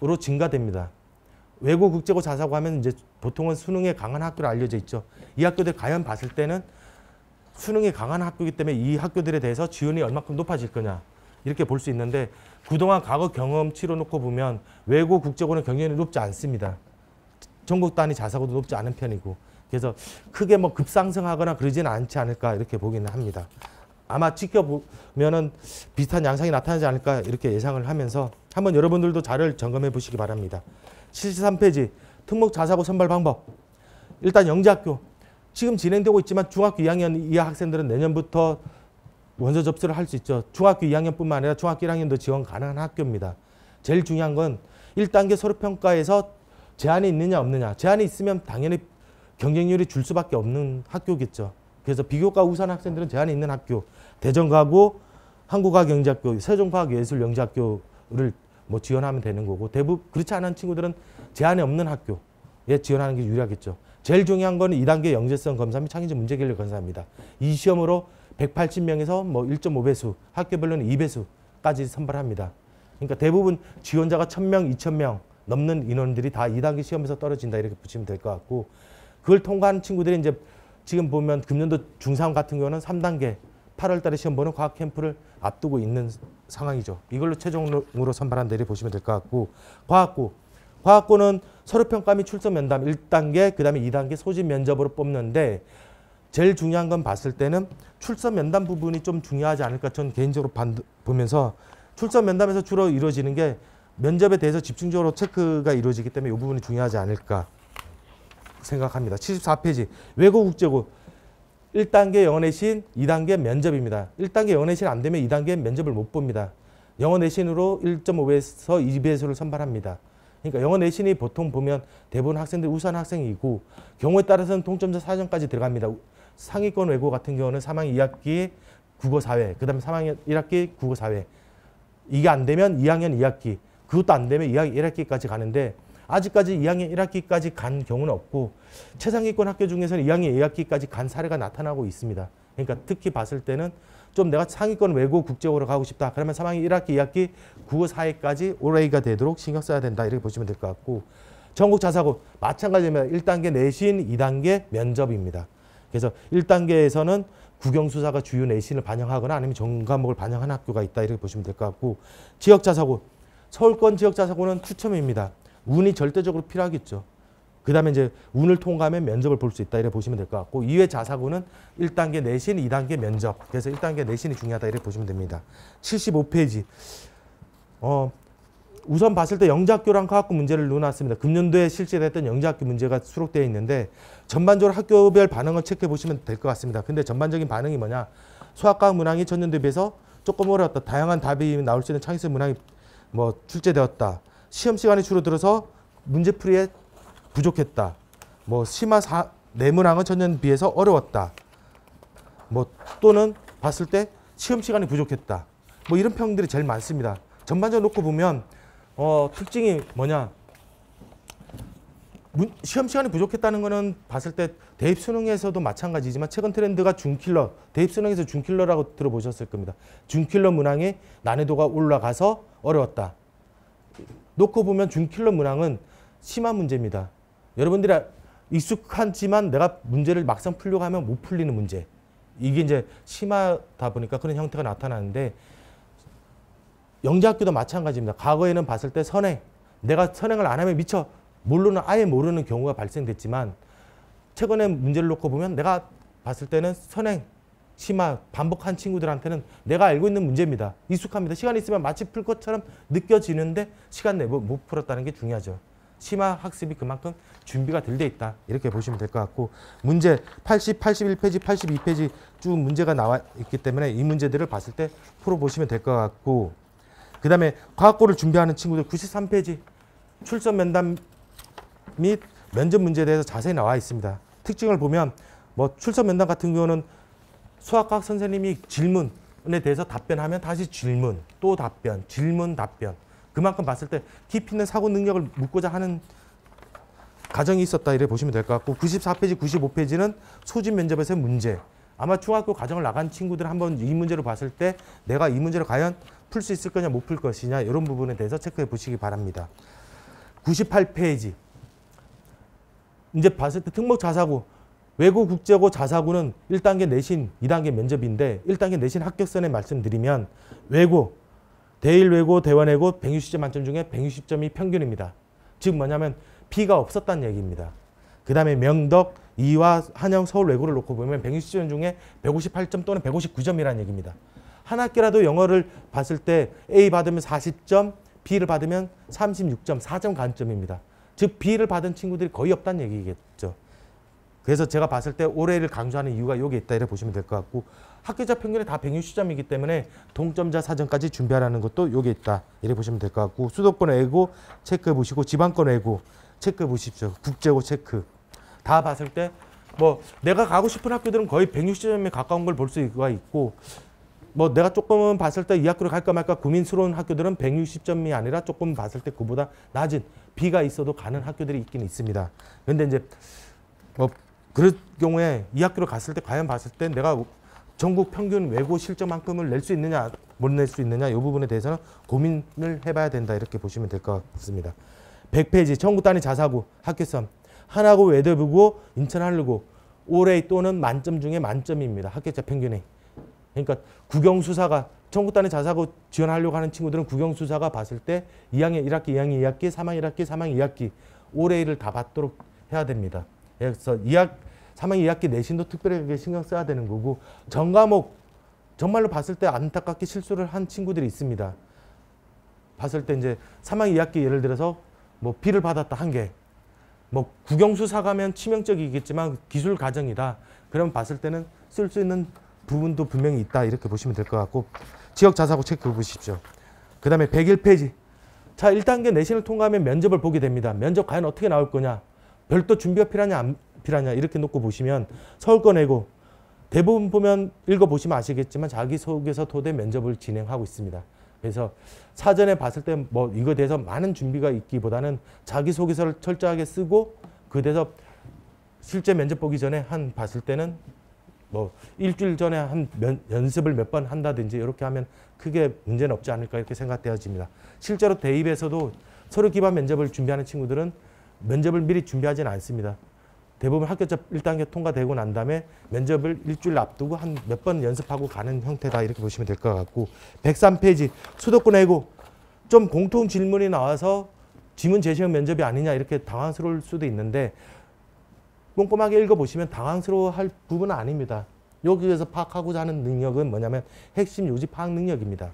40%로 증가됩니다. 외고, 국제고, 자사고 하면 이제 보통은 수능에 강한 학교로 알려져 있죠. 이 학교들 과연 봤을 때는 수능에 강한 학교이기 때문에 이 학교들에 대해서 지원이 얼마큼 높아질 거냐 이렇게 볼 수 있는데 그동안 과거 경험치로 놓고 보면 외고, 국제고는 경쟁률이 높지 않습니다. 전국 단위 자사고도 높지 않은 편이고 그래서 크게 뭐 급상승하거나 그러지는 않지 않을까 이렇게 보기는 합니다. 아마 지켜보면은 비슷한 양상이 나타나지 않을까 이렇게 예상을 하면서 한번 여러분들도 자료를 점검해 보시기 바랍니다. 73페이지 특목 자사고 선발 방법. 일단 영재학교 지금 진행되고 있지만 중학교 2학년 이하 학생들은 내년부터 원서 접수를 할 수 있죠. 중학교 2학년뿐만 아니라 중학교 1학년도 지원 가능한 학교입니다. 제일 중요한 건 1단계 서류평가에서 제한이 있느냐 없느냐. 제한이 있으면 당연히 경쟁률이 줄 수밖에 없는 학교겠죠. 그래서 비교과 우수한 학생들은 제한이 있는 학교. 대전과고, 한국과학영재학교, 세종과학예술영재학교를 뭐 지원하면 되는 거고 대부분 그렇지 않은 친구들은 제한이 없는 학교에 지원하는 게 유리하겠죠. 제일 중요한 거는 2단계 영재성 검사 및 창의적 문제결력 검사입니다. 이 시험으로 180명에서 뭐 1.5배수, 학교별로는 2배수까지 선발합니다. 그러니까 대부분 지원자가 1000명, 2000명 넘는 인원들이 다 2단계 시험에서 떨어진다 이렇게 보시면 될 것 같고 그걸 통과한 친구들이 이제 지금 보면 금년도 중3 같은 경우는 3단계 8월 달에 시험 보는 과학 캠프를 앞두고 있는 상황이죠. 이걸로 최종으로 선발한다 이렇게 보시면 될 것 같고 과학고는 서류평가 및 출석 면담 1단계, 그 다음에 2단계 소집 면접으로 뽑는데 제일 중요한 건 봤을 때는 출석 면담 부분이 좀 중요하지 않을까 저는 개인적으로 보면서 출석 면담에서 주로 이루어지는 게 면접에 대해서 집중적으로 체크가 이루어지기 때문에 이 부분이 중요하지 않을까 생각합니다. 74페이지 외고 국제고 1단계 영어 내신, 2단계 면접입니다. 1단계 영어 내신 안 되면 2단계 면접을 못 봅니다. 영어 내신으로 1.5배에서 2배수를 선발합니다. 그러니까 영어 내신이 보통 보면 대부분 학생들이 우수한 학생이고 경우에 따라서는 동점자 4점까지 들어갑니다. 상위권 외고 같은 경우는 3학년 2학기 국어 사회, 그 다음에 3학년 1학기 국어 사회. 이게 안 되면 2학년 2학기, 그것도 안 되면 2학년 1학기까지 가는데 아직까지 2학년 1학기까지 간 경우는 없고 최상위권 학교 중에서는 2학년 2학기까지 간 사례가 나타나고 있습니다. 그러니까 특히 봤을 때는 좀 내가 상위권 외고 국제고로 가고 싶다. 그러면 3학년 1학기, 2학기 국어 사회까지 올해가 되도록 신경 써야 된다. 이렇게 보시면 될 것 같고 전국 자사고 마찬가지입니다. 1단계 내신, 2단계 면접입니다. 그래서 1단계에서는 국영수사가 주요 내신을 반영하거나 아니면 전과목을 반영한 학교가 있다 이렇게 보시면 될 것 같고, 지역 자사고, 서울권 지역 자사고는 추첨입니다. 운이 절대적으로 필요하겠죠. 그 다음에 이제 운을 통과하면 면접을 볼 수 있다 이렇게 보시면 될 것 같고, 이외 자사고는 1단계 내신, 2단계 면접. 그래서 1단계 내신이 중요하다 이렇게 보시면 됩니다. 75페이지. 우선 봤을 때 영재학교랑 과학고 문제를 넣어놨습니다. 금년도에 실제됐던 영재학교 문제가 수록되어 있는데 전반적으로 학교별 반응을 체크해 보시면 될 것 같습니다. 근데 전반적인 반응이 뭐냐? 수학과학 문항이 전년도에 비해서 조금 어려웠다. 다양한 답이 나올 수 있는 창의성 문항이 뭐 출제되었다. 시험 시간이 줄어들어서 문제풀이에 부족했다. 뭐 심화 내문항은 전년 비해서 어려웠다. 뭐 또는 봤을 때 시험 시간이 부족했다. 뭐 이런 평들이 제일 많습니다. 전반적으로 놓고 보면 특징이 뭐냐? 시험 시간이 부족했다는 거는 봤을 때 대입 수능에서도 마찬가지지만 최근 트렌드가 준킬러, 대입 수능에서 준킬러라고 들어보셨을 겁니다. 준킬러 문항의 난이도가 올라가서 어려웠다. 놓고 보면 준킬러 문항은 심화 문제입니다. 여러분들이 익숙하지만 내가 문제를 막상 풀려고 하면 못 풀리는 문제. 이게 이제 심하다 보니까 그런 형태가 나타나는데, 영재학교도 마찬가지입니다. 과거에는 봤을 때 선행, 내가 선행을 안 하면 미처 아예 모르는 경우가 발생됐지만, 최근에 문제를 놓고 보면 내가 봤을 때는 선행, 심화, 반복한 친구들한테는 내가 알고 있는 문제입니다. 익숙합니다. 시간이 있으면 마치 풀 것처럼 느껴지는데 시간 내에 못 풀었다는 게 중요하죠. 심화 학습이 그만큼 준비가 덜 돼 있다. 이렇게 보시면 될 것 같고, 문제 80, 81페이지, 82페이지 쭉 문제가 나와 있기 때문에 이 문제들을 봤을 때 풀어보시면 될 것 같고, 그 다음에 과학고를 준비하는 친구들 93페이지 출석 면담 및 면접 문제에 대해서 자세히 나와 있습니다. 특징을 보면 뭐 출석 면담 같은 경우는 수학과학 선생님이 질문에 대해서 답변하면 다시 질문, 또 답변, 질문, 답변. 그만큼 봤을 때 깊이 있는 사고 능력을 묻고자 하는 과정이 있었다 이렇게 보시면 될 것 같고, 94페이지, 95페이지는 소집 면접에서의 문제. 아마 중학교 과정을 나간 친구들 한번 이 문제로 봤을 때 내가 이 문제를 과연 풀 수 있을 거냐 못 풀 것이냐 이런 부분에 대해서 체크해 보시기 바랍니다. 98페이지. 이제 봤을 때 특목 자사고, 외고 국제고 자사고는 1단계 내신, 2단계 면접인데 1단계 내신 합격선에 말씀드리면 외고, 대일 외고, 대원 외고 160점 만점 중에 160점이 평균입니다. 즉 뭐냐면 B가 없었다는 얘기입니다. 그 다음에 명덕, 이화, 한영, 서울 외고를 놓고 보면 160점 중에 158점 또는 159점이라는 얘기입니다. 한 학기라도 영어를 봤을 때 A 받으면 40점, B를 받으면 36점, 4점 감점입니다. 즉 B를 받은 친구들이 거의 없다는 얘기겠죠. 그래서 제가 봤을 때 올해를 강조하는 이유가 여기 있다 이렇게 보시면 될 것 같고, 학교자 평균이 다 160점이기 때문에 동점자 사전까지 준비하라는 것도 여기 있다 이렇게 보시면 될 것 같고, 수도권 외고 체크해 보시고 지방권 외고 체크해 보십시오. 국제고 체크. 다 봤을 때 뭐 내가 가고 싶은 학교들은 거의 160점에 가까운 걸 볼 수가 있고, 뭐 내가 조금은 봤을 때 이 학교를 갈까 말까 고민스러운 학교들은 160점이 아니라 조금 봤을 때 그보다 낮은 B가 있어도 가는 학교들이 있긴 있습니다. 그런데 이제 뭐 그럴 경우에 이 학교를 갔을 때 과연 봤을 때 내가 전국 평균 외고 실점만큼을 낼 수 있느냐 못 낼 수 있느냐 이 부분에 대해서는 고민을 해봐야 된다 이렇게 보시면 될 것 같습니다. 100페이지 전국 단위 자사고 합격선 하나고 외대부고 인천 한르고 올해 또는 만점 중에 만점입니다. 합격자 평균이. 그러니까 국영수사가 전국 단위 자사고 지원하려고 하는 친구들은 국영수사가 봤을 때 2학년 1학기, 2학년 2학기, 3학년 1학기, 3학년 2학기 올해를 다 받도록 해야 됩니다. 그래서 3학년 2학기 내신도 특별하게 신경 써야 되는 거고, 전과목 정말로 봤을 때 안타깝게 실수를 한 친구들이 있습니다. 봤을 때 이제 3학년 2학기 예를 들어서 뭐 B를 받았다 한 개, 뭐 국영수사가면 치명적이겠지만 기술 과정이다. 그러면 봤을 때는 쓸 수 있는 부분도 분명히 있다 이렇게 보시면 될 것 같고, 지역 자사고 체크해 보십시오. 그 다음에 101페이지. 자, 1단계 내신을 통과하면 면접을 보게 됩니다. 면접 과연 어떻게 나올 거냐, 별도 준비가 필요하냐 안 필요하냐 이렇게 놓고 보시면 서울권 외고 대부분 보면 읽어보시면 아시겠지만 자기소개서 토대 면접을 진행하고 있습니다. 그래서 사전에 봤을 때 뭐 이거에 대해서 많은 준비가 있기보다는 자기소개서를 철저하게 쓰고 그 대해서 실제 면접 보기 전에 한 봤을 때는 뭐 일주일 전에 한 연습을 몇 번 한다든지 이렇게 하면 크게 문제는 없지 않을까 이렇게 생각되어집니다. 실제로 대입에서도 서류 기반 면접을 준비하는 친구들은 면접을 미리 준비하지는 않습니다. 대부분 합격자 1단계 통과되고 난 다음에 면접을 일주일 앞두고 한 몇 번 연습하고 가는 형태다 이렇게 보시면 될 것 같고 103페이지 수도권 해고 좀 공통 질문이 나와서 지문 제시형 면접이 아니냐 이렇게 당황스러울 수도 있는데 꼼꼼하게 읽어보시면 당황스러워할 부분은 아닙니다. 여기에서 파악하고자 하는 능력은 뭐냐면 핵심 요지 파악 능력입니다.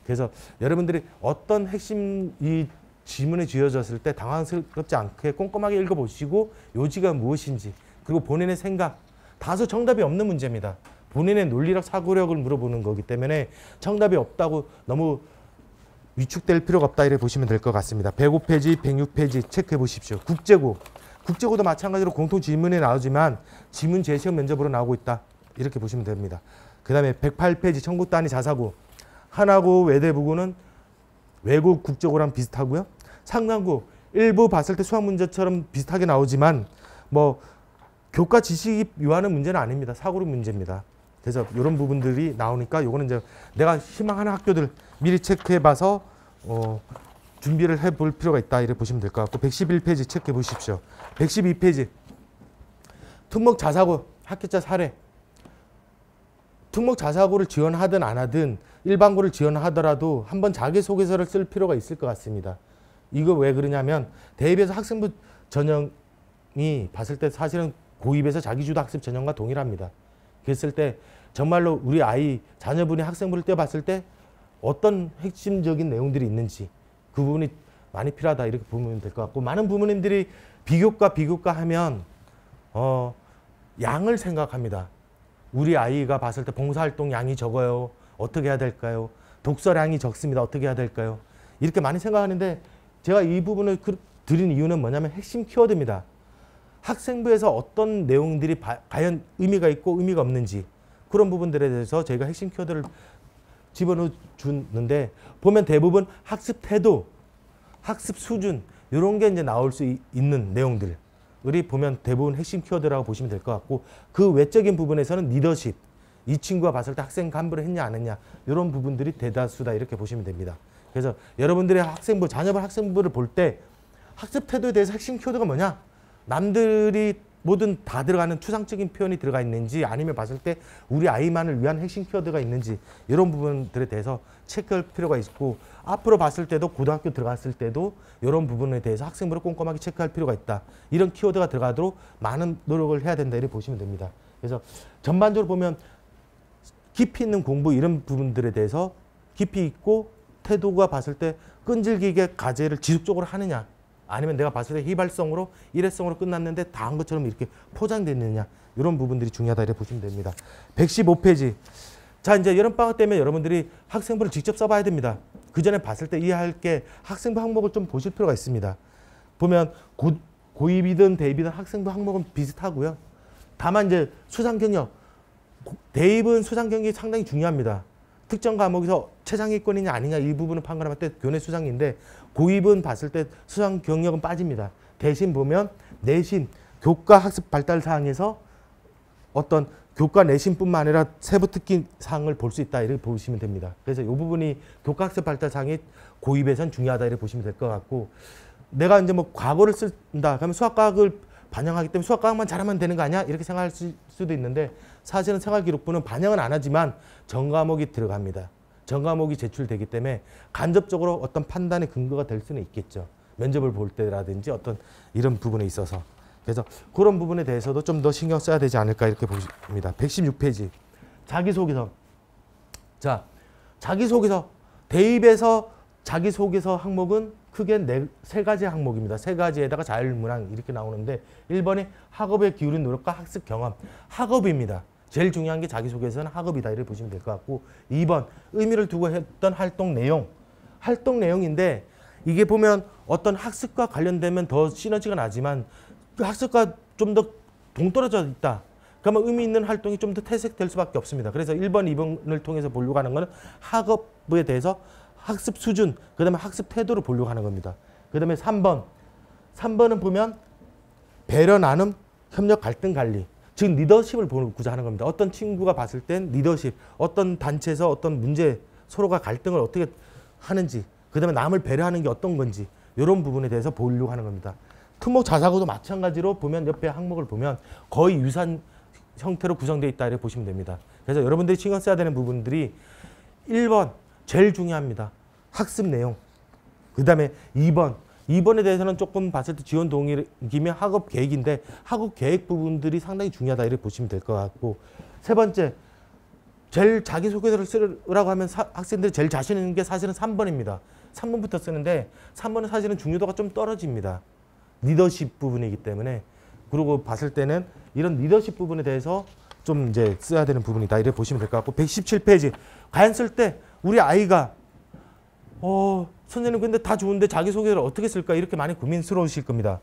그래서 여러분들이 어떤 핵심 이 지문이 지어졌을 때 당황스럽지 않게 꼼꼼하게 읽어보시고 요지가 무엇인지 그리고 본인의 생각 다소 정답이 없는 문제입니다. 본인의 논리력 사고력을 물어보는 거기 때문에 정답이 없다고 너무 위축될 필요가 없다 이렇게 보시면 될 것 같습니다. 105페이지, 106페이지 체크해 보십시오. 국제고도 마찬가지로 공통 질문이 나오지만 지문 제시형 면접으로 나오고 있다 이렇게 보시면 됩니다. 그 다음에 108페이지 청구 단위 자사고 하나고 외대부고는 외국 국제고랑 비슷하고요. 상관고 일부 봤을 때 수학 문제처럼 비슷하게 나오지만 뭐 교과 지식이 요하는 문제는 아닙니다. 사고력 문제입니다. 그래서 이런 부분들이 나오니까 요거는 이제 내가 희망하는 학교들 미리 체크해봐서 준비를 해볼 필요가 있다 이렇게 보시면 될 것 같고 111페이지 체크해 보십시오. 112페이지 특목 자사고 합격자 사례 특목 자사고를 지원하든 안 하든 일반고를 지원하더라도 한번 자기소개서를 쓸 필요가 있을 것 같습니다. 이거 왜 그러냐면 대입에서 학생부 전형이 봤을 때 사실은 고입에서 자기주도 학습 전형과 동일합니다. 그랬을 때 정말로 우리 아이 자녀분이 학생부를 떼어봤을 때 어떤 핵심적인 내용들이 있는지 그 부분이 많이 필요하다 이렇게 보면 될 것 같고 많은 부모님들이 비교과 하면 양을 생각합니다. 우리 아이가 봤을 때 봉사활동 양이 적어요. 어떻게 해야 될까요? 독서량이 적습니다. 어떻게 해야 될까요? 이렇게 많이 생각하는데 제가 이 부분을 드린 이유는 뭐냐면 핵심 키워드입니다. 학생부에서 어떤 내용들이 과연 의미가 있고 의미가 없는지 그런 부분들에 대해서 저희가 핵심 키워드를 집어넣어 주는데 보면 대부분 학습 태도, 학습 수준 이런 게 이제 나올 수 있는 내용들이 보면 대부분 핵심 키워드라고 보시면 될 것 같고 그 외적인 부분에서는 리더십, 이 친구가 봤을 때 학생 간부를 했냐 안 했냐 이런 부분들이 대다수다 이렇게 보시면 됩니다. 그래서 여러분들의 학생부, 자녀분 학생부를 볼 때 학습 태도에 대해서 핵심 키워드가 뭐냐? 남들이 뭐든 다 들어가는 추상적인 표현이 들어가 있는지 아니면 봤을 때 우리 아이만을 위한 핵심 키워드가 있는지 이런 부분들에 대해서 체크할 필요가 있고 앞으로 봤을 때도 고등학교 들어갔을 때도 이런 부분에 대해서 학생부를 꼼꼼하게 체크할 필요가 있다. 이런 키워드가 들어가도록 많은 노력을 해야 된다 이렇게 보시면 됩니다. 그래서 전반적으로 보면 깊이 있는 공부 이런 부분들에 대해서 깊이 있고 태도가 봤을 때 끈질기게 과제를 지속적으로 하느냐 아니면 내가 봤을 때 휘발성으로 일회성으로 끝났는데 다 한 것처럼 이렇게 포장됐느냐 이런 부분들이 중요하다 이렇게 보시면 됩니다. 115페이지 자 이제 여름방학 때문에 여러분들이 학생부를 직접 써봐야 됩니다. 그 전에 봤을 때 이해할 게 학생부 항목을 좀 보실 필요가 있습니다. 보면 고입이든 대입이든 학생부 항목은 비슷하고요. 다만 이제 수상 경력 대입은 수상 경력이 상당히 중요합니다. 특정 과목에서 최상위권이냐 아니냐 이 부분을 판단할 때 교내 수상인데 고입은 봤을 때 수상 경력은 빠집니다. 대신 보면 내신, 교과 학습 발달 사항에서 어떤 교과 내신뿐만 아니라 세부 특기 사항을 볼 수 있다 이렇게 보시면 됩니다. 그래서 이 부분이 교과 학습 발달 사항이 고입에선 중요하다 이렇게 보시면 될 것 같고 내가 이제 뭐 과거를 쓴다 그러면 수학과학을 반영하기 때문에 수학과학만 잘하면 되는 거 아니야? 이렇게 생각할 수도 있는데 사실은 생활기록부는 반영은 안 하지만 전과목이 들어갑니다. 전과목이 제출되기 때문에 간접적으로 어떤 판단의 근거가 될 수는 있겠죠. 면접을 볼 때라든지 어떤 이런 부분에 있어서. 그래서 그런 부분에 대해서도 좀 더 신경 써야 되지 않을까 이렇게 보십니다. 116페이지 자기소개서. 자, 자기소개서. 대입에서 자기소개서 항목은 크게 세 가지 항목입니다. 세 가지에다가 자율문항 이렇게 나오는데 1번이 학업에 기울인 노력과 학습 경험. 학업입니다. 제일 중요한 게 자기소개서는 학업이다 이렇게 보시면 될 것 같고 2번 의미를 두고 했던 활동 내용. 활동 내용인데 이게 보면 어떤 학습과 관련되면 더 시너지가 나지만 그 학습과 좀 더 동떨어져 있다. 그러면 의미 있는 활동이 좀 더 퇴색될 수밖에 없습니다. 그래서 1번, 2번을 통해서 보려고 하는 것은 학업에 대해서 학습 수준, 그 다음에 학습 태도를 보려고 하는 겁니다. 그 다음에 3번은 보면 배려, 나눔, 협력, 갈등, 관리. 즉 리더십을 보고자 하는 겁니다. 어떤 친구가 봤을 땐 리더십, 어떤 단체에서 어떤 문제, 서로가 갈등을 어떻게 하는지, 그 다음에 남을 배려하는 게 어떤 건지 이런 부분에 대해서 보려고 하는 겁니다. 특목 자사고도 마찬가지로 보면 옆에 항목을 보면 거의 유사한 형태로 구성되어 있다 이렇게 보시면 됩니다. 그래서 여러분들이 신경 써야 되는 부분들이 1번 제일 중요합니다. 학습 내용. 그 다음에 2번에 대해서는 조금 봤을 때 지원 동기면 학업 계획인데 학업 계획 부분들이 상당히 중요하다 이렇게 보시면 될 것 같고, 세 번째 제일 자기소개서를 쓰라고 하면 학생들이 제일 자신 있는 게 사실은 3번입니다. 3번부터 쓰는데 3번은 사실은 중요도가 좀 떨어집니다. 리더십 부분이기 때문에. 그리고 봤을 때는 이런 리더십 부분에 대해서 좀 이제 써야 되는 부분이다 이렇게 보시면 될 것 같고, 117페이지 과연 쓸 때 우리 아이가 선생님 근데 다 좋은데 자기소개를 어떻게 쓸까 이렇게 많이 고민스러우실 겁니다.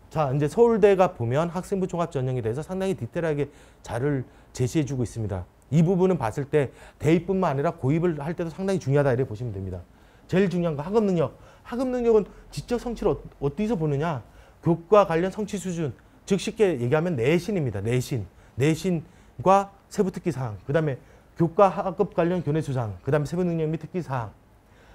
자, 이제 서울대가 보면 학생부 종합 전형에 대해서 상당히 디테일하게 자료를 제시해주고 있습니다. 이 부분은 봤을 때 대입뿐만 아니라 고입을 할 때도 상당히 중요하다 이렇게 보시면 됩니다. 제일 중요한 거 학업 능력. 학업 능력은 지적 성취를 어디서 보느냐? 교과 관련 성취 수준, 즉 쉽게 얘기하면 내신입니다. 내신과 세부 특기 사항, 그 다음에 교과 학업 관련 교내 수상, 그 다음에 세부 능력 및 특기 사항.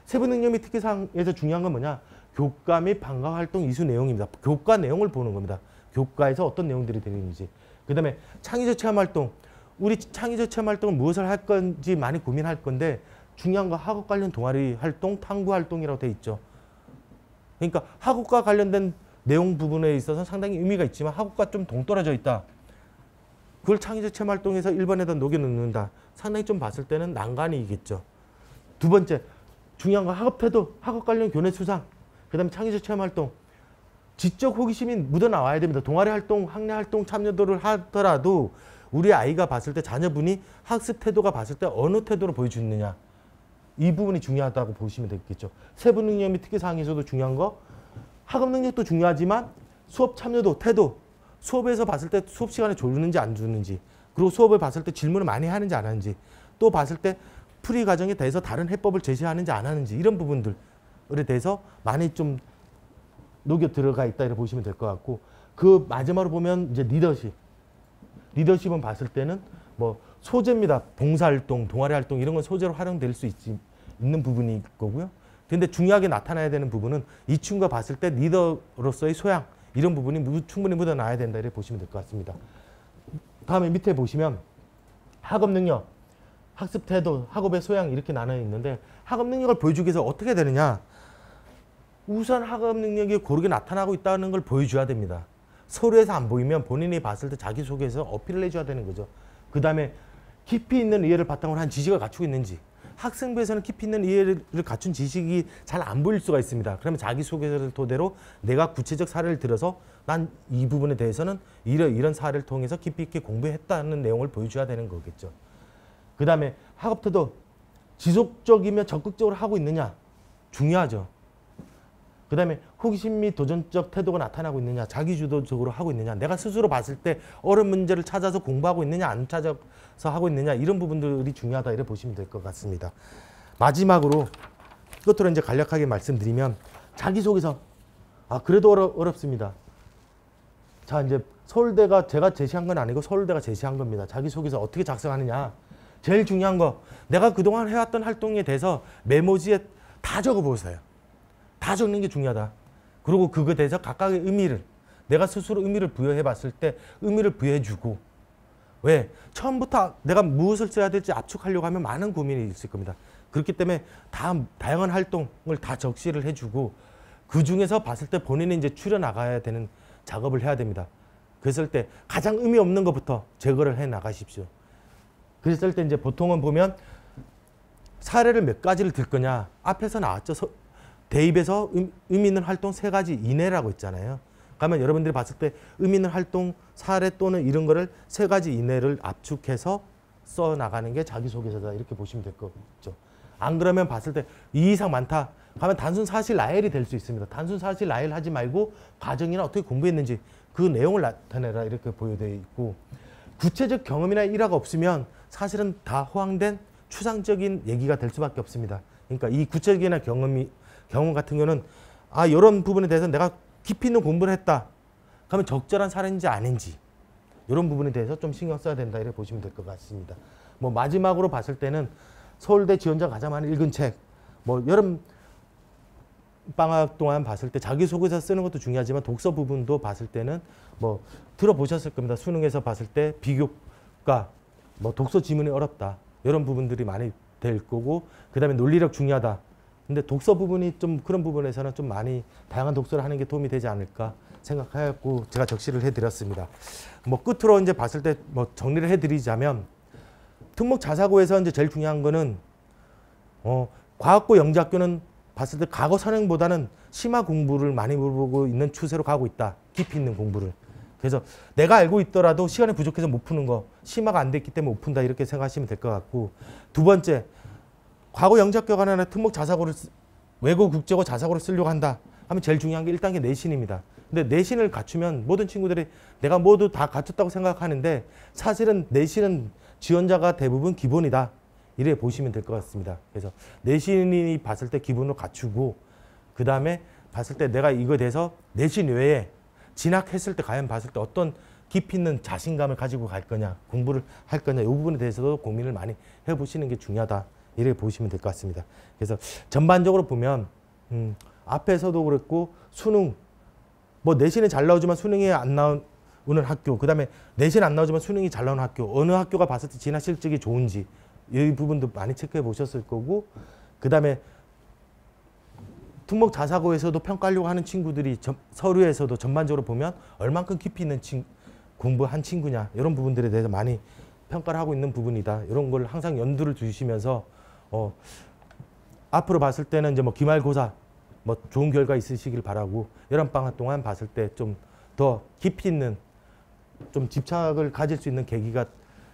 세부 능력 및 특기 사항에서 중요한 건 뭐냐? 교과 및 방과 활동 이수 내용입니다. 교과 내용을 보는 겁니다. 교과에서 어떤 내용들이 되는지. 그 다음에 창의적 체험 활동. 우리 창의적 체험 활동은 무엇을 할 건지 많이 고민할 건데, 중요한 거 학업 관련 동아리 활동, 탐구 활동이라고 돼 있죠. 그러니까 학업과 관련된 내용 부분에 있어서 상당히 의미가 있지만 학업과 좀 동떨어져 있다. 그걸 창의적 체험 활동에서 1번에다 녹여 넣는다. 상당히 좀 봤을 때는 난관이 있겠죠. 두 번째, 중요한 거 학업 태도, 학업 관련 교내 수상, 그 다음에 창의적 체험 활동. 지적 호기심이 묻어나와야 됩니다. 동아리 활동, 학내 활동 참여도를 하더라도 우리 아이가 봤을 때 자녀분이 학습 태도가 봤을 때 어느 태도로 보여주느냐. 이 부분이 중요하다고 보시면 되겠죠. 세부 능력 및 특기 사항에서도 중요한 거, 학업 능력도 중요하지만 수업 참여도, 태도, 수업에서 봤을 때 수업 시간에 주는지 안 주는지, 그리고 수업을 봤을 때 질문을 많이 하는지 안 하는지, 또 봤을 때 풀이 과정에 대해서 다른 해법을 제시하는지 안 하는지, 이런 부분들에 대해서 많이 좀 녹여 들어가 있다 이렇게 보시면 될 것 같고, 그 마지막으로 보면 이제 리더십. 리더십은 봤을 때는 뭐 소재입니다. 봉사활동, 동아리 활동 이런 건 소재로 활용될 수 있는 부분일 거고요. 근데 중요하게 나타나야 되는 부분은 이 친구가 봤을 때 리더로서의 소양, 이런 부분이 충분히 묻어나야 된다 이렇게 보시면 될 것 같습니다. 다음에 밑에 보시면 학업 능력, 학습 태도, 학업의 소양 이렇게 나눠 있는데, 학업 능력을 보여주기 위해서 어떻게 되느냐? 우선 학업 능력이 고르게 나타나고 있다는 걸 보여줘야 됩니다. 서류에서 안 보이면 본인이 봤을 때 자기소개에서 어필을 해줘야 되는 거죠. 그 다음에 깊이 있는 이해를 바탕으로 한 지식을 갖추고 있는지. 학생부에서는 깊이 있는 이해를 갖춘 지식이 잘 안 보일 수가 있습니다. 그러면 자기소개를 토대로 내가 구체적 사례를 들어서 난 이 부분에 대해서는 이런 사례를 통해서 깊이 있게 공부했다는 내용을 보여줘야 되는 거겠죠. 그 다음에 학업태도, 지속적이며 적극적으로 하고 있느냐. 중요하죠. 그 다음에 호기심 및 도전적 태도가 나타나고 있느냐, 자기주도적으로 하고 있느냐, 내가 스스로 봤을 때 어려운 문제를 찾아서 공부하고 있느냐, 안 찾아서 하고 있느냐, 이런 부분들이 중요하다 이렇게 보시면 될 것 같습니다. 마지막으로 끝으로 이제 간략하게 말씀드리면, 자기소개서. 그래도 어렵습니다. 자, 이제 서울대가 제가 제시한 건 아니고 서울대가 제시한 겁니다. 자기소개서 어떻게 작성하느냐. 제일 중요한 거, 내가 그동안 해왔던 활동에 대해서 메모지에 다 적어보세요. 다 적는 게 중요하다. 그리고 그거에 대해서 각각의 의미를, 내가 스스로 의미를 부여해 봤을 때 의미를 부여해주고, 왜? 처음부터 내가 무엇을 써야 될지 압축하려고 하면 많은 고민이 있을 겁니다. 그렇기 때문에 다양한 활동을 다 적시를 해주고, 그 중에서 봤을 때 본인이 이제 추려 나가야 되는 작업을 해야 됩니다. 그랬을 때 가장 의미 없는 것부터 제거를 해 나가십시오. 그랬을 때 이제 보통은 보면 사례를 몇 가지를 들 거냐. 앞에서 나왔죠. 대입에서 의미 있는 활동 3가지 이내라고 있잖아요. 그러면 여러분들이 봤을 때 의미 있는 활동 사례 또는 이런 거를 3가지 이내를 압축해서 써 나가는 게 자기소개서다 이렇게 보시면 될 거죠. 안 그러면 봤을 때 이 이상 많다 하면 단순 사실 나열이 될 수 있습니다. 단순 사실 나열 하지 말고 과정이나 어떻게 공부했는지 그 내용을 나타내라 이렇게 보여져 있고, 구체적 경험이나 일화가 없으면 사실은 다 허황된 추상적인 얘기가 될 수밖에 없습니다. 그러니까 이 구체적이나 경험 같은 경우는 이런 부분에 대해서 내가 깊이 있는 공부를 했다. 그러면 적절한 사례인지 아닌지 이런 부분에 대해서 좀 신경 써야 된다 이렇게 보시면 될 것 같습니다. 뭐 마지막으로 봤을 때는 서울대 지원자 가장 많이 읽은 책, 뭐 여름 방학 동안 봤을 때 자기소개서 쓰는 것도 중요하지만 독서 부분도 봤을 때는 뭐 들어보셨을 겁니다. 수능에서 봤을 때 비교과 뭐 독서 지문이 어렵다 이런 부분들이 많이 될 거고, 그다음에 논리력 중요하다. 근데 독서 부분이 좀 그런 부분에서는 좀 많이 다양한 독서를 하는 게 도움이 되지 않을까 생각하고 제가 적시를 해드렸습니다. 뭐 끝으로 이제 봤을 때 뭐 정리를 해드리자면, 특목 자사고에서 이제 제일 중요한 거는 과학고 영재학교는 봤을 때 과거 선행보다는 심화 공부를 많이 물어보고 있는 추세로 가고 있다. 깊이 있는 공부를. 그래서 내가 알고 있더라도 시간이 부족해서 못 푸는 거, 심화가 안 됐기 때문에 못 푼다 이렇게 생각하시면 될 것 같고, 두 번째, 과거 영재학교가 아니라 특목 자사고를 외고 국제고 자사고를 쓰려고 한다 하면 제일 중요한 게 1단계 내신입니다. 근데 내신을 갖추면 모든 친구들이 내가 모두 다 갖췄다고 생각하는데 사실은 내신은 지원자가 대부분 기본이다. 이래 보시면 될 것 같습니다. 그래서 내신이 봤을 때 기본으로 갖추고, 그 다음에 봤을 때 내가 이거에 대해서 내신 외에 진학했을 때 과연 봤을 때 어떤 깊이 있는 자신감을 가지고 갈 거냐, 공부를 할 거냐, 이 부분에 대해서도 고민을 많이 해보시는 게 중요하다. 이렇게 보시면 될 것 같습니다. 그래서 전반적으로 보면 앞에서도 그랬고 수능, 뭐 내신이 잘 나오지만 수능이 안 나오는 학교, 그 다음에 내신 안 나오지만 수능이 잘 나오는 학교, 어느 학교가 봤을 때 진학 실적이 좋은지 이 부분도 많이 체크해 보셨을 거고, 그 다음에 특목 자사고에서도 평가하려고 하는 친구들이 서류에서도 전반적으로 보면 얼만큼 깊이 있는 공부한 친구냐, 이런 부분들에 대해서 많이 평가를 하고 있는 부분이다. 이런 걸 항상 염두를 두시면서 앞으로 봤을 때는 이제 뭐 기말고사 뭐 좋은 결과 있으시길 바라고, 여름방학 동안 봤을 때 좀 더 깊이 있는 좀 집착을 가질 수 있는 계기가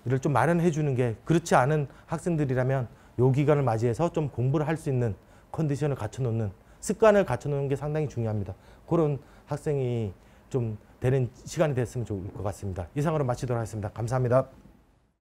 이를 좀 마련해 주는 게, 그렇지 않은 학생들이라면 요 기간을 맞이해서 좀 공부를 할 수 있는 컨디션을 갖춰 놓는, 습관을 갖춰 놓는 게 상당히 중요합니다. 그런 학생이 좀 되는 시간이 됐으면 좋을 것 같습니다. 이상으로 마치도록 하겠습니다. 감사합니다.